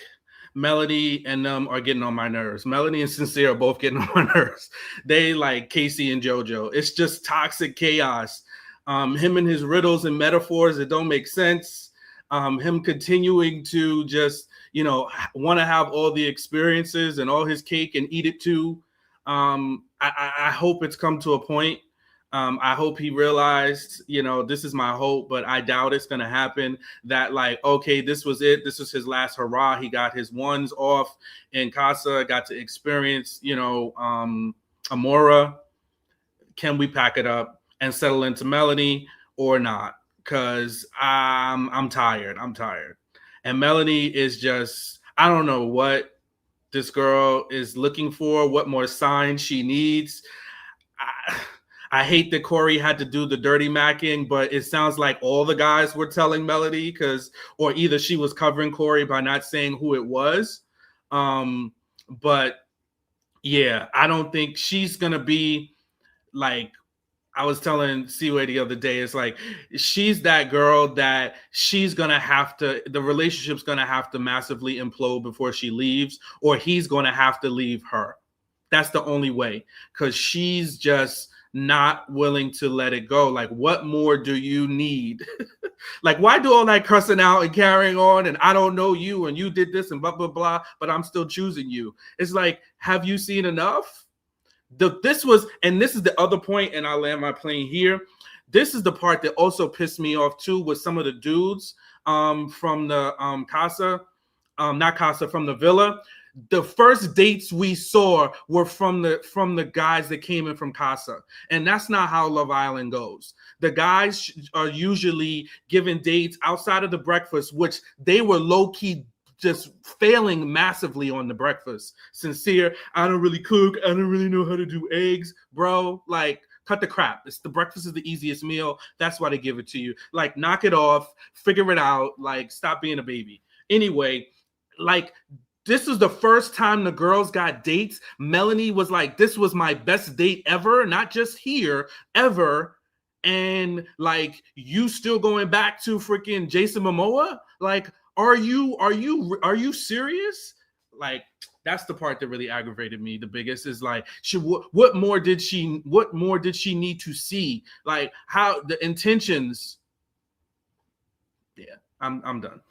[SPEAKER 6] Melanie and them are getting on my nerves. Melanie and Sincere are both getting on my nerves. They like Casey and JoJo. It's just toxic chaos. Him and his riddles and metaphors that don't make sense. Him continuing to just, want to have all the experiences and all his cake and eat it too. I hope it's come to a point. I hope he realized, this is my hope, but I doubt it's going to happen. That like, okay, this was it. This was his last hurrah. He got his ones off in Casa, got to experience, Amora. Can we pack it up and settle into Melanie or not? Because I'm tired. And Melanie is just, I don't know what this girl is looking for, what more signs she needs. I hate that Corey had to do the dirty macking, but it sounds like all the guys were telling Melody or either she was covering Corey by not saying who it was. But yeah, I don't think she's going to be like, I was telling Seaway the other day, it's like, she's that girl that the relationship's going to have to massively implode before she leaves, or he's going to have to leave her. That's the only way, because she's just not willing to let it go. Like, what more do you need? Like, why do all that cussing out and carrying on and I don't know you and you did this and blah blah blah, but I'm still choosing you? It's like, have you seen enough? This is the other point, and I'll land my plane here. This is the part that also pissed me off too, with some of the dudes from the from the villa. The first dates we saw were from the guys that came in from Casa. And that's not how Love Island goes. The guys are usually given dates outside of the breakfast, which they were low-key just failing massively on the breakfast. Sincere, I don't really cook. I don't really know how to do eggs, bro. Like, cut the crap. It's the breakfast is the easiest meal. That's why they give it to you. Like, knock it off, figure it out. Like, stop being a baby. Anyway, like, this is the first time the girls got dates. Melanie was like, this was my best date ever, not just here, ever. And like, you still going back to freaking Jason Momoa? Like, are you serious? Like, that's the part that really aggravated me. The biggest is like, what more did she need to see? Like, how the intentions. Yeah, I'm done.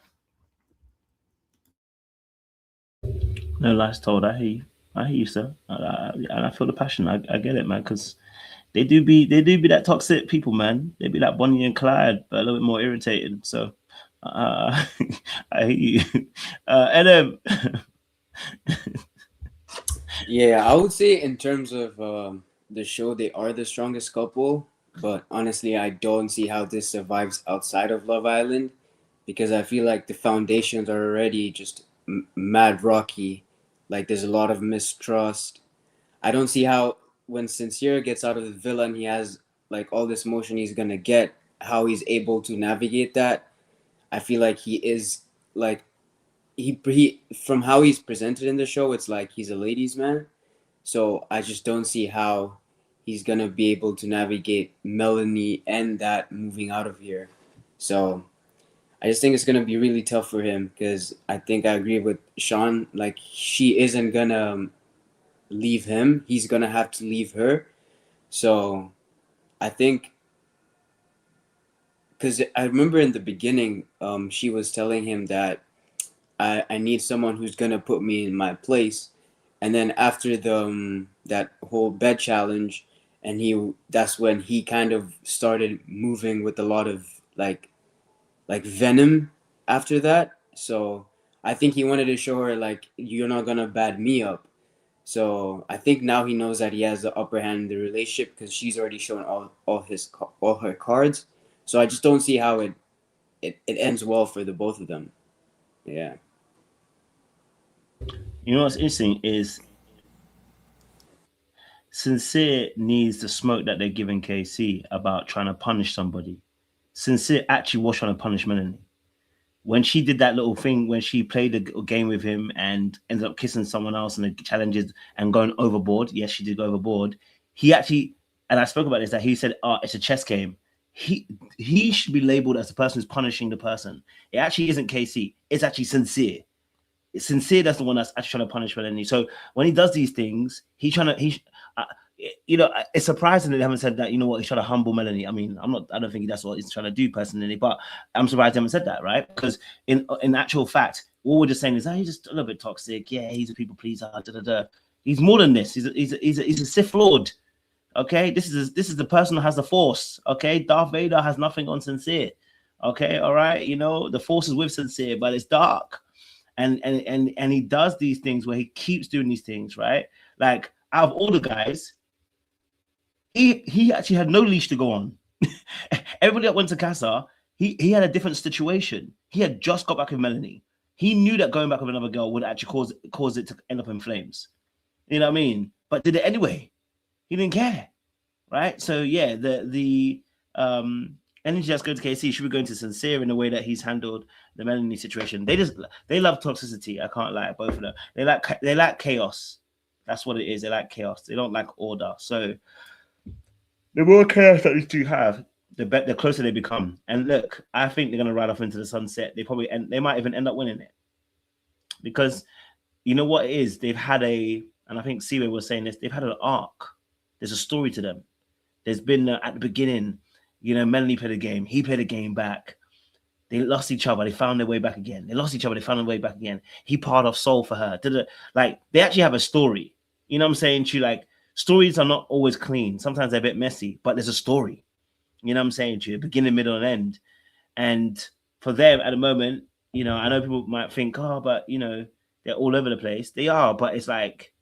[SPEAKER 1] No lies told. I hear you, sir. I feel the passion. I get it, man. Because they do be that toxic people, man. They be like Bonnie and Clyde, but a little bit more irritating. So I hear you. And
[SPEAKER 7] Yeah, I would say in terms of the show, they are the strongest couple. But honestly, I don't see how this survives outside of Love Island, because I feel like the foundations are already just mad rocky. Like, there's a lot of mistrust. I don't see how, when Sincere gets out of the villa and he has like all this motion he's gonna get, how he's able to navigate that. I feel like he is like, he from how he's presented in the show, it's like he's a ladies' man. So I just don't see how he's gonna be able to navigate Melanie and that moving out of here. So I just think it's gonna be really tough for him, because I think I agree with Sean. Like, she isn't gonna leave him; he's gonna have to leave her. So I think, because I remember in the beginning, she was telling him that I need someone who's gonna put me in my place. And then after the that whole bed challenge, and that's when he kind of started moving with a lot of like venom after that. So I think he wanted to show her like, you're not gonna bad me up. So I think now he knows that he has the upper hand in the relationship, because she's already shown all her cards. So I just don't see how it ends well for the both of them. Yeah.
[SPEAKER 1] you know what's interesting is Sincere needs the smoke that they're giving KC about trying to punish somebody. Sincere actually was trying to punish Melanie. When she did that little thing, when she played a game with him and ended up kissing someone else in the challenges and going overboard, yes, she did go overboard. He actually, and I spoke about this, that he said, it's a chess game. He should be labeled as the person who's punishing the person. It actually isn't KC. It's actually Sincere. It's Sincere that's the one that's actually trying to punish Melanie. So when he does these things, it's surprising that they haven't said that, you know what, he's trying to humble Melanie. I mean, I don't think that's what he's trying to do personally, but I'm surprised they haven't said that, right? Because in actual fact, all we're just saying is, he's just a little bit toxic. Yeah, he's a people pleaser. He's more than this. He's a Sith Lord. Okay, this is the person who has the Force. Okay, Darth Vader has nothing on Sincere. Okay, all right, the Force is with Sincere, but it's dark. And he does these things where he keeps doing these things, right? Like, out of all the guys, he actually had no leash to go on. Everybody that went to Casa, he had a different situation. He had just got back with Melanie. He knew that going back with another girl would actually cause it to end up in flames. You know what I mean? But did it anyway. He didn't care, right? So yeah, the energy that's going to KC should be going to Sincere in the way that he's handled the Melanie situation. They love toxicity. I can't lie, both of them. They like chaos. That's what it is. They like chaos. They don't like order. So the more chaos that these two have, the closer they become. And look, I think they're going to ride off into the sunset. They might even end up winning it, because you know what it is. They've had and I think Siwe was saying this. They've had an arc. There's a story to them. There's been at the beginning, Melanie played a game. He played a game back. They lost each other. They found their way back again. They lost each other. They found their way back again. He parted off soul for her. Like, they actually have a story. You know what I'm saying to you? Like, stories are not always clean. Sometimes they're a bit messy, but there's a story. You know what I'm saying to you? Beginning, middle, and end. And for them at the moment, I know people might think, but they're all over the place. They are, but it's like,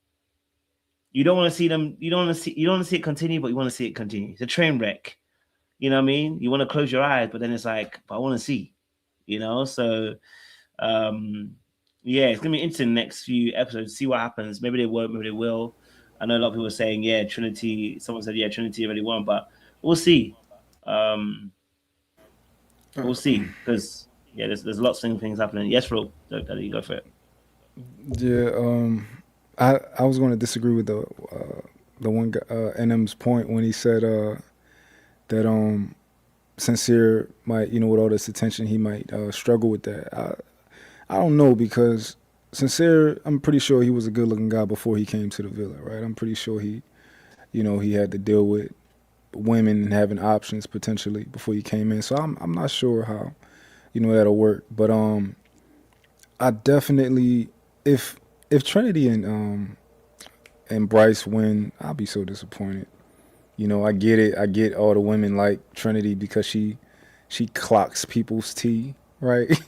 [SPEAKER 1] you don't want to see them. You don't want to see it continue, but you want to see it continue. It's a train wreck. You know what I mean? You want to close your eyes, but then it's like, but I want to see. So yeah, it's gonna be interesting next few episodes. See what happens. Maybe they won't. Maybe they will. I know a lot of people are saying, yeah, Trinity. Someone said, yeah, Trinity already won, but we'll see. We'll see, because yeah, there's lots of things happening. Yes, Ro, Daddy, you go for it.
[SPEAKER 9] Yeah, I was going to disagree with the one guy, NM's point when he said that Sincere might, with all this attention, he might struggle with that. I don't know, because Sincere, I'm pretty sure he was a good looking guy before he came to the Villa, right? I'm pretty sure he had to deal with women and having options potentially before he came in. So I'm not sure how that'll work, but I definitely, if Trinity and Bryce win, I'll be so disappointed. I get it. I get all the women like Trinity because she clocks people's tea, right?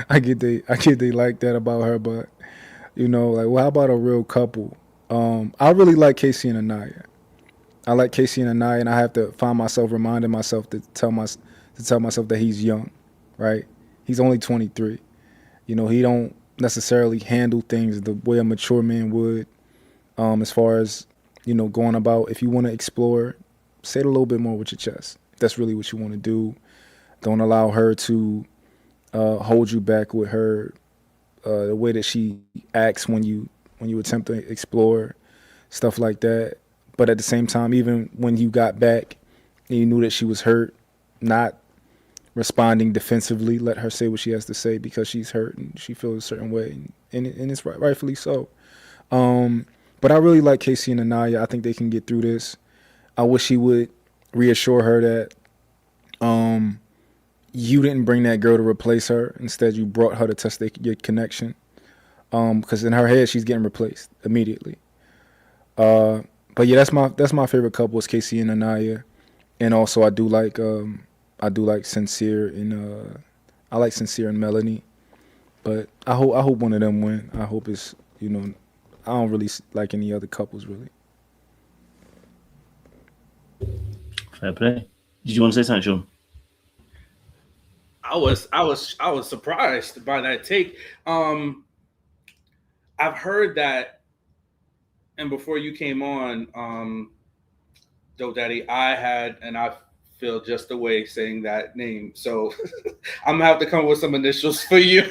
[SPEAKER 9] I get they like that about her, but like, well, how about a real couple? I really like Casey and Anaya. I like Casey and Anaya, and I have to find myself reminding myself to tell myself that he's young, right? He's only 23. He don't necessarily handle things the way a mature man would. As far as going about, if you want to explore, say it a little bit more with your chest. If that's really what you want to do, don't allow her to hold you back with her the way that she acts when you attempt to explore stuff like that. But at the same time, even when you got back and you knew that she was hurt, not responding defensively, let her say what she has to say because she's hurt and she feels a certain way, and it's rightfully so. But I really like Casey and Anaya. I think they can get through this. I wish he would reassure her that you didn't bring that girl to replace her. Instead, you brought her to test your connection. Because in her head, she's getting replaced immediately. But yeah, that's my favorite couple is Casey and Anaya, and also I do like Sincere and I like Sincere and Melanie, but I hope one of them win. I hope it's I don't really like any other couples really.
[SPEAKER 1] Fair play. Did you want to say something, Sean?
[SPEAKER 6] I was surprised by that take. I've heard that, and before you came on, Doe Daddy, I feel just the way saying that name. So I'm gonna have to come up with some initials for you.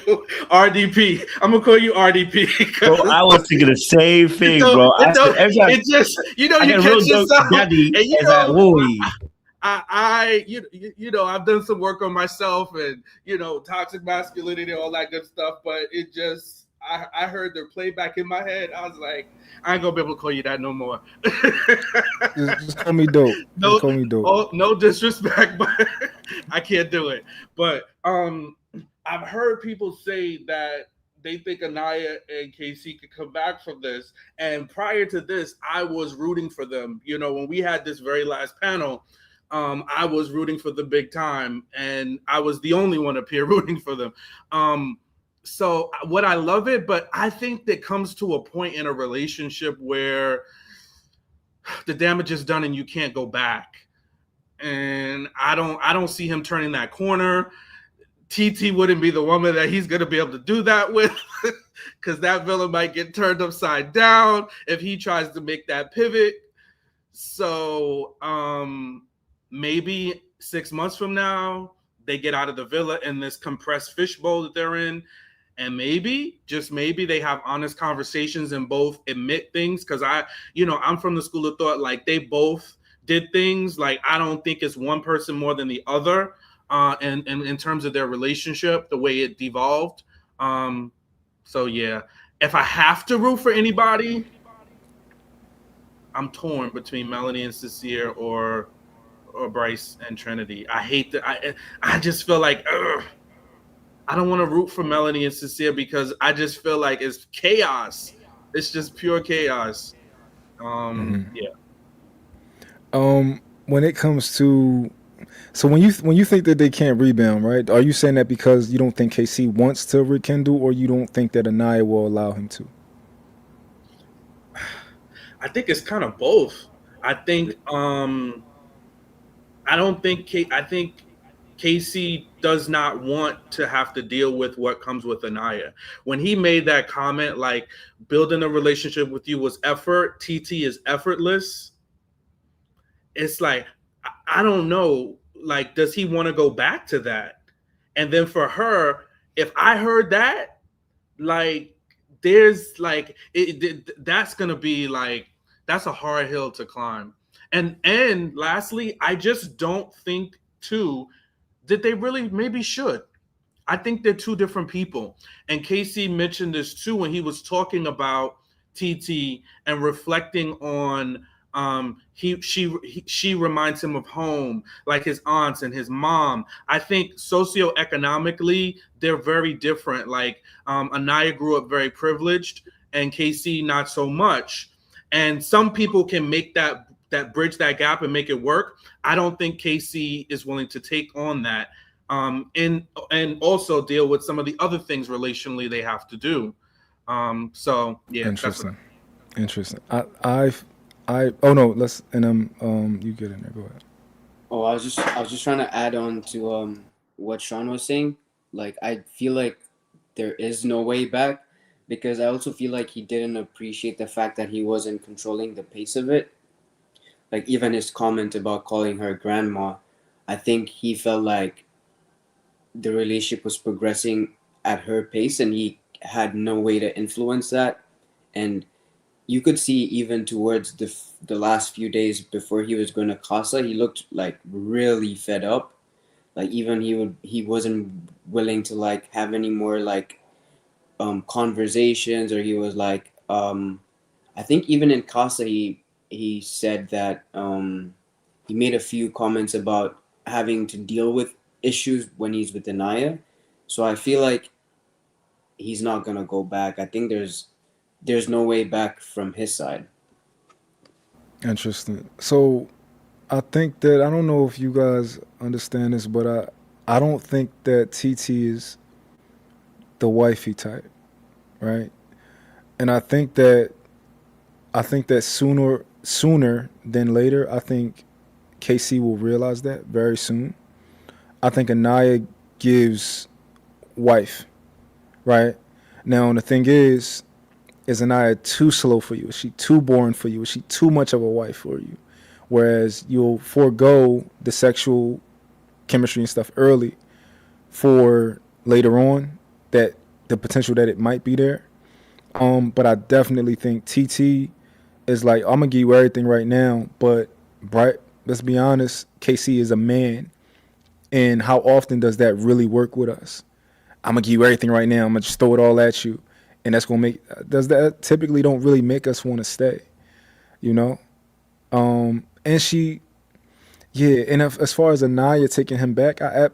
[SPEAKER 6] RDP. I'm gonna call you RDP.
[SPEAKER 1] Bro, I was thinking the same thing, bro.
[SPEAKER 6] It just you catch yourself,
[SPEAKER 1] Daddy,
[SPEAKER 6] and you
[SPEAKER 1] is like, whoa.
[SPEAKER 6] I've done some work on myself and toxic masculinity, all that good stuff, but it just I heard their playback in my head. I was like, I ain't gonna be able to call you that no more.
[SPEAKER 9] just call me Dope.
[SPEAKER 6] No,
[SPEAKER 9] call me Dope.
[SPEAKER 6] Oh, no disrespect, but I can't do it. But I've heard people say that they think Anaya and KC could come back from this. And prior to this, I was rooting for them. When we had this very last panel, I was rooting for the big time, and I was the only one up here rooting for them. So what I love it, but I think that comes to a point in a relationship where the damage is done and you can't go back. And I don't see him turning that corner. Titi wouldn't be the woman that he's going to be able to do that with, because that villain might get turned upside down if he tries to make that pivot. So maybe 6 months from now, they get out of the villa in this compressed fishbowl that they're in. And maybe, just maybe, they have honest conversations and both admit things. Because I'm from the school of thought, like, they both did things. Like, I don't think it's one person more than the other. And in terms of their relationship, the way it devolved. So yeah, if I have to root for anybody, I'm torn between Melanie and Sincere or Bryce and Trinity. I hate that. I just feel like I don't want to root for Melanie and Sincere because I just feel like it's chaos. It's just pure chaos. Yeah.
[SPEAKER 9] When it comes to, so when you think that they can't rebound, right? Are you saying that because you don't think KC wants to rekindle, or you don't think that Anaya will allow him to?
[SPEAKER 6] I think it's kind of both. I think I think Casey does not want to have to deal with what comes with Anaya. When he made that comment, like, building a relationship with you was effort, TT is effortless, it's like, I don't know, like, does he want to go back to that? And then for her, if I heard that, like, there's like, that's gonna be like, that's a hard hill to climb. And lastly, I just don't think too that they really maybe should. I think they're two different people. And Casey mentioned this too when he was talking about TT and reflecting on she reminds him of home, like his aunts and his mom. I think socioeconomically they're very different. Like Anaya grew up very privileged and Casey not so much. And some people can make that bridge that gap and make it work. I don't think Casey is willing to take on that. And also deal with some of the other things relationally they have to do. So yeah,
[SPEAKER 9] interesting. Oh no, let's you get in there. Go ahead.
[SPEAKER 7] Oh, I was just trying to add on to what Sean was saying. Like, I feel like there is no way back, because I also feel like he didn't appreciate the fact that he wasn't controlling the pace of it. Like, even his comment about calling her grandma, I think he felt like the relationship was progressing at her pace and he had no way to influence that. And you could see even towards the last few days before he was going to Casa, he looked like really fed up. Like, even he wasn't willing to like have any more like conversations, or he was like I think even in Casa he said that he made a few comments about having to deal with issues when he's with Anaya. So I feel like he's not gonna go back. I think there's no way back from his side.
[SPEAKER 9] Interesting. So I think that, I don't know if you guys understand this, but I don't think that TT is the wifey type, right? And I think that sooner than later, I think KC will realize that very soon. I think Anaya gives wife, right? Now, the thing is Anaya too slow for you? Is she too boring for you? Is she too much of a wife for you? Whereas you'll forego the sexual chemistry and stuff early for later on, that the potential that it might be there. But I definitely think TT is like, I'm gonna give you everything right now, but let's be honest, KC is a man. And how often does that really work with us? I'm gonna give you everything right now. I'm gonna just throw it all at you, and that's gonna that typically don't really make us want to stay, you know? And she, yeah. And as far as Anaya taking him back, I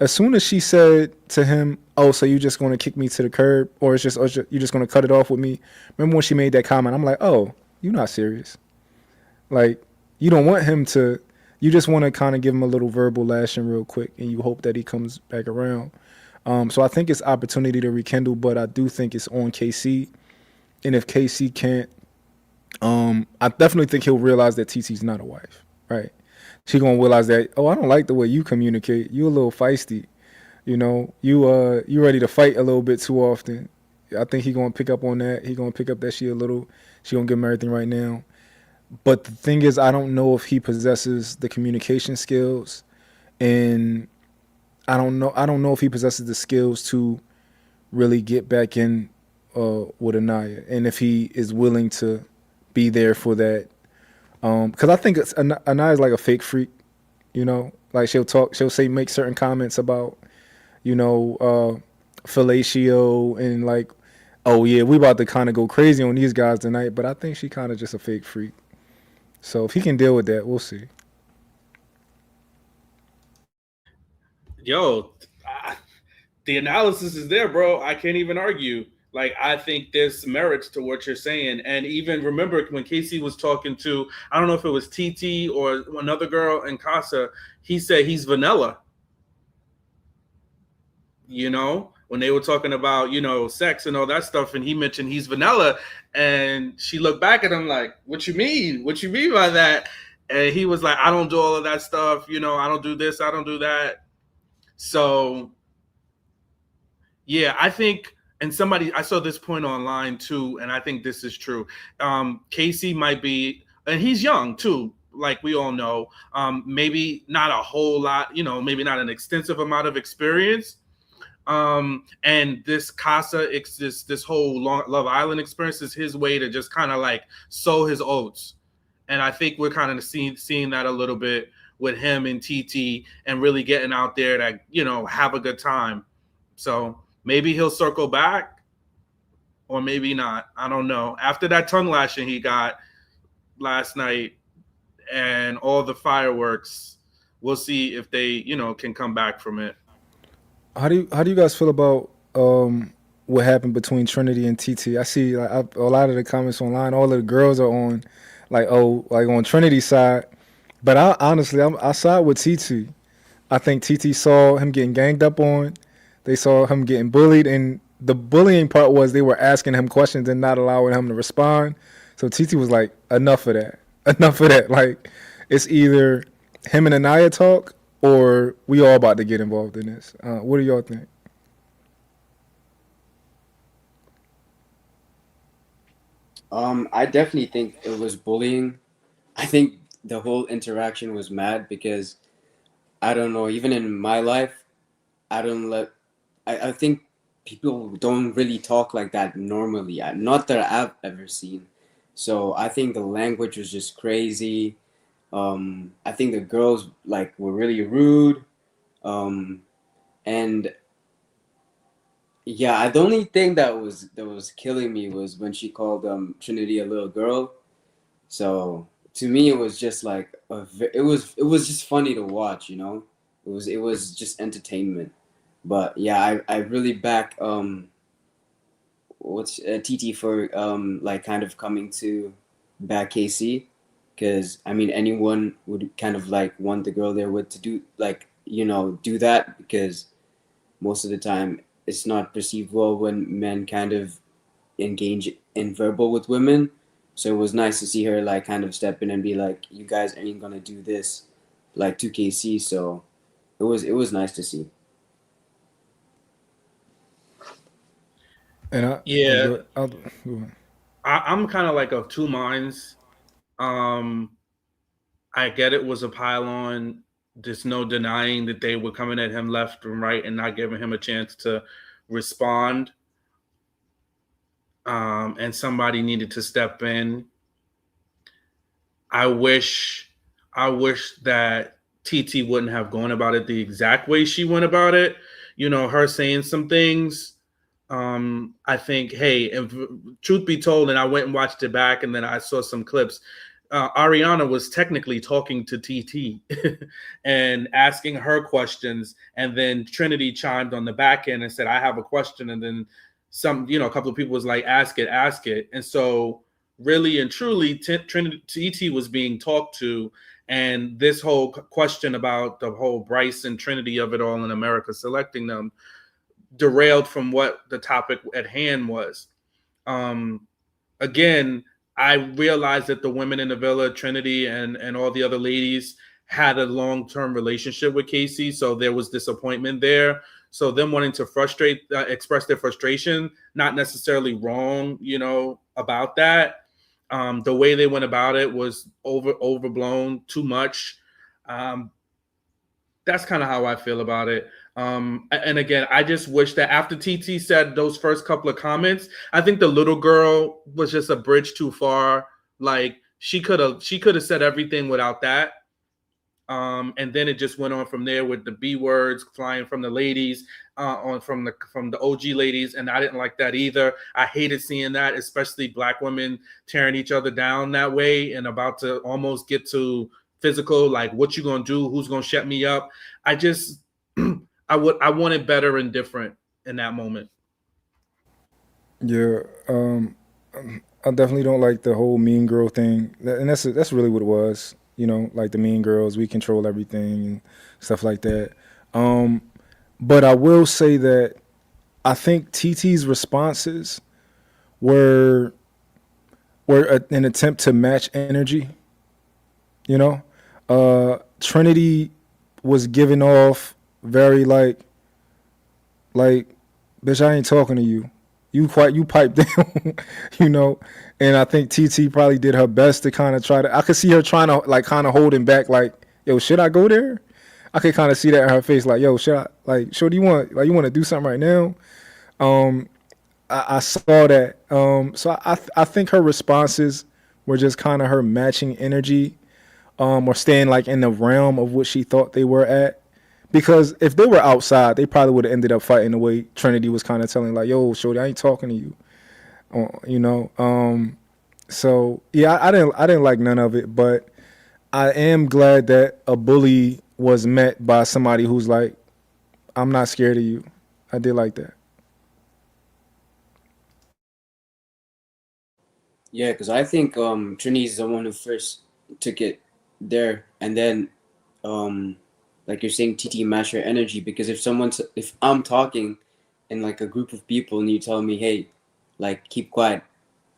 [SPEAKER 9] as soon as she said to him, "Oh, so you just gonna kick me to the curb, or you're just gonna cut it off with me?" Remember when she made that comment? I'm like, "Oh, you're not serious. Like, you don't want him to." You just want to kind of give him a little verbal lashing real quick, and you hope that he comes back around. So I think it's opportunity to rekindle, but I do think it's on KC. And if KC can't, I definitely think he'll realize that TT's not a wife, right? She's going to realize that, oh, I don't like the way you communicate. You a little feisty. You know, you ready to fight a little bit too often. I think he's going to pick up on that. He's going to pick up that she going to give him everything right now. But the thing is, I don't know if he possesses the communication skills, and I don't know if he possesses the skills to really get back in with Anaya, and if he is willing to be there for that. Because I think Anaya's like a fake freak, you know. Like, she'll make certain comments about, you know, fellatio, and like, oh yeah, we about to kind of go crazy on these guys tonight. But I think she kind of just a fake freak. So if he can deal with that, we'll see.
[SPEAKER 6] Yo, the analysis is there, bro. I can't even argue. Like, I think there's merits to what you're saying. And even remember when Casey was talking to, I don't know if it was Titi or another girl in Casa, he said he's vanilla. You know, when they were talking about, you know, sex and all that stuff, and he mentioned he's vanilla, and she looked back at him like, what you mean? What you mean by that? And he was like, I don't do all of that stuff. You know, I don't do this. I don't do that. So yeah, I think, and I saw this point online too, and I think this is true. Casey might be, and he's young too, like we all know. Maybe not a whole lot, maybe not an extensive amount of experience. And this this whole Love Island experience is his way to just kind of like sow his oats. And I think we're kind of seeing that a little bit with him and Titi, and really getting out there to, have a good time. So maybe he'll circle back, or maybe not. I don't know. After that tongue lashing he got last night and all the fireworks, we'll see if they, can come back from it.
[SPEAKER 9] How do you guys feel about what happened between Trinity and Titi? I see a lot of the comments online. All of the girls are on on Trinity's side, but I side with Titi. I think Titi saw him getting ganged up on. They saw him getting bullied, and the bullying part was they were asking him questions and not allowing him to respond. So Titi was like, enough of that. Enough of that. Like, it's either him and Anaya talk, or we all about to get involved in this. What do y'all think?
[SPEAKER 7] I definitely think it was bullying. I think the whole interaction was mad because I don't know, even in my life, I think people don't really talk like that normally. Not that I've ever seen. So I think the language was just crazy. I think the girls were really rude. And yeah, the only thing that was killing me was when she called Trinity a little girl. So to me, it was just like it was just funny to watch. It was just entertainment. But yeah, I really back Titi for kind of coming to back KC, because I mean anyone would kind of want the girl they're with to do do that, because most of the time it's not perceived well when men kind of engage in verbal with women. So it was nice to see her kind of step in and be like, you guys ain't gonna do this to KC. So it was nice to see.
[SPEAKER 9] And
[SPEAKER 6] I'm kind of of two minds. I get it was a pile-on. There's no denying that they were coming at him left and right and not giving him a chance to respond. And somebody needed to step in. I wish that Titi wouldn't have gone about it the exact way she went about it. Her saying some things. I think, hey, if truth be told, and I went and watched it back, and then I saw some clips. Ariana was technically talking to TT and asking her questions, and then Trinity chimed on the back end and said, I have a question, and then a couple of people was like, ask it. And so really and truly, TT was being talked to, and this whole question about the whole Bryce and Trinity of it all in America selecting them derailed from what the topic at hand was. Again, I realized that the women in the villa, Trinity and all the other ladies, had a long-term relationship with Casey, so there was disappointment there. So them wanting to express their frustration, not necessarily wrong, about that. The way they went about it was overblown, too much. That's kind of how I feel about it. And again, I just wish that after TT said those first couple of comments, I think the little girl was just a bridge too far. She could have said everything without that. And then it just went on from there with the B words flying from the ladies, from the OG ladies, and I didn't like that either. I hated seeing that, especially Black women tearing each other down that way and about to almost get to physical, what you gonna do? Who's gonna shut me up? I just I wanted better and different in that moment.
[SPEAKER 9] Yeah, I definitely don't like the whole mean girl thing, and that's really what it was. The mean girls, we control everything and stuff like that. But I will say that I think TT's responses were an attempt to match energy. Trinity was giving off very like, bitch, I ain't talking to you. You pipe down, you know. And I think TT probably did her best to kind of try to. I could see her trying to like kind of holding back, like, yo, should I go there? I could kind of see that in her face, like, yo, should I, like, sure, do you want, like, you want to do something right now? I saw that. So I think her responses were just kind of her matching energy, or staying like in the realm of what she thought they were at. Because if they were outside, they probably would have ended up fighting the way Trinity was kind of telling, like, yo, shorty, I ain't talking to you. You know. So yeah, I didn't like none of it, but I am glad that a bully was met by somebody who's like, I'm not scared of you. I did like that.
[SPEAKER 7] Yeah, because I think Trinity's the one who first took it there, and then like you're saying, TT match her energy. Because if I'm talking in like a group of people and you tell me, hey, like, keep quiet,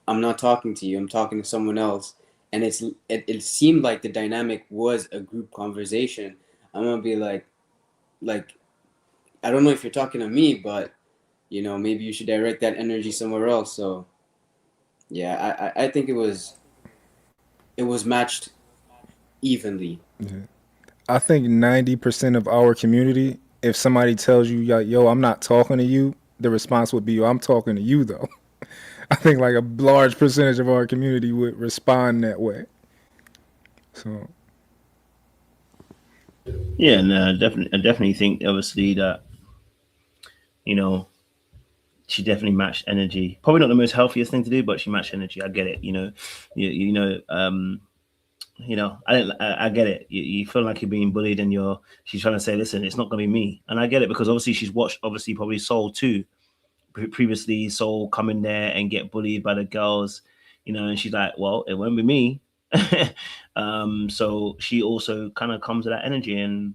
[SPEAKER 7] I'm not talking to you, I'm talking to someone else, and it seemed like the dynamic was a group conversation, I'm gonna be like I don't know if you're talking to me, but you know, maybe you should direct that energy somewhere else. So yeah, I think it was matched evenly.
[SPEAKER 9] Yeah. I think 90% of our community, if somebody tells you, yo, I'm not talking to you, the response would be, yo, I'm talking to you, though. I think like a large percentage of our community would respond that way. So
[SPEAKER 1] Yeah, no, definitely. I definitely think, obviously, that, you know, she definitely matched energy. Probably not the most healthiest thing to do, but she matched energy. I get it. I get it. You feel like you're being bullied, and she's trying to say, listen, it's not going to be me. And I get it, because obviously she's watched, obviously, probably Soul too. Previously, Soul come in there and get bullied by the girls, and she's like, well, it won't be me. So she also kind of comes to that energy, and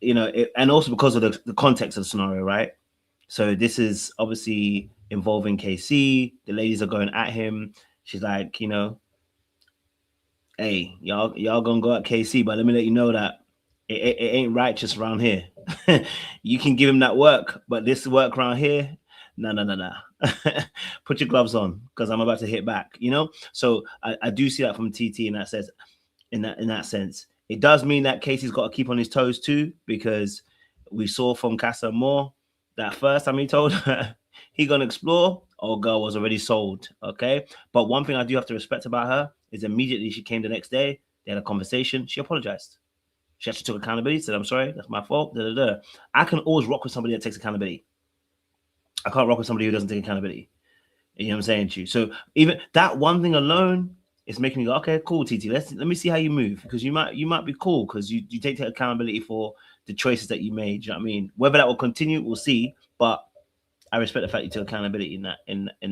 [SPEAKER 1] and also because of the context of the scenario, right? So this is obviously involving KC. The ladies are going at him. She's like, hey, y'all gonna go at KC, but let me let you know that it ain't righteous around here. You can give him that work, but this work around here, no. Put your gloves on, because I'm about to hit back. So I do see that from TT in that sense. In that sense, it does mean that Casey's got to keep on his toes too, because we saw from Casa Moore that first time he told her he gonna explore, old girl was already sold. Okay, but one thing I do have to respect about her is immediately she came the next day, they had a conversation, she apologized. She actually took accountability, said, I'm sorry, that's my fault. I can always rock with somebody that takes accountability. I can't rock with somebody who doesn't take accountability. You know what I'm saying to you? So even that one thing alone is making me go, okay, cool, TT. Let me see how you move, because you might be cool, because you take accountability for the choices that you made. You know what I mean? Whether that will continue, we'll see. But I respect the fact you took accountability in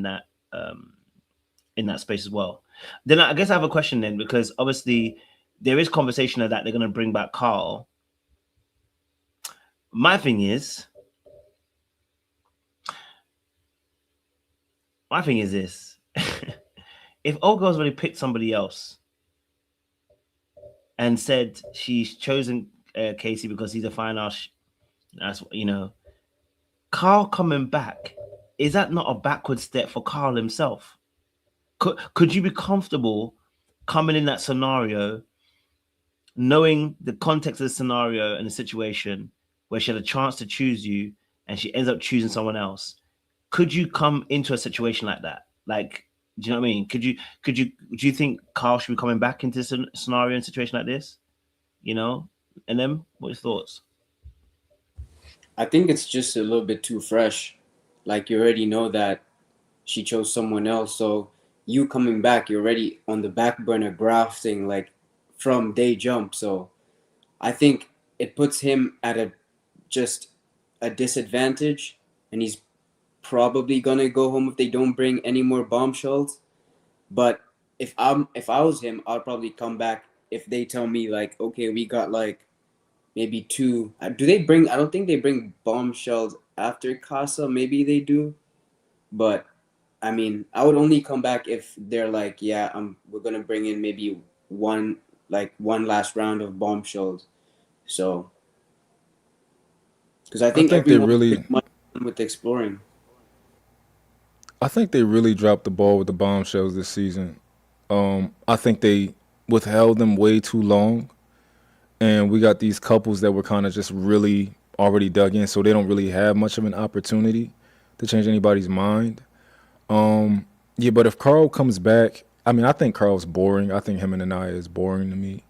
[SPEAKER 1] that space as well. Then I guess I have a question then, because obviously there is conversation of that they're going to bring back Carl. My thing is this. If old girl's already picked somebody else and said she's chosen Casey because he's a fine ass, that's Carl coming back, is that not a backward step for Carl himself? Could you be comfortable coming in that scenario, knowing the context of the scenario and the situation where she had a chance to choose you and she ends up choosing someone else? Could you come into a situation like that? Like, do you know what I mean? Do you think Carl should be coming back into this scenario and situation like this? And then what's your thoughts?
[SPEAKER 7] I think it's just a little bit too fresh. Like, you already know that she chose someone else, so you coming back, you're already on the back burner grafting, like, from day jump. So I think it puts him at a disadvantage, and he's probably gonna go home if they don't bring any more bombshells. But if I was him, I'd probably come back if they tell me, like, okay, we got like maybe two. Do they bring? I don't think they bring bombshells after Casa. Maybe they do, but I mean, I would only come back if they're like, yeah, we're gonna bring in maybe one last round of bombshells. So Because I think
[SPEAKER 9] they
[SPEAKER 7] everyone
[SPEAKER 9] really,
[SPEAKER 7] might with exploring.
[SPEAKER 9] I think they really dropped the ball with the bombshells this season. I think they withheld them way too long, and we got these couples that were kind of just really already dug in, so they don't really have much of an opportunity to change anybody's mind. Yeah, but if Carl comes back, I mean, I think Carl's boring. I think him and Anaya is boring to me.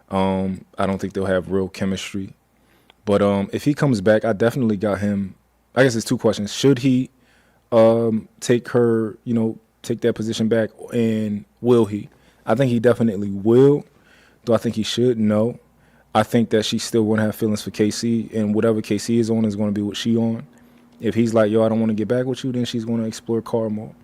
[SPEAKER 9] I don't think they'll have real chemistry. But if he comes back, I definitely got him. I guess it's two questions. Should he take her, take that position back, and will he? I think he definitely will. Do I think he should? No. I think that she's still going to have feelings for KC, and whatever KC is on is going to be what she on. If he's like, yo, I don't want to get back with you, then she's going to explore Carl more.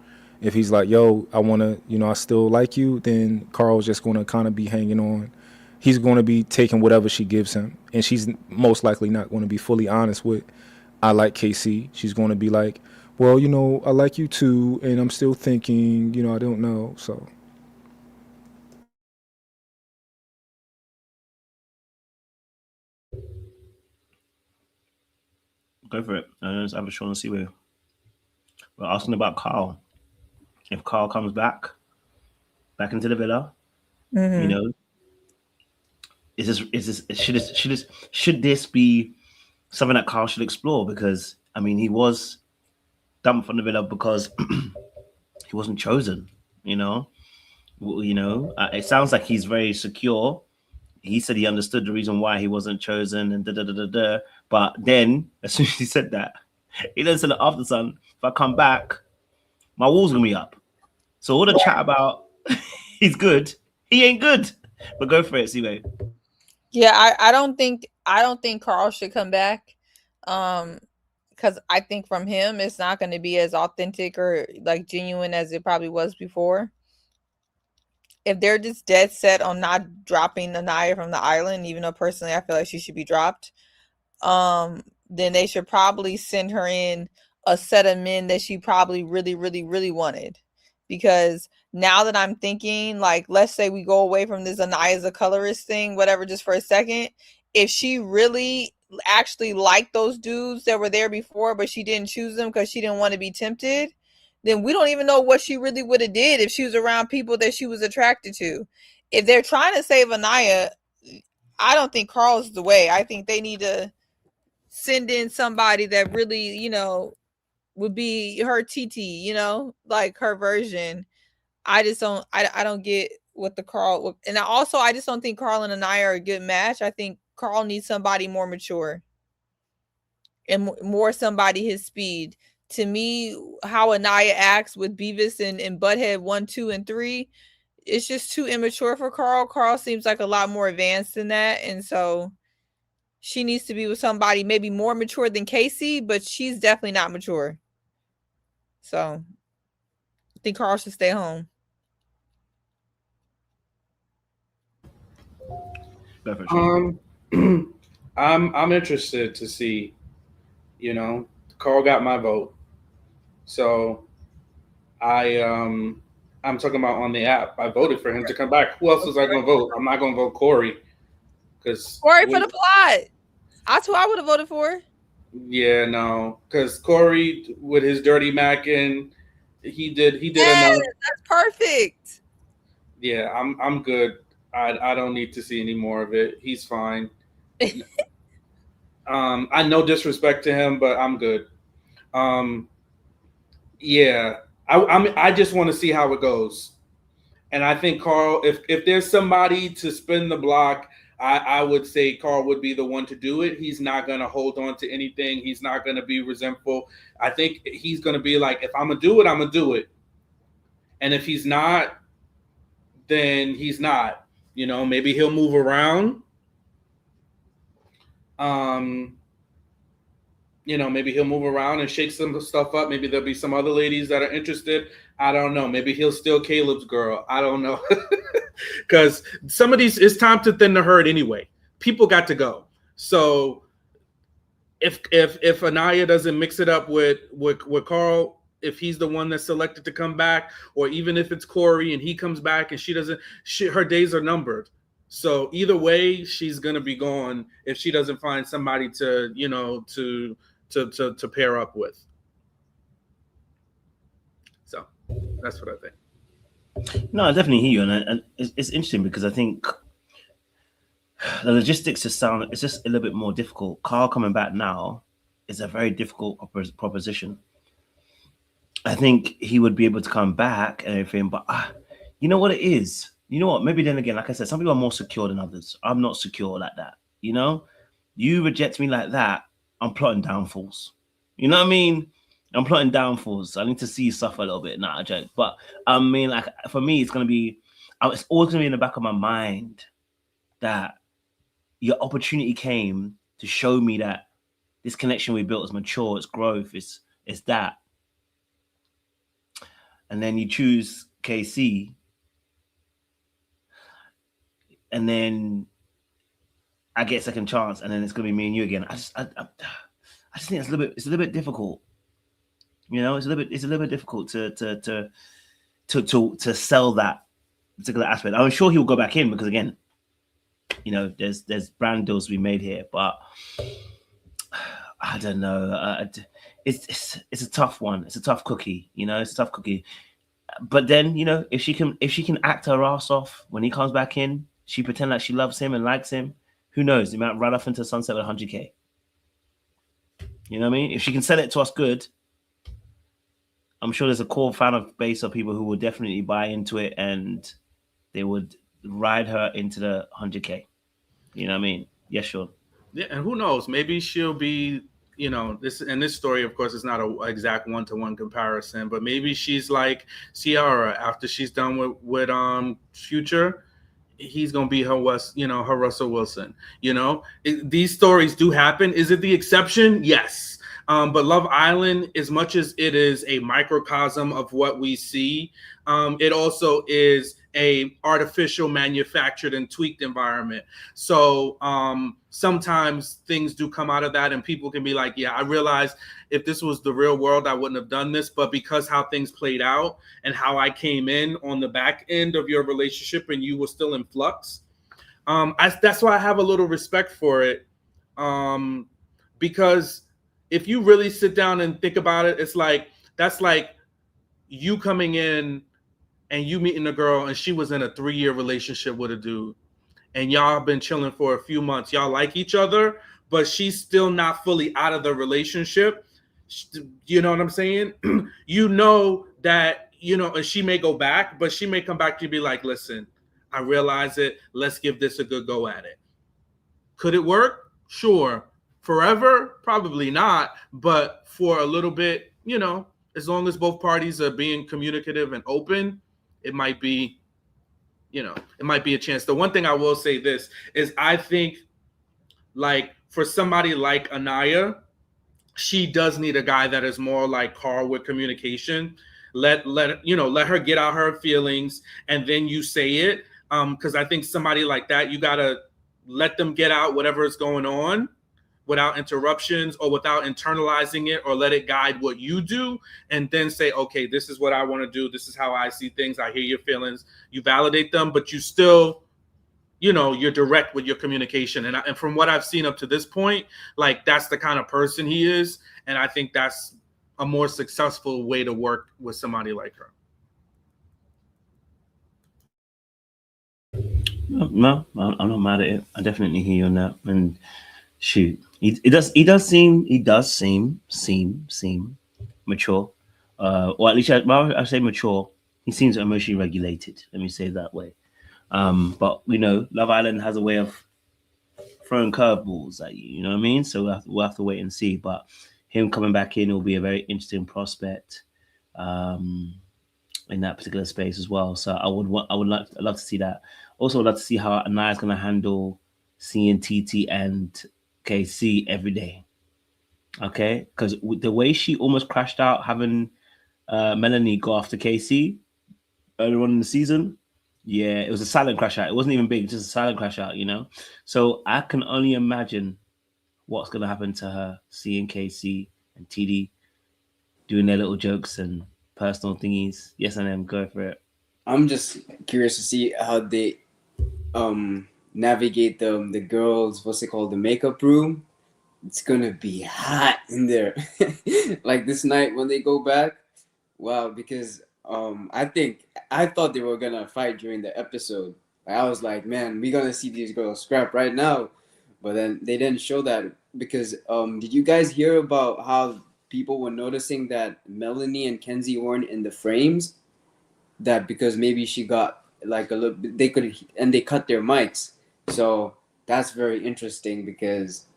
[SPEAKER 9] If he's like, yo, I want to, I still like you, then Carl's just going to kind of be hanging on. He's going to be taking whatever she gives him, and she's most likely not going to be fully honest with, I like KC. She's going to be like, well, I like you too, and I'm still thinking, I don't know, so.
[SPEAKER 1] Go for it. Let's have a show and see where. We're asking about Carl. If Carl comes back into the villa, should this be something that Carl should explore? Because I mean, he was dumped from the villa because he wasn't chosen. It sounds like he's very secure. He said he understood the reason why he wasn't chosen, and But then, as soon as he said that, he then said, "After son, if I come back, my wall's gonna be up." So all the chat about he's good, he ain't good. But go for it, Siwe.
[SPEAKER 8] Yeah, I don't think Carl should come back. Because I think from him it's not going to be as authentic or like genuine as it probably was before. If they're just dead set on not dropping Anaya from the island, even though personally I feel like she should be dropped, then they should probably send her in a set of men that she probably really, really, really wanted. Because now that I'm thinking, like, let's say we go away from this Anaya's a colorist thing, whatever, just for a second. If she really actually liked those dudes that were there before, but she didn't choose them because she didn't want to be tempted, then we don't even know what she really would have did if she was around people that she was attracted to. If they're trying to save Anaya, I don't think Carl's the way. I think they need to send in somebody that really, would be her Titi, like her version. I just don't, I don't get what the Carl, and I just don't think Carl and Anaya are a good match. I think Carl needs somebody more mature and more somebody his speed. To me, how Anaya acts with Beavis and Butthead 1, 2, and 3, it's just too immature for Carl. Carl seems like a lot more advanced than that, and so she needs to be with somebody maybe more mature than Casey, but she's definitely not mature. So I think Carl should stay home.
[SPEAKER 6] I'm interested to see, Carl got my vote. So I'm talking about on the app. I voted for him to come back. Who else was I going to vote? I'm not going to vote Corey.
[SPEAKER 8] Corey for the plot. That's who I would have voted for.
[SPEAKER 6] Yeah, no. Because Corey with his dirty macking, he did enough.
[SPEAKER 8] That's perfect.
[SPEAKER 6] Yeah, I'm good. I don't need to see any more of it. He's fine. I no disrespect to him, but I'm good. Yeah, I just want to see how it goes. And I think Carl, if there's somebody to spin the block, I would say Carl would be the one to do it. He's not going to hold on to anything. He's not going to be resentful. I think he's going to be like, if I'm going to do it, I'm going to do it. And if he's not, then he's not. Maybe he'll move around. Maybe he'll move around and shake some stuff up. Maybe there'll be some other ladies that are interested. I don't know. Maybe he'll steal Caleb's girl. I don't know. Because some of these, it's time to thin the herd anyway. People got to go. So if Anaya doesn't mix it up with Carl, if he's the one that's selected to come back, or even if it's Corey and he comes back and she doesn't, her days are numbered. So either way, she's gonna be gone if she doesn't find somebody to, you know, to pair up with. So that's what I think.
[SPEAKER 1] No, I definitely hear you, and it's interesting because I think the logistics just sound, it's just a little bit more difficult. Carl coming back now is a very difficult proposition. I think he would be able to come back and everything, but you know what it is? You know what? Maybe then again, like I said, some people are more secure than others. I'm not secure like that. You know, you reject me like that, I'm plotting downfalls. You know what I mean? I'm plotting downfalls. I need to see you suffer a little bit. Not a joke, but I mean, like for me, it's always gonna be in the back of my mind that your opportunity came to show me that this connection we built is mature, it's growth, it's that. And then you choose KC, and then I get a second chance, and then it's gonna be me and you again. I just think it's a little bit difficult. You know, it's a little bit difficult to sell that particular aspect. I'm sure he'll go back in because again, you know, there's brand deals to be made here, but I don't know. It's a tough one. It's a tough cookie. You know, it's a tough cookie. But then, you know, if she can act her ass off when he comes back in, she pretend like she loves him and likes him. Who knows? They might run off into sunset with 100K. You know what I mean? If she can sell it to us good, I'm sure there's a core fan of base of people who will definitely buy into it and they would ride her into the 100K. You know what I mean? Yes, sure.
[SPEAKER 6] Yeah, and who knows? Maybe she'll be, you know, this story, of course, is not an exact one-to-one comparison, but maybe she's like Ciara after she's done with Future. He's gonna be her Russell Wilson. You know, these stories do happen. Is it the exception? Yes. But Love Island, as much as it is a microcosm of what we see, it also is a artificial, manufactured, and tweaked environment. So sometimes things do come out of that, and people can be like, yeah, I realize if this was the real world, I wouldn't have done this. But because how things played out and how I came in on the back end of your relationship and you were still in flux, that's why I have a little respect for it. Because if you really sit down and think about it, it's like, that's like you coming in and you meeting a girl and she was in a 3-year relationship with a dude and y'all been chilling for a few months. Y'all like each other, but she's still not fully out of the relationship. You know what I'm saying? You know that, you know, and she may go back, but she may come back to you and be like, listen, I realize it. Let's give this a good go at it. Could it work? Sure. Forever? Probably not. But for a little bit, you know, as long as both parties are being communicative and open, it might be, you know, it might be a chance. The one thing I will say this is I think, like, for somebody like Anaya, she does need a guy that is more like Carl with communication. Let her get out her feelings and then you say it. Because I think somebody like that, you gotta let them get out whatever is going on without interruptions or without internalizing it, or let it guide what you do, and then say, okay, this is what I want to do. This is how I see things. I hear your feelings. You validate them, but you still, you know, you're direct with your communication. And from what I've seen up to this point, like, that's the kind of person he is. And I think that's a more successful way to work with somebody like her.
[SPEAKER 1] No, I'm not mad at it. I definitely hear you on that. And shoot, he does seem mature. Or at least I say mature. He seems emotionally regulated. Let me say it that way. But you know, Love Island has a way of throwing curveballs at you. You know what I mean? So we'll have to wait and see. But him coming back in will be a very interesting prospect in that particular space as well. So I'd love to see that. Also, I'd love to see how Anaya's going to handle seeing Titi and KC every day. Okay, because the way she almost crashed out having Melanie go after KC earlier on in the season, yeah, it was a silent crash out. It wasn't even big, just a silent crash out, you know. So I can only imagine what's going to happen to her seeing KC and Titi doing their little jokes and personal thingies. Yes, and then go for it.
[SPEAKER 7] I'm just curious to see how they navigate the girls, what's it called, the makeup room. It's gonna be hot in there. Like this night when they go back. Wow, because I thought they were gonna fight during the episode. I was like, man, we're gonna see these girls scrap right now. But then they didn't show that because did you guys hear about how people were noticing that Melanie and Kenzie weren't in the frames? That because maybe she got like a little bit, they could, and they cut their mics. So that's very interesting because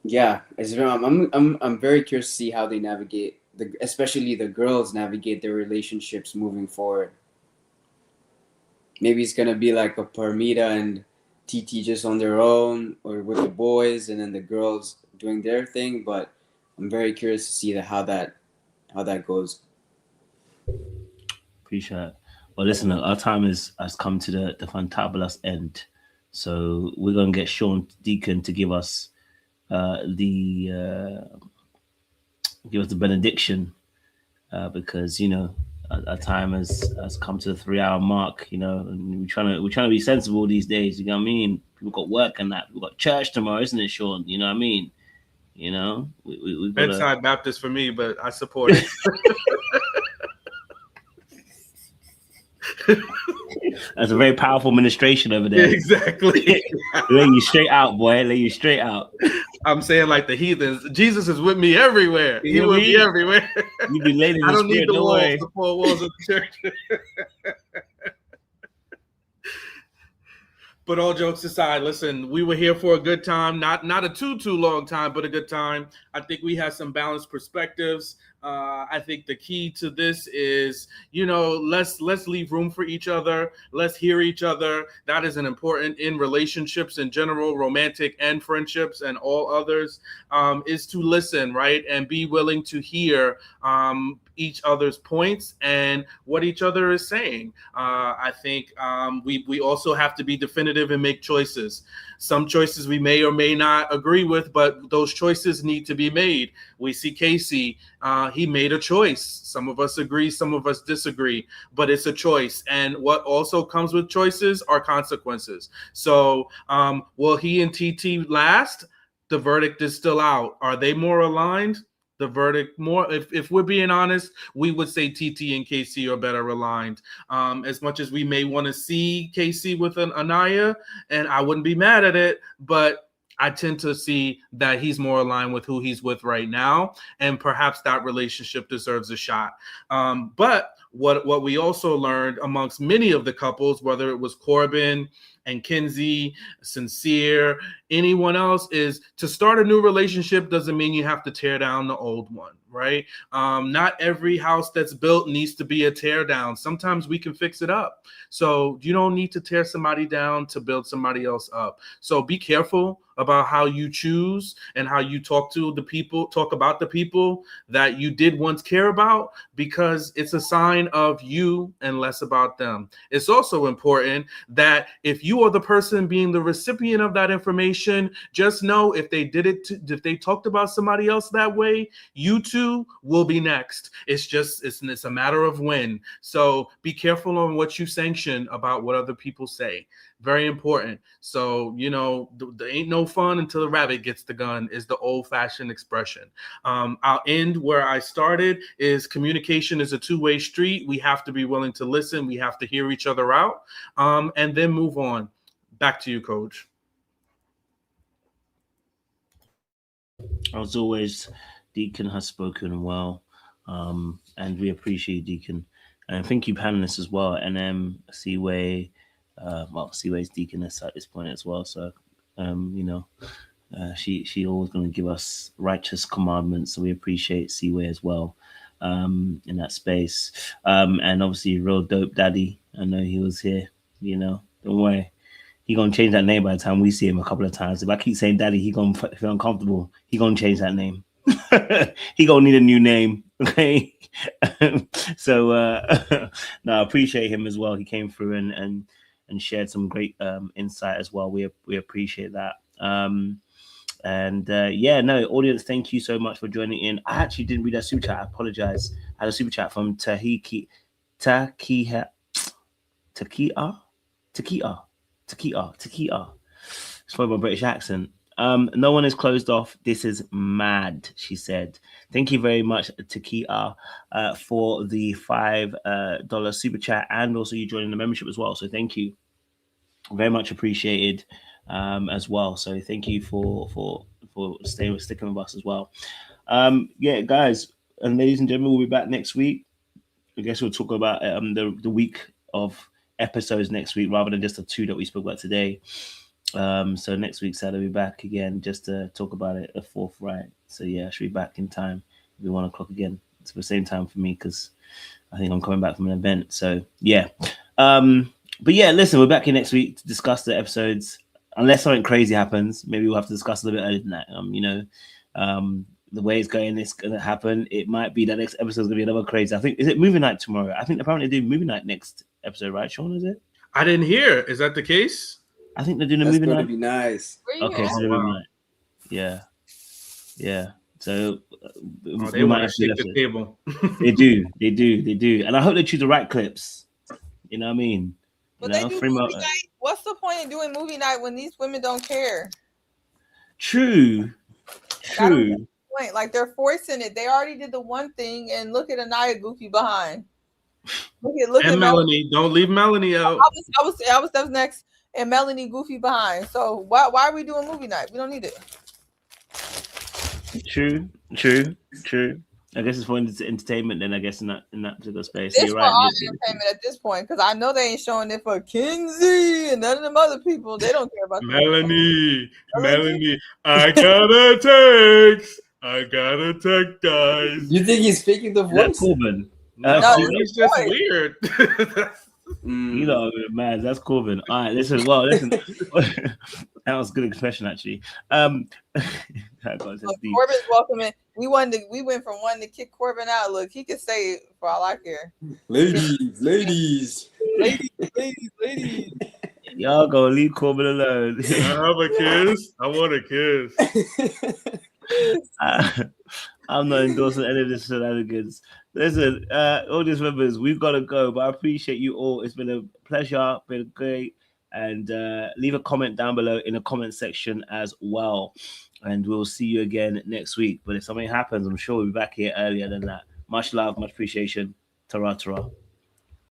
[SPEAKER 7] yeah, I'm very curious to see how they navigate especially the girls navigate their relationships moving forward. Maybe it's gonna be like a Parmita and Titi just on their own, or with the boys, and then the girls doing their thing. But I'm very curious to see how that goes.
[SPEAKER 1] Appreciate it. Well, listen, our time has come to the fantabulous end. So we're going to get Sean Deacon to give us the benediction because, you know, our time has come to the 3-hour mark, you know, and we're trying to be sensible these days. You know what I mean? People got work and that. We've got church tomorrow, isn't it, Sean? You know what I mean? You know, we
[SPEAKER 6] Bedside Baptist for me, but I support it.
[SPEAKER 1] That's a very powerful ministration over there.
[SPEAKER 6] Exactly.
[SPEAKER 1] Lay you straight out, boy. Lay you straight out.
[SPEAKER 6] I'm saying like the heathens. Jesus is with me everywhere. He will be everywhere.
[SPEAKER 1] You be laid in
[SPEAKER 6] I
[SPEAKER 1] the
[SPEAKER 6] don't need
[SPEAKER 1] spirit,
[SPEAKER 6] the walls, the 4 walls of the church. But all jokes aside, listen, we were here for a good time. Not a too long time, but a good time. I think we had some balanced perspectives. I think the key to this is, you know, let's leave room for each other. Let's hear each other. That is an important in relationships in general, romantic and friendships and all others, is to listen, right? And be willing to hear each other's points and what each other is saying. I think we also have to be definitive and make choices. Some choices we may or may not agree with, but those choices need to be made. We see Casey, he made a choice. Some of us agree, some of us disagree, but it's a choice. And what also comes with choices are consequences. So will he and TT last? The verdict is still out. Are they more aligned? The verdict more, if we're being honest, we would say TT and KC are better aligned. As much as we may want to see KC with an Anaya, and I wouldn't be mad at it, but I tend to see that he's more aligned with who he's with right now, and perhaps that relationship deserves a shot. But what we also learned amongst many of the couples, whether it was Corbin and Kinsey, Sincere, anyone else, is to start a new relationship doesn't mean you have to tear down the old one, right? Not every house that's built needs to be a tear down. Sometimes we can fix it up. So you don't need to tear somebody down to build somebody else up. So be careful about how you choose and how you talk about the people that you did once care about, because it's a sign of you and less about them. It's also important that if you are the person being the recipient of that information, just know if they talked about somebody else that way, you too will be next. It's a matter of when. So be careful on what you sanction about what other people say. Very important. So, you know, there ain't no fun until the rabbit gets the gun is the old-fashioned expression. I'll end where I started, is communication is a two-way street. We have to be willing to listen. We have to hear each other out, and then move on. Back to you, Coach.
[SPEAKER 1] As always, Deacon has spoken well, and we appreciate Deacon. And thank you, panelists, as well. NM, Seaway, Seaway's Deaconess at this point as well. So, you know, she always going to give us righteous commandments. So we appreciate Seaway as well in that space. And obviously, real dope daddy. I know he was here, you know, don't worry. He gonna change that name by the time we see him a couple of times. If I keep saying daddy, he gonna feel uncomfortable. He gonna change that name. He gonna need a new name. Okay. So no, I appreciate him as well. He came through and shared some great insight as well. We appreciate that. Audience, thank you so much for joining in. I actually didn't read that super chat. I apologize. I had a super chat from Takia. Takita. Spoke my British accent. No one is closed off. This is mad, she said. Thank you very much, Takita, for the $5 super chat, and also you joining the membership as well. So thank you. Very much appreciated as well. So thank you for sticking with us as well. Yeah, guys and ladies and gentlemen, we'll be back next week. I guess we'll talk about the week of episodes next week rather than just the 2 that we spoke about today. So next week Saturday we'll be back again just to talk about it, a fourth, right? So yeah, I should be back in time. It'll be 1 o'clock again. It's the same time for me because I think I'm coming back from an event. So yeah. But yeah, listen, we're back here next week to discuss the episodes. Unless something crazy happens, maybe we'll have to discuss a little bit earlier than that. The way it's going, it's going to happen. It might be that next episode is going to be another crazy. I think, is it movie night tomorrow? I think apparently they do movie night next episode, right, Sean? Is it?
[SPEAKER 6] I didn't hear. Is that the case?
[SPEAKER 1] I think they're doing a
[SPEAKER 7] That's
[SPEAKER 1] movie
[SPEAKER 7] going
[SPEAKER 1] night.
[SPEAKER 7] to be nice.
[SPEAKER 1] Okay, so they're movie night. Yeah. So
[SPEAKER 6] they want to shake the table.
[SPEAKER 1] They do. And I hope they choose the right clips. You know what I mean?
[SPEAKER 8] But they do movie night. What's the point of doing movie night when these women don't care?
[SPEAKER 1] True.
[SPEAKER 8] Like they're forcing it. They already did the one thing, and look at Anaya goofy behind. Look at
[SPEAKER 6] Melanie. Don't leave Melanie out.
[SPEAKER 8] I was next, and Melanie goofy behind. So why are we doing movie night? We don't need it.
[SPEAKER 1] True. I guess it's for entertainment. Then I guess in that particular space.
[SPEAKER 8] It's
[SPEAKER 1] You're
[SPEAKER 8] for
[SPEAKER 1] right.
[SPEAKER 8] all entertainment at this point because I know they ain't showing it for Kinsey and none of them other people. They don't care about
[SPEAKER 6] Melanie. I got a text, guys.
[SPEAKER 7] You think he's faking the voice?
[SPEAKER 1] Corbin.
[SPEAKER 6] No, he's just weird.
[SPEAKER 1] You know, man, that's Corbin. All right, listen. That was a good expression, actually.
[SPEAKER 8] Corbin's welcome in. We went from one to kick Corbin out. Look, he could say for all I care.
[SPEAKER 7] Ladies.
[SPEAKER 1] Y'all gonna leave Corbin alone.
[SPEAKER 6] I have a kiss. I want a kiss.
[SPEAKER 1] I'm not endorsing any of this shenanigans. Listen, audience members, we've got to go, but I appreciate you all. It's been a pleasure, been great. And leave a comment down below in the comment section as well. And we'll see you again next week. But if something happens, I'm sure we'll be back here earlier than that. Much love, much appreciation. Ta-ra, ta-ra.